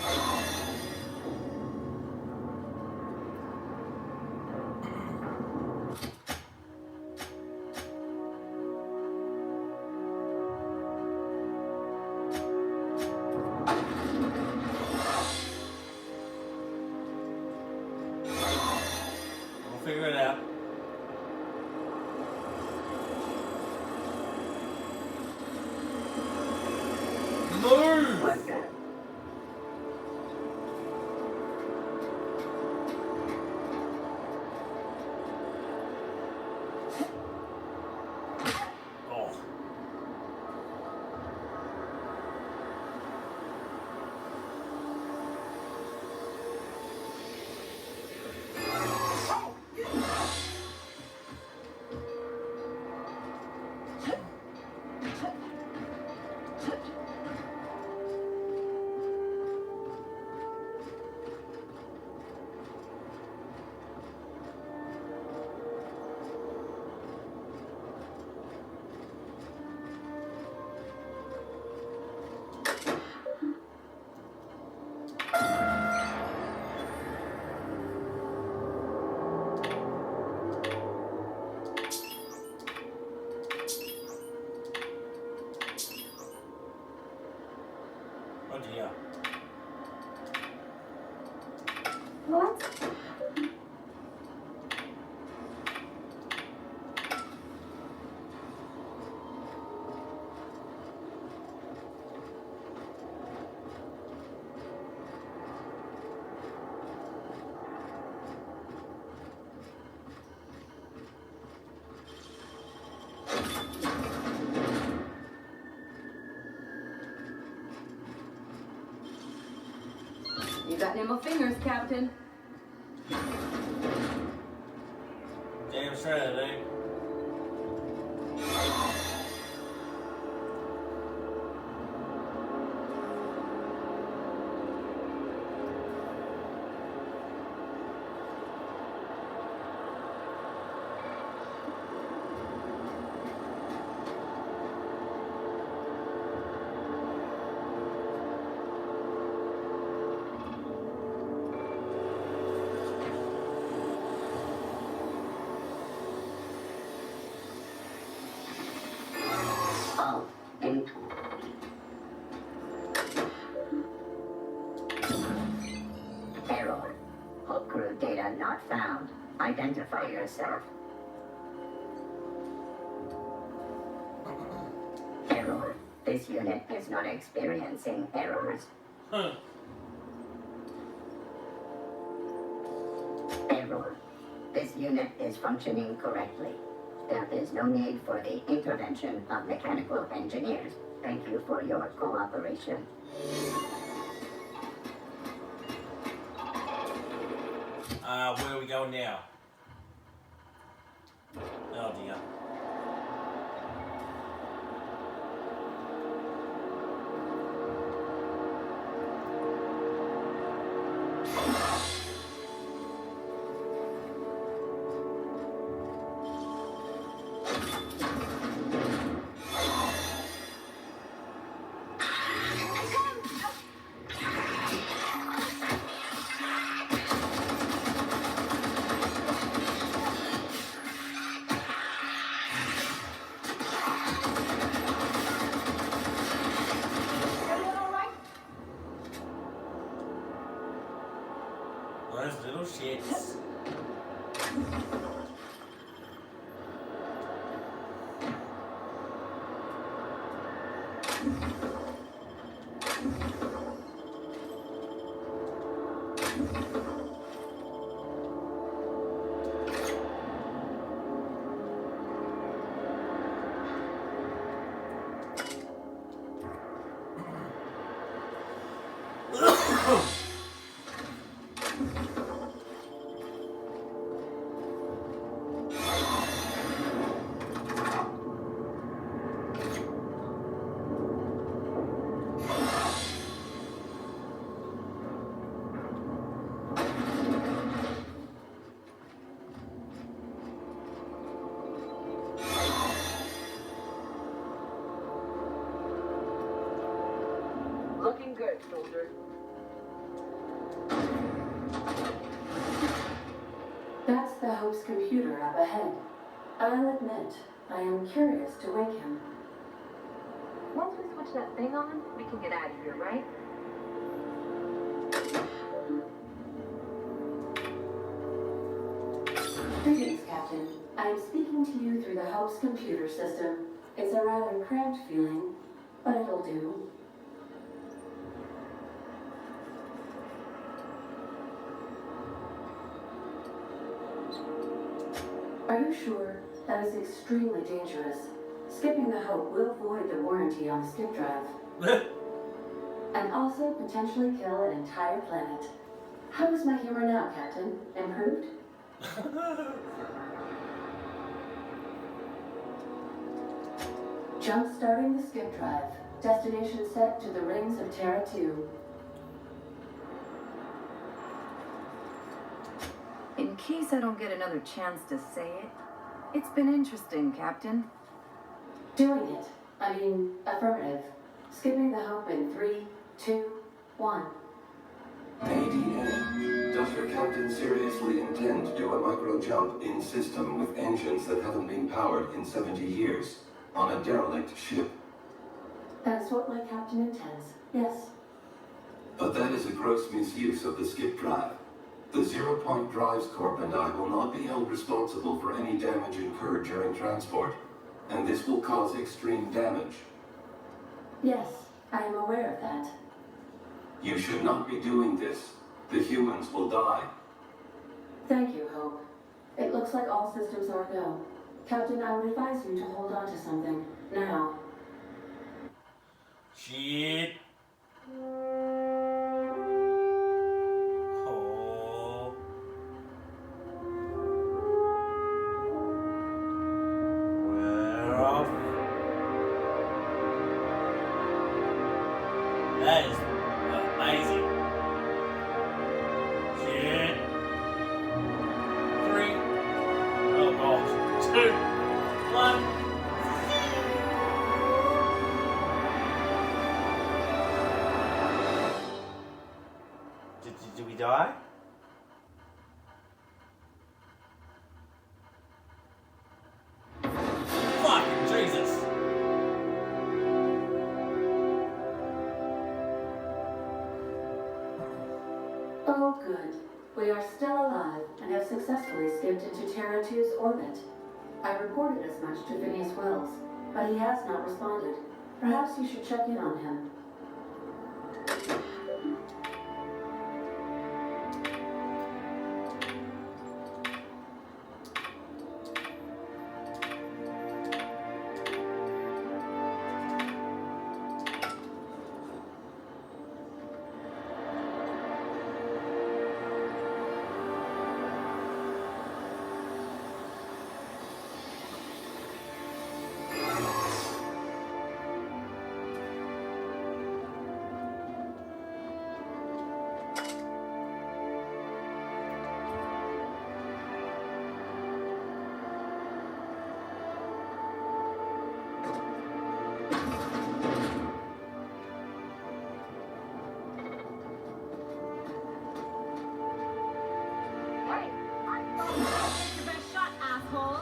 got nimble fingers, Captain. Damn straight I do. Error. Hulk crew data not found. Identify yourself. Error. This unit is not experiencing errors. Error. This unit is functioning correctly. There is no need for the intervention of mechanical engineers. Thank you for your cooperation. Where are we going now? Oh dear. Those little shits. Looking good, soldier. That's the Hope's computer up ahead. I'll admit, I am curious to wake him. Once we switch that thing on, we can get out of here, right? Greetings, Captain. I am speaking to you through the Hope's computer system. It's a rather cramped feeling, but it'll do. Are you sure? That is extremely dangerous. Skipping the Hope will void the warranty on the skip drive. And also potentially kill an entire planet. How is my humor now, Captain? Improved? Jump starting the skip drive. Destination set to the rings of Terra 2. In case I don't get another chance to say it, it's been interesting, Captain. Doing it. I mean, affirmative. Skipping the Hope in 3, 2, 1. ADA. Does your captain seriously intend to do a micro jump in system with engines that haven't been powered in 70 years on a derelict ship? That's what my captain intends. Yes. But that is a gross misuse of the skip drive. The Zero Point Drives Corp and I will not be held responsible for any damage incurred during transport, and this will cause extreme damage. Yes, I am aware of that. You should not be doing this. The humans will die. Thank you, Hope. It looks like all systems are go. Captain, I would advise you to hold on to something. Now. Shit. That is amazing. Shit. 3. Oh god. 2. 1. Did we die? Fucking Jesus. Oh, good. We are still alive and have successfully skipped into Terra 2's orbit. I reported as much to Phineas Wells, but he has not responded. Perhaps you should check in on him. Your best shot, asshole.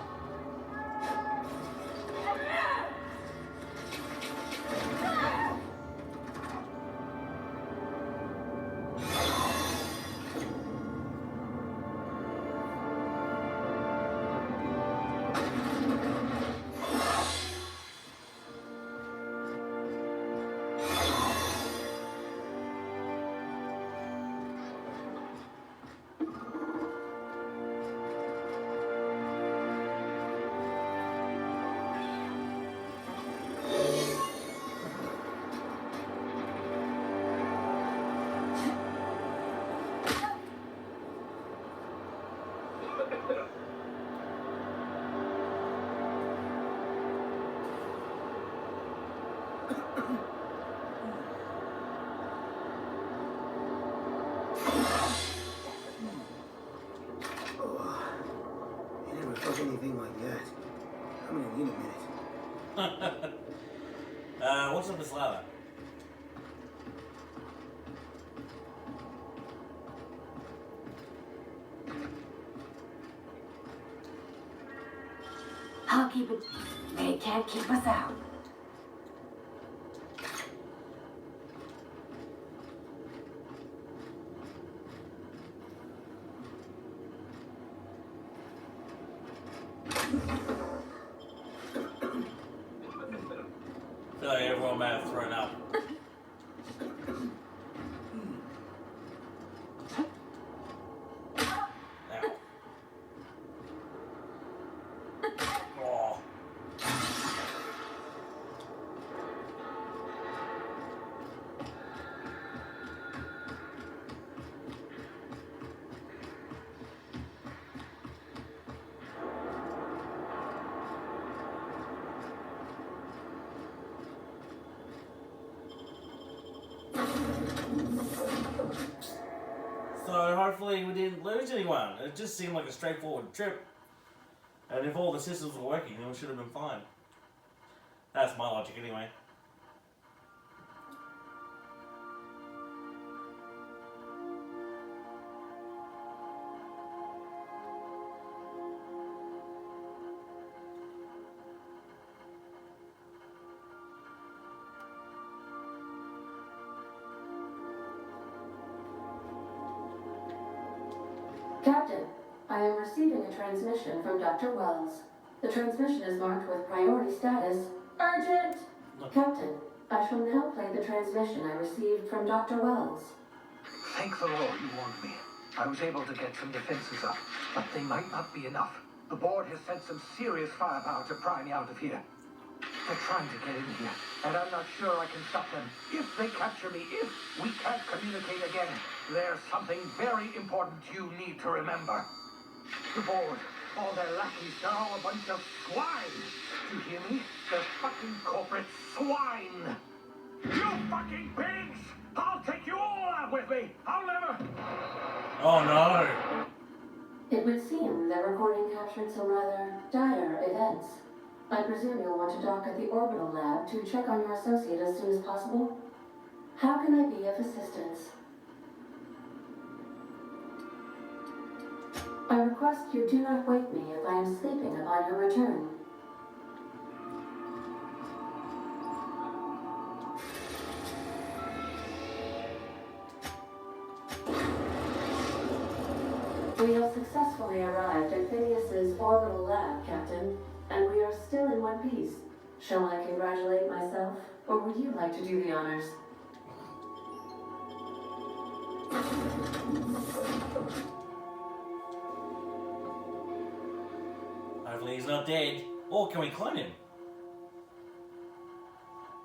You never felt anything like that. I'm gonna need a minute. What's up this ladder? I'll keep it. They can't keep us out. I feel like everyone may have thrown up. Oh. So hopefully we didn't lose anyone. It just seemed like a straightforward trip. And if all the systems were working, then we should have been fine. That's my logic anyway. Captain, I am receiving a transmission from Dr. Wells. The transmission is marked with priority status. Urgent! Captain, I shall now play the transmission I received from Dr. Wells. Thank the Lord you warned me. I was able to get some defenses up, but they might not be enough. The board has sent some serious firepower to pry me out of here. They're trying to get in here, and I'm not sure I can stop them. If they capture me, if we can't communicate again, there's something very important you need to remember. The board, all their lackeys, they're all a bunch of swine. You hear me? They're fucking corporate swine. You fucking pigs! I'll take you all out with me. I'll never... Oh no! It would seem that recording captured some rather dire events. I presume you'll want to dock at the orbital lab to check on your associate as soon as possible. How can I be of assistance? I request you do not wake me if I am sleeping upon your return. We have successfully arrived at Phineas's orbital lab, Captain, and we are still in one piece. Shall I congratulate myself, or would you like to do the honors? Hopefully he's not dead. Or can we clone him?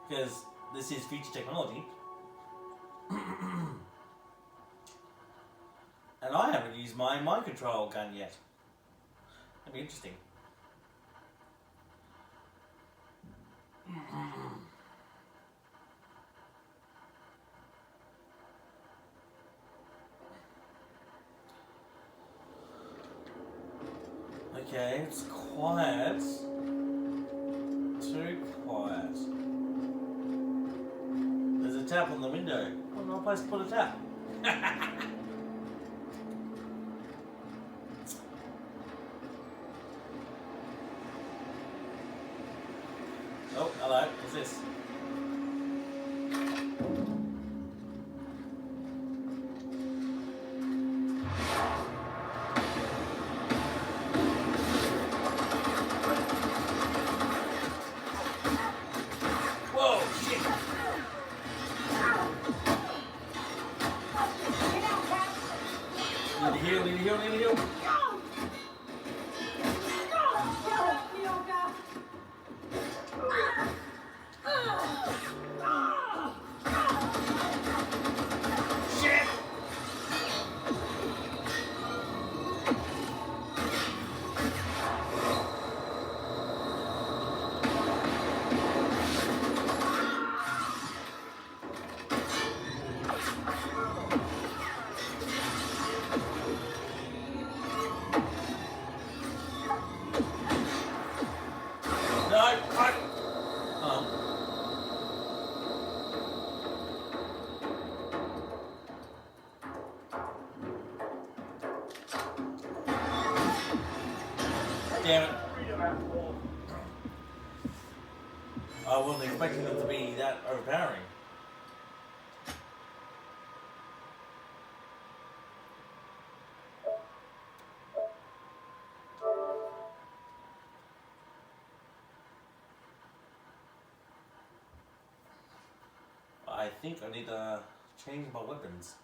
Because this is future technology. And I haven't used my mind control gun yet. That'd be interesting. Okay, it's quiet. Too quiet. There's a tap on the window. Oh, no place to put a tap. Oh, hello. What's this? Whoa, shit! Need to heal, need to heal, need to heal. Damn it. I wasn't expecting them to be that overpowering. I think I need to change my weapons.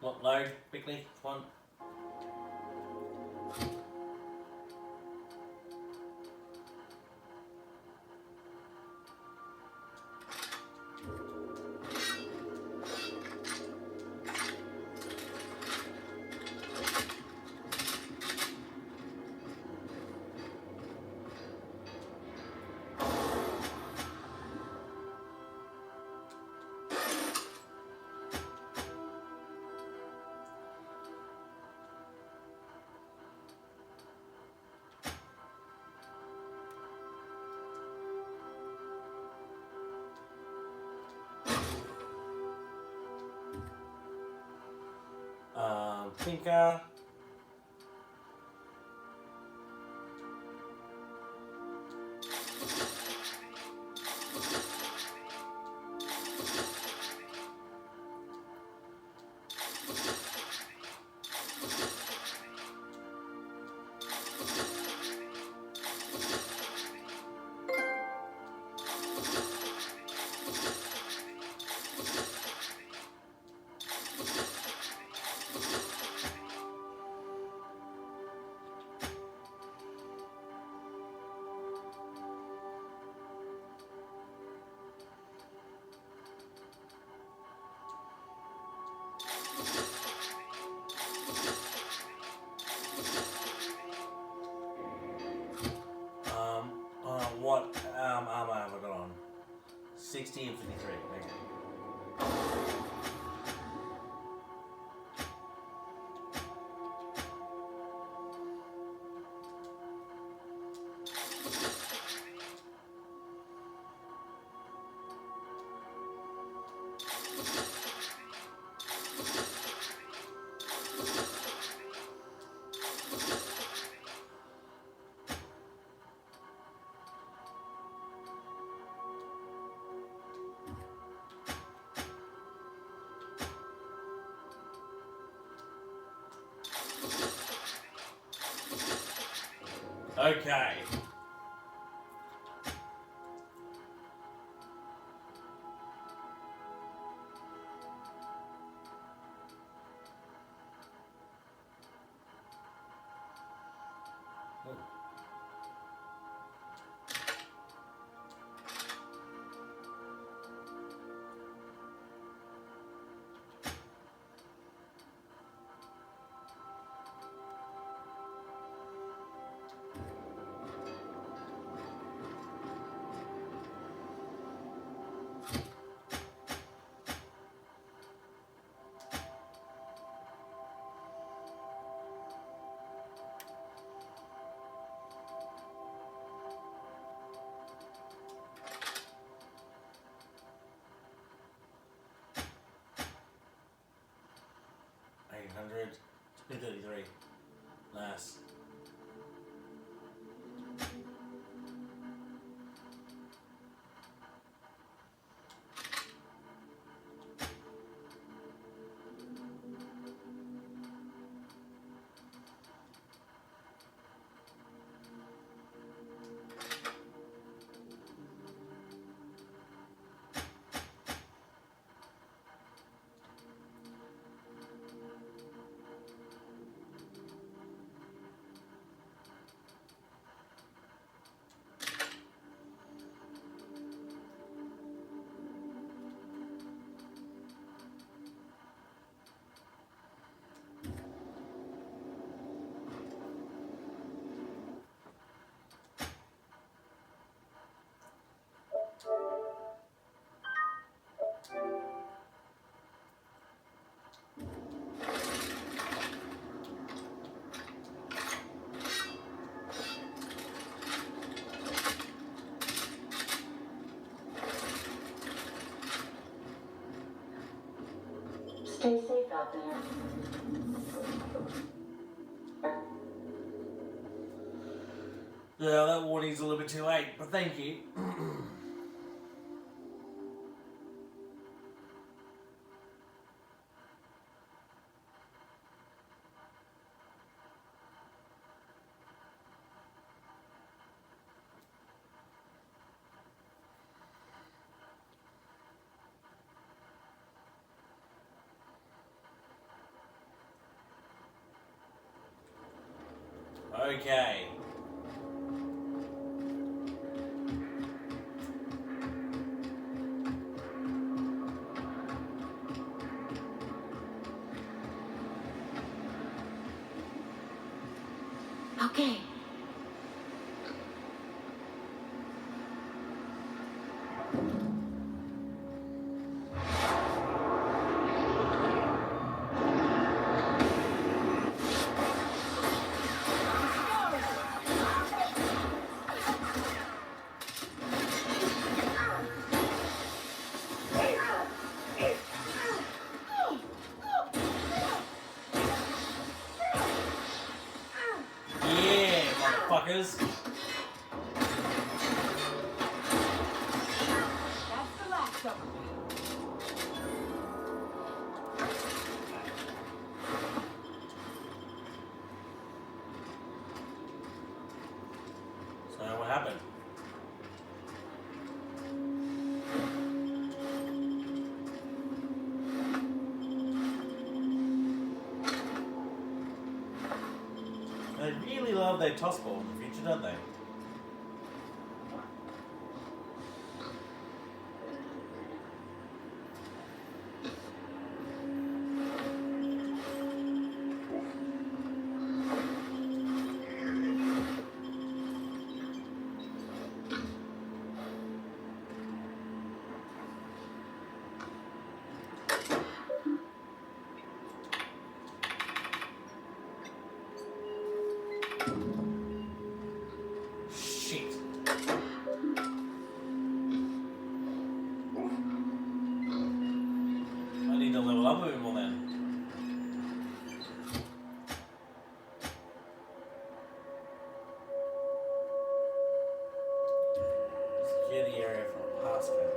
What, load quickly? Come on. Tinker. What armor have I got on? 60 and 53. Okay. Okay. $800, 233. Nice. Stay safe out there. Yeah, that warning's a little bit too late, but thank you. Okay. Okay. Yeah, motherfuckers. That's the last of them. So what happened? They really love their toss ball in the future, don't they? Shit. I need to level up a bit more then. Secure the area from a passcode.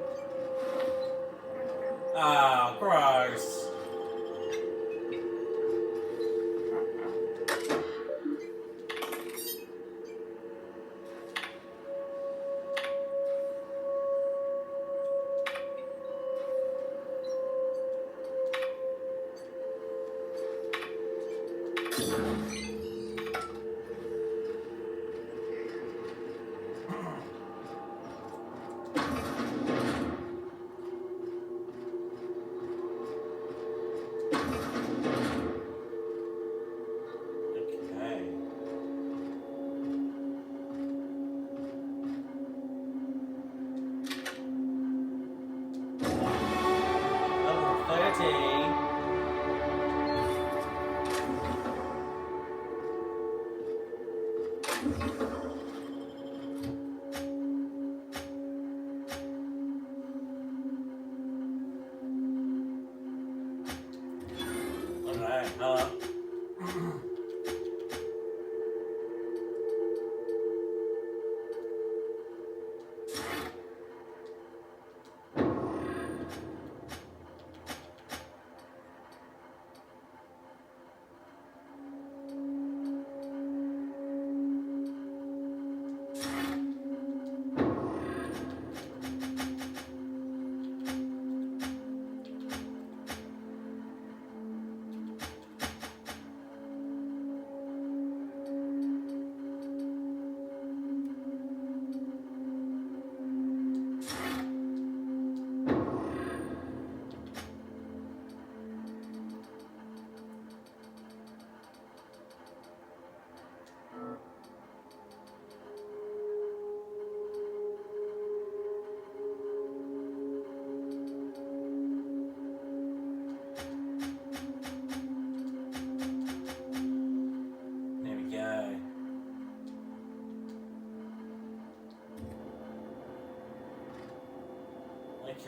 Ah, gross.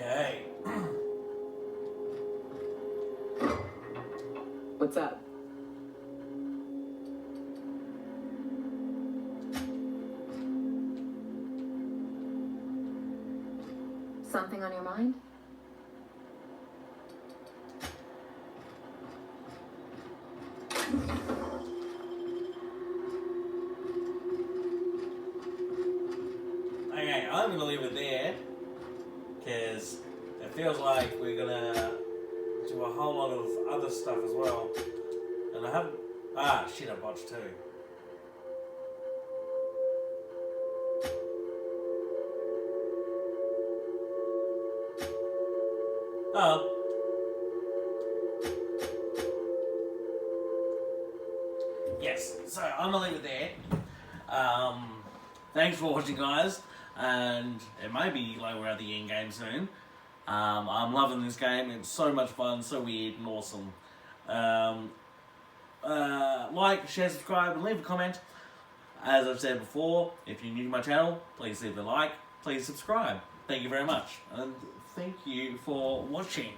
Okay. What's up? Something on your mind? Okay, I'm gonna leave it there because it feels like we're gonna do a whole lot of other stuff as well. And I haven't. Ah, shit, I botched too. Oh. Yes, so I'm gonna leave it there. Thanks for watching, guys, and it may be like we're at the end game soon. I'm loving this game. It's so much fun, so weird and awesome. Like, share, subscribe, and leave a comment. As I've said before, if you're new to my channel, please leave a like, please subscribe. Thank you very much, and thank you for watching.